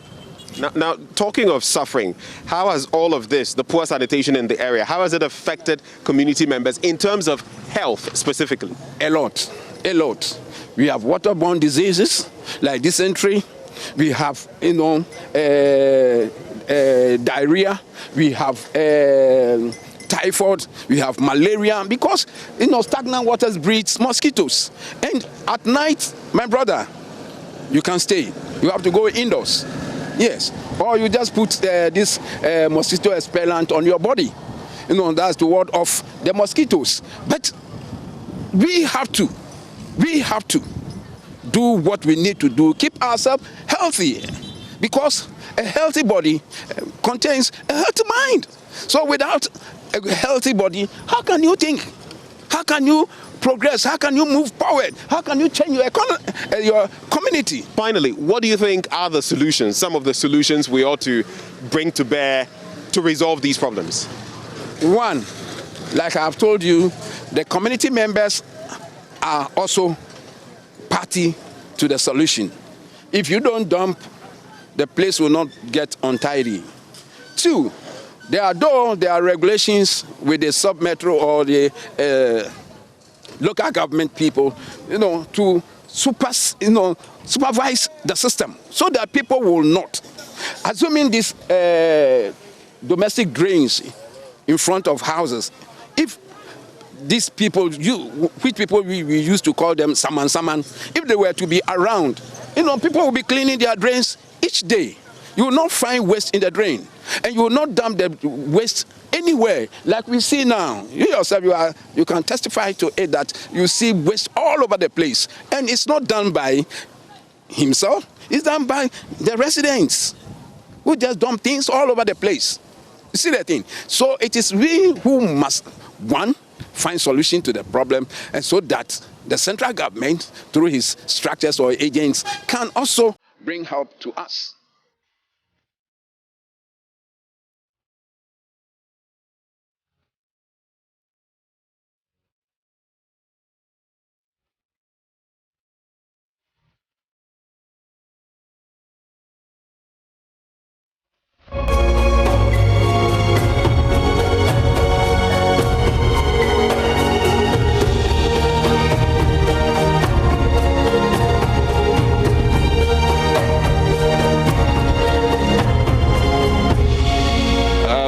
P: Now, talking of suffering, how has all of this, the poor sanitation in the area, how has it affected community members in terms of health specifically?
O: A lot. We have waterborne diseases like dysentery. We have, diarrhea. We have typhoid, we have malaria, because, stagnant waters breeds mosquitoes. And at night, my brother, you can stay. You have to go indoors. Yes. Or you just put this mosquito expellent on your body. That's to ward off the mosquitoes. But we have to do what we need to do, keep ourselves healthy, because a healthy body contains a healthy mind. So without a healthy body, how can you think? How can you progress? How can you move forward? How can you change your community?
P: Finally, what do you think are the solutions, some of the solutions we ought to bring to bear to resolve these problems?
O: One, like I've told you, the community members are also party to the solution. If you don't dump, the place will not get untidy. Two, there are regulations with the sub-metro or the local government people, to supervise the system so that people will not. Assuming these domestic drains in front of houses, if these people, which people we used to call them saman, if they were to be around, people will be cleaning their drains each day. You will not find waste in the drain, and you will not dump the waste anywhere like we see now. You yourself, you can testify to it that you see waste all over the place, and it's not done by himself, it's done by the residents who just dump things all over the place. You see that thing? So it is we who must, one, find solution to the problem, and so that the central government, through his structures or agents, can also bring help to us.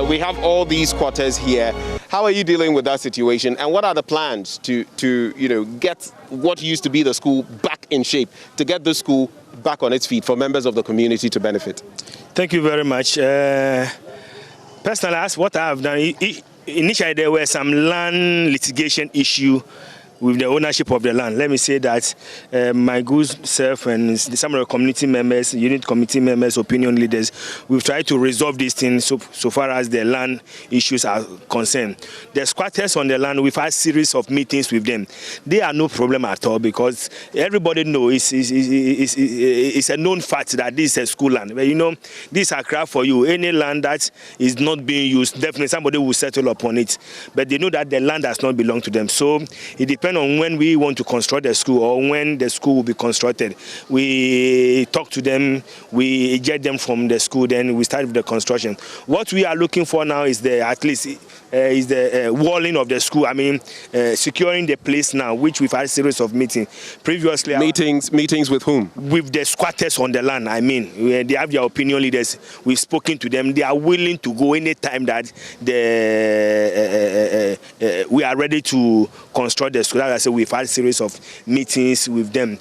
P: We have all these quarters here. How are you dealing with that situation, and what are the plans to get what used to be the school back in shape, to get the school back on its feet for members of the community to benefit?
I: Thank you very much. Personally, as what I have done, initially there were some land litigation issue with the ownership of the land. Let me say that my good self and some of the community members, unit committee members, opinion leaders, we've tried to resolve these things so far as the land issues are concerned. The squatters on the land, we've had a series of meetings with them. They are no problem at all, because everybody knows it's a known fact that this is a school land. But this is Accra for you. Any land that is not being used, definitely somebody will settle upon it. But they know that the land does not belong to them. So it depends on when we want to construct the school or when the school will be constructed. We talk to them, we eject them from the school, then we start with the construction. What we are looking for now is the walling of the school. I mean, securing the place now, which we've had a series of meetings previously.
P: Meetings with whom? With
I: the squatters on the land. I mean, they have their opinion leaders. We've spoken to them. They are willing to go anytime that we are ready to construct the school. As I said, we've had a series of meetings with them.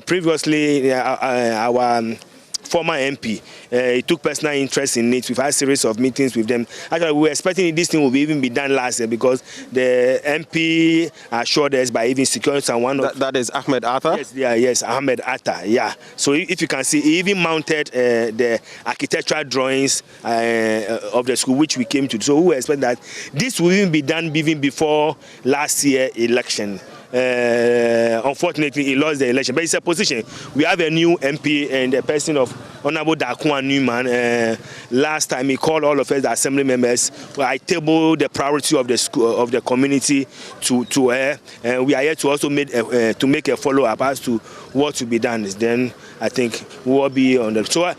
I: Previously, our former MP, he took personal interest in it. We've had a series of meetings with them. Actually, we were expecting this thing will even be done last year, because the MP assured us by even securing someone.
P: That is Ahmed Atta?
I: Yes, Ahmed Atta, yeah. So if you can see, he even mounted the architectural drawings of the school, which we came to. So we expect that this will even be done even before last year's election. Unfortunately, he lost the election, but it's a position. We have a new MP and the person of Honorable Dakwa Newman. Last time he called all of us, the assembly members. I tabled the priority of the school, of the community, to her, and we are here to also make a follow-up as to what to be done. Then I think we will be on the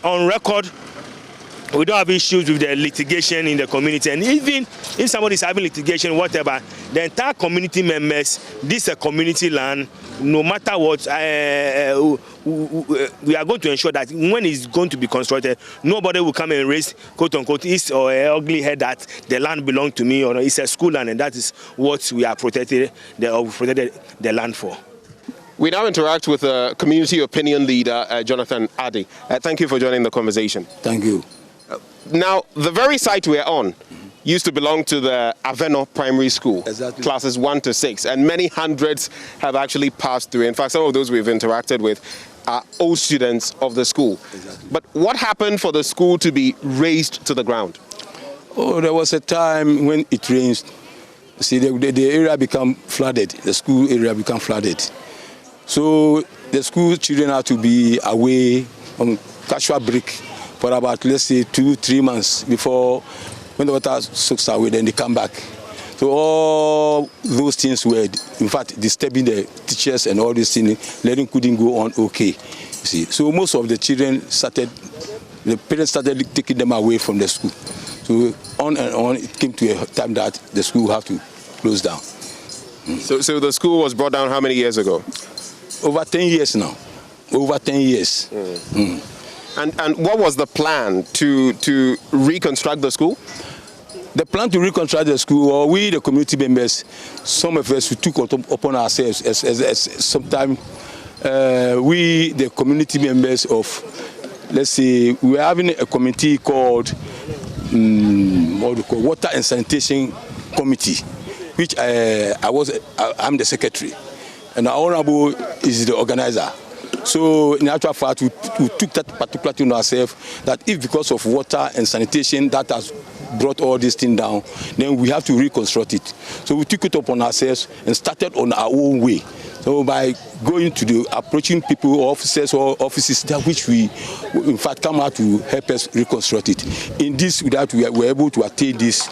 I: on record. we don't have issues with the litigation in the community. And even if somebody is having litigation, whatever, the entire community members, this is a community land, no matter what, we are going to ensure that when it's going to be constructed, nobody will come and raise, quote unquote, his or an ugly head that the land belongs to me, or it's a school land, and that is what we are protected the land for.
P: We now interact with community opinion leader Jonathan Addy. Thank you for joining the conversation.
S: Thank you.
P: Now, the very site we're on used to belong to the Havana Primary School, classes 1 to 6, and many hundreds have actually passed through. In fact, some of those we've interacted with are old students of the school. But what happened for the school to be razed to the ground?
S: Oh, there was a time when it rains. See, the area became flooded. The school area became flooded. So the school children had to be away on casual break for about, let's say, 2-3 months before, when the water soaks away, then they come back. So all those things were, in fact, disturbing the teachers and all these things. Learning couldn't go on okay. See, so most of the children the parents started taking them away from the school. So on and on, it came to a time that the school had to close down.
P: So the school was brought down how many years ago?
S: Over 10 years now. Over 10 years.
P: And what was the plan to reconstruct the school?
S: The plan to reconstruct the school, or we, the community members, some of us, we took upon ourselves as sometimes we, the community members of, let's say, we are having a committee called Water and Sanitation Committee, which I'm the secretary, and our honorable is the organizer. So in actual fact, we took that particular thing to ourselves, that if because of water and sanitation that has brought all this thing down, then we have to reconstruct it. So we took it upon ourselves and started on our own way. So by going to approaching people, officers or offices that which we, in fact, come out to help us reconstruct it. In this, that we were able to attain these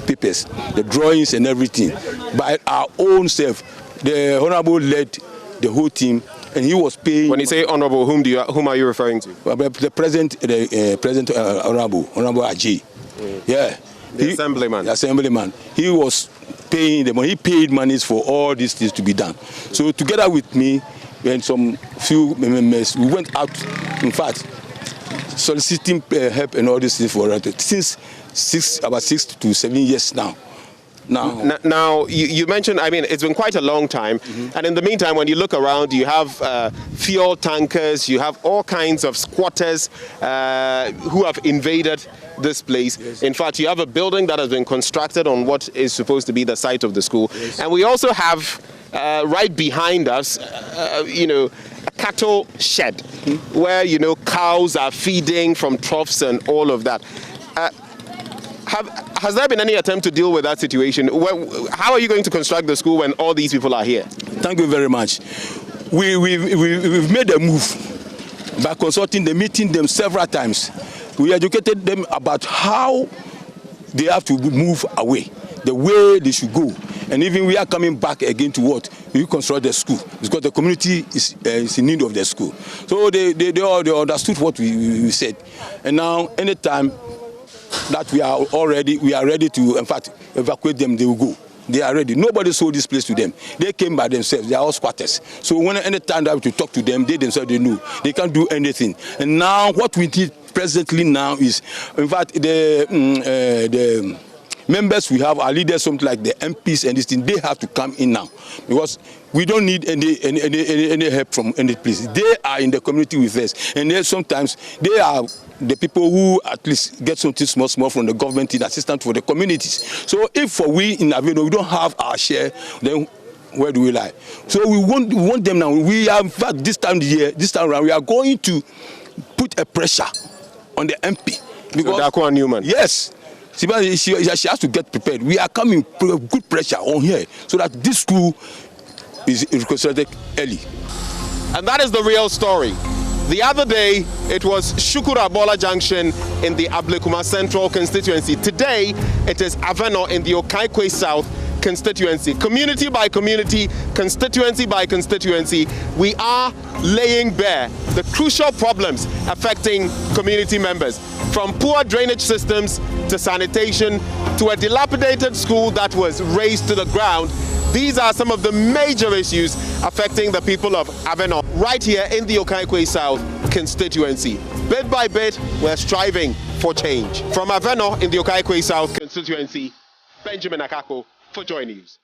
S: papers, the drawings and everything, by our own self. The honorable led the whole team. And he was paying. When
P: you say honorable, whom are you referring to?
S: The present honorable Ajay. Yeah.
P: The assemblyman.
S: The assemblyman. He was paying the money. He paid monies for all these things to be done. So together with me and some few members, we went out. In fact, soliciting help and all these things for since about 6 to 7 years now.
P: Now you mentioned, I mean, it's been quite a long time, and in the meantime, when you look around, you have fuel tankers, you have all kinds of squatters who have invaded this place. Yes. In fact, you have a building that has been constructed on what is supposed to be the site of the school, yes. And we also have right behind us, a cattle shed where cows are feeding from troughs and all of that. Has there been any attempt to deal with that situation? How are you going to construct the school when all these people are here?
S: Thank you very much. We've made a move by consulting them, meeting them several times. We educated them about how they have to move away, the way they should go. And even we are coming back again to what? We construct the school, because the community is in need of the school. So they understood what we said. And now, anytime that we are ready to, in fact, evacuate them, they will go. They are ready. Nobody sold this place to them. They came by themselves. They are all squatters. So when any time that we have to talk to them, they themselves, they know. They can't do anything. And now what we need presently now is, in fact, the members we have, our leaders, something like the MPs and this thing, they have to come in now, because we don't need any help from any place. They are in the community with us, and then sometimes they are the people who at least get something small from the government in assistance for the communities. So if we in Havana we don't have our share, then where do we lie? So we want them now. We are, in fact, this time around, we are going to put a pressure on the MP.
P: Because Accra Newman.
S: Yes. She has to get prepared. We are coming with good pressure on here so that this school is reconstructed early.
P: And that is the real story. The other day, it was Shukurabola Junction in the Ablekuma Central constituency. Today, it is Havana in the Okaikwe South constituency. Community by community, constituency by constituency, we are laying bare the crucial problems affecting community members. from poor drainage systems to sanitation to a dilapidated school that was razed to the ground. These are some of the major issues affecting the people of Havana right here in the Okaikwe South constituency. Bit by bit, we're striving for change. From Havana in the Okaikwe South constituency, Benjamin Akako for JoyNews.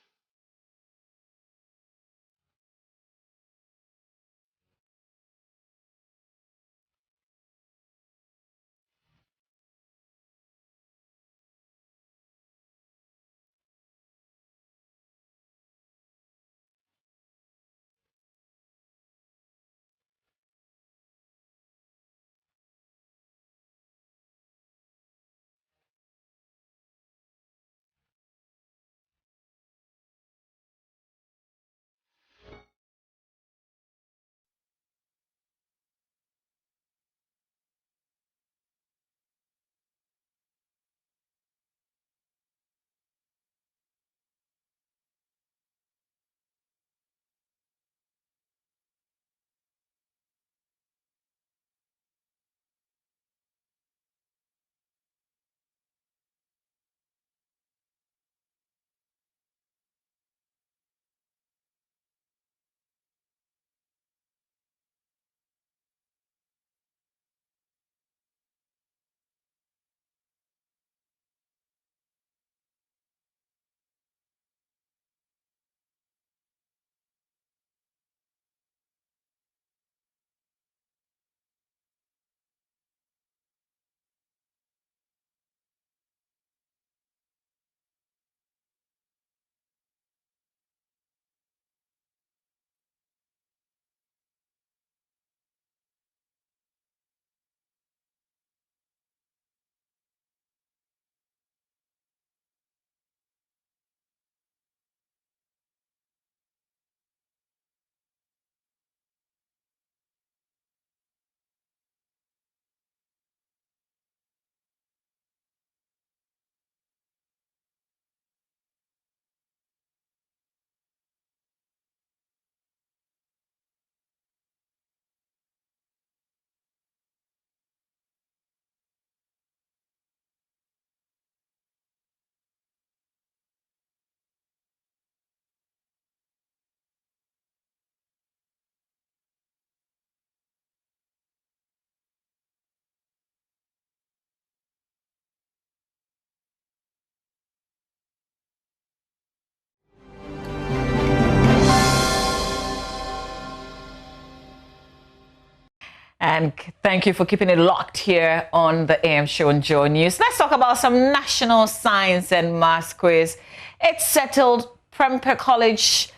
D: And thank you for keeping it locked here on the AM show on JoyNews. Let's talk about some national science and maths quiz. It's settled Prempeh College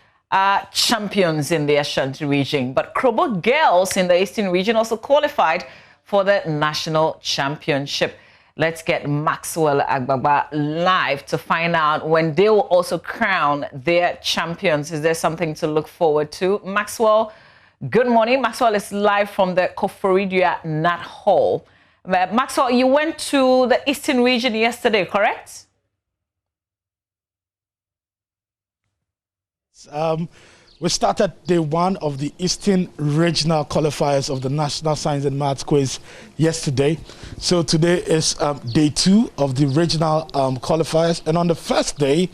D: champions in the Ashanti region, but Krobo girls in the Eastern region also qualified for the national championship. Let's get Maxwell Agbagba live to find out when they will also crown their champions. Is there something to look forward to? Maxwell, good morning. Maxwell is live from the Koforidia Nat Hall. Maxwell, you went to the Eastern region yesterday, correct?
Q: We started day one of the Eastern Regional qualifiers of the National Science and Maths Quiz yesterday. So today is day two of the regional qualifiers. And on the first day,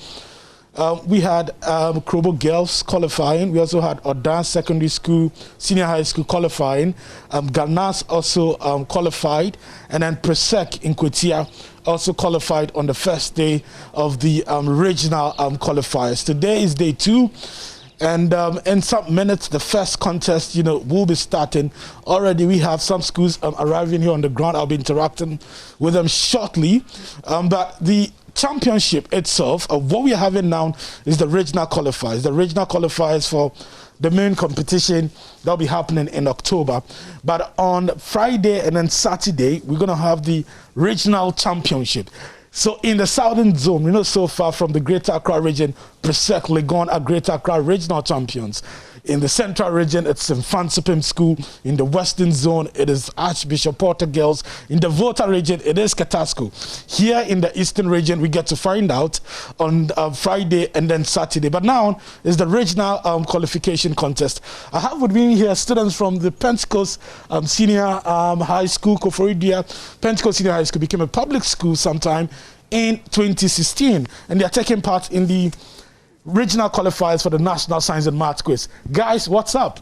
Q: we had Krobo girls qualifying. We also had Odan Secondary School, Senior High School qualifying. Ganas also qualified. And then Presec in Kwetia also qualified on the first day of the regional qualifiers. Today is day two. And in some minutes, the first contest, will be starting. Already, we have some schools arriving here on the ground. I'll be interacting with them shortly. But the championship itself, what we are having now is the regional qualifiers. The regional qualifiers for the main competition that'll be happening in October. But on Friday and then Saturday, we're going to have the regional championship. So in the southern zone, so far from the Greater Accra region, Presec, Legon are Greater Accra regional champions. In the central region, it's St. Francis School. In the western zone, it is Archbishop Porter Girls. In the Volta region, it is Katasco. Here in the eastern region, we get to find out on Friday and then Saturday. But now is the regional qualification contest. I have with me here students from the Pentecost Senior High School, Koforidia. Pentecost Senior High School became a public school sometime in 2016, and they are taking part in the regional qualifiers for the National Science and Maths Quiz. Guys, what's up?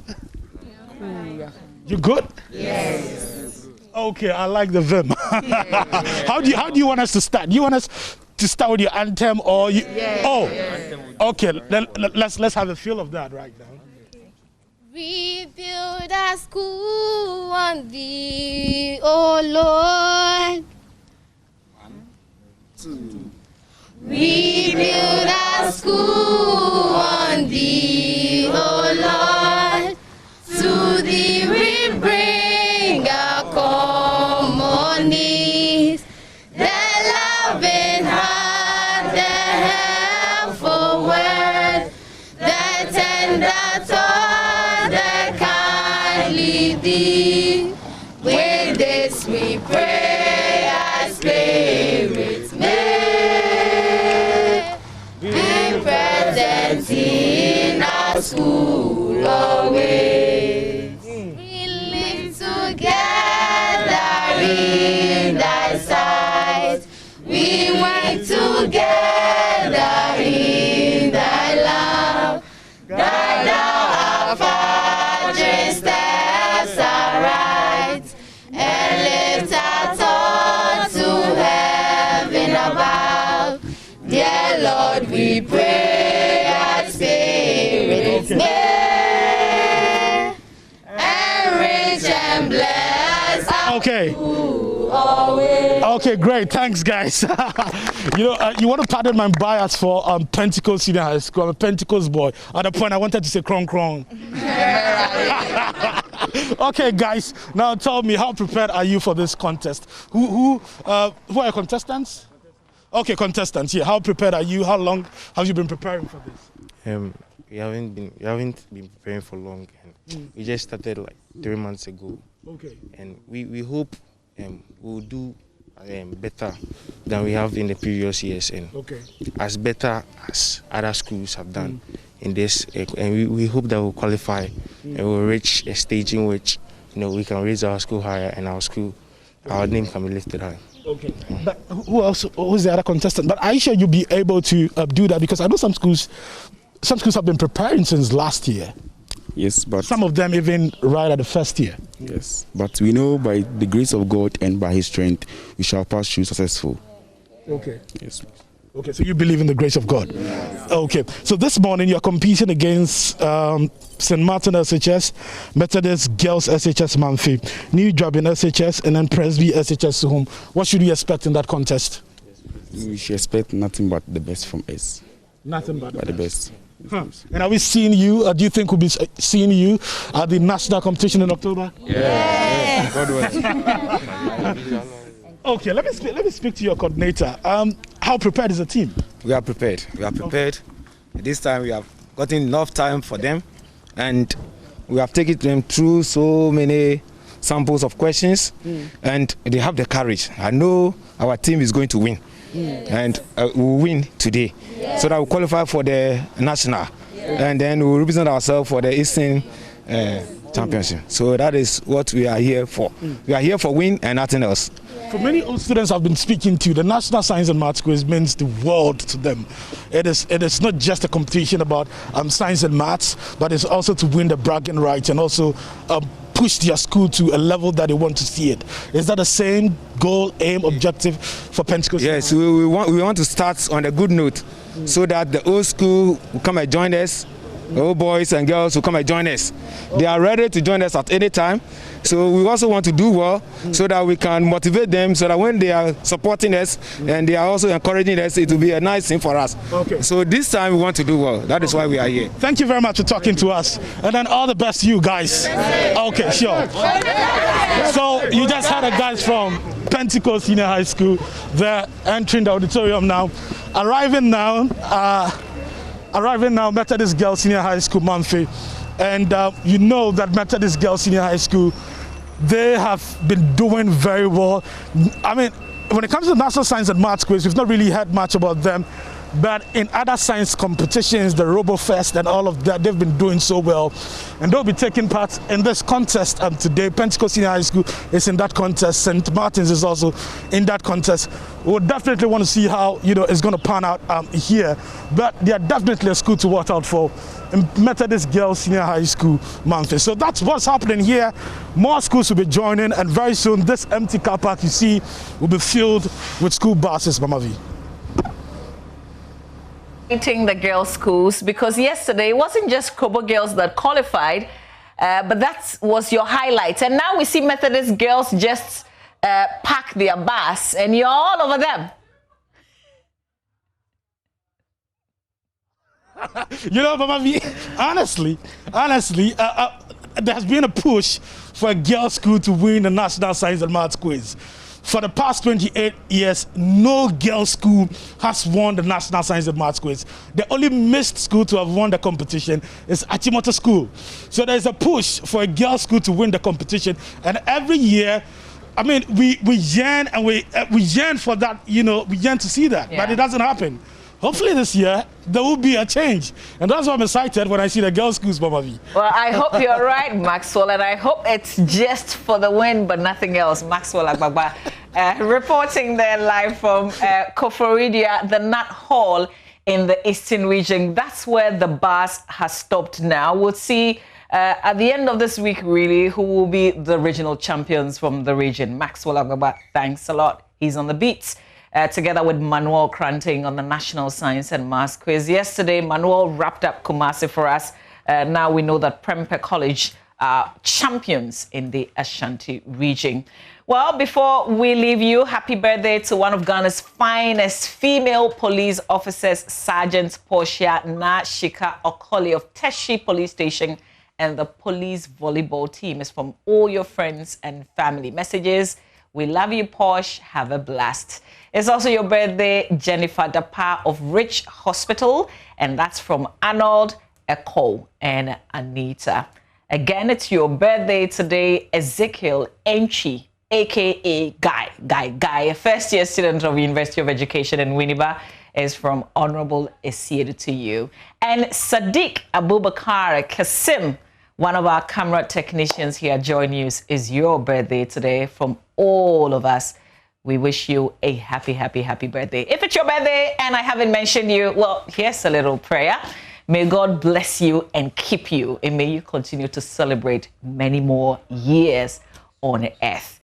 Q: Yeah. You good?
A: Yes.
Q: Okay, I like the vim. How do you want us to start? Do you want us to start with your anthem or you?
A: Yes.
Q: Oh, okay. Let's have a feel of that right now.
A: We build a school on thee, oh Lord.
T: 1, 2.
A: We build a school on thee, oh Lord. To thee we bring our common needs. The loving heart, the helpful word, the tender thought, the kindly deed. With this we pray our spirits may be present in our school always. We live together in thy sight. We work together in thy love. Guide our Father's steps aright, and lift our thoughts to heaven above. Dear Lord, we pray our spirits may enrich and bless our
Q: Okay.
A: always.
Q: Okay, great. Thanks, guys. You want to pardon my bias for Pentecost Senior High School. I'm a Pentecost boy. At the point, I wanted to say krong krong. Okay, guys. Now tell me, how prepared are you for this contest? Who are your contestants? Okay, contestants. Yeah. How prepared are you? How long have you been preparing for this?
U: We haven't been preparing for long. And we just started like 3 months ago.
Q: Okay.
U: And we hope we'll do better than we have in the previous years, and as better as other schools have done in this. And we hope that we'll qualify and we'll reach a stage in which we can raise our school higher and our name can be lifted high.
Q: Okay. But who's the other contestant? But are you sure you'll be able to do that? Because I know some schools have been preparing since last year.
V: Yes, but
Q: some of them even right at the first year.
V: Yes, but we know by the grace of God and by His strength, we shall pass through successful.
Q: Okay.
V: Yes.
Q: Okay, so you believe in the grace of God. Yes. Okay, so this morning you're competing against St. Martin SHS, Methodist Girls SHS Manfi, New Drabin SHS, and then Presby SHS Suhum. What should we expect in that contest?
V: We should expect nothing but the best from us.
Q: Nothing but
V: the best.
Q: Huh. And are we seeing you? Do you think we'll be seeing you at the national competition in October?
V: Yeah.
Q: Okay, let me speak to your coordinator. How prepared is the team?
Y: We are prepared. We are prepared. This time we have gotten enough time for them, and we have taken them through so many samples of questions, and they have the courage. I know our team is going to win. And we'll win today, so that we'll qualify for the national, and then we'll represent ourselves for the Eastern Championship. So that is what we are here for. We are here for win and nothing else.
Q: For many old students I've been speaking to, the National Science and Maths Quiz means the world to them. It is not just a competition about science and maths, but it's also to win the bragging rights and also push their school to a level that they want to see it. Is that the same goal, aim, objective for Pentecost?
Y: Yes, we want to start on a good note, so that the old school will come and join us. The old boys and girls will come and join us. They are ready to join us at any time. So we also want to do well, so that we can motivate them, so that when they are supporting us and they are also encouraging us, it will be a nice thing for us.
Q: Okay.
Y: So this time we want to do well. That is why we are here.
Q: Thank you very much for talking to us. And then all the best to you guys. Okay, sure. So you just had a guys from Pentecost Senior High School. They're entering the auditorium now. Arriving now, Methodist Girls Senior High School Manfi. And you know that Methodist Girls Senior High School, they have been doing very well. I mean, when it comes to National Science and Maths quiz, we've not really heard much about them. But in other science competitions, the RoboFest and all of that, they've been doing so well. And they'll be taking part in this contest today. Pentecost Senior High School is in that contest. St. Martin's is also in that contest. We'll definitely want to see how, it's going to pan out here. But they are definitely a school to watch out for in Methodist Girls Senior High School, Memphis. So that's what's happening here. More schools will be joining, and very soon this empty car park you see will be filled with school buses, Mama V.
D: The girls' schools, because yesterday it wasn't just Kobo girls that qualified, but that was your highlight. And now we see Methodist girls just pack their bus, and you're all over them.
Q: Mama V, honestly, there has been a push for a girls' school to win the National Science and Maths quiz. For the past 28 years, no girls' school has won the National Science and Maths quiz. The only missed school to have won the competition is Achimota School. So there's a push for a girls' school to win the competition. And every year, I mean, we yearn and we yearn for that, we yearn to see that, but it doesn't happen. Hopefully this year, there will be a change. And that's why I'm excited when I see the girls' schools, Mama V.
D: Well, I hope you're right, Maxwell, and I hope it's just for the win, but nothing else. Maxwell Agbagba, reporting there live from Koforidia, the Nut Hall in the Eastern region. That's where the bus has stopped now. We'll see at the end of this week, really, who will be the regional champions from the region. Maxwell Agbagba, thanks a lot. He's on the beats. Together with Manuel Kranting on the National Science and Maths quiz. Yesterday, Manuel wrapped up Kumasi for us. Now we know that Prempeh College are champions in the Ashanti region. Well, before we leave you, happy birthday to one of Ghana's finest female police officers, Sergeant Portia Nashika Okoli of Teshi Police Station, and the police volleyball team. Is from all your friends and family. Messages: we love you, Posh. Have a blast. It's also your birthday, Jennifer Dapa of Rich Hospital, and that's from Arnold, Echo, and Anita. Again, it's your birthday today, Ezekiel Enchi, a.k.a. Guy, a first-year student of University of Education in Winneba, is from Honorable Esiedu to you. And Sadiq Abubakar Kasim, one of our camera technicians here at JoyNews, is your birthday today. From all of us, we wish you a happy birthday. If it's your birthday and I haven't mentioned you, well, here's a little prayer. May God bless you and keep you, and may you continue to celebrate many more years on earth.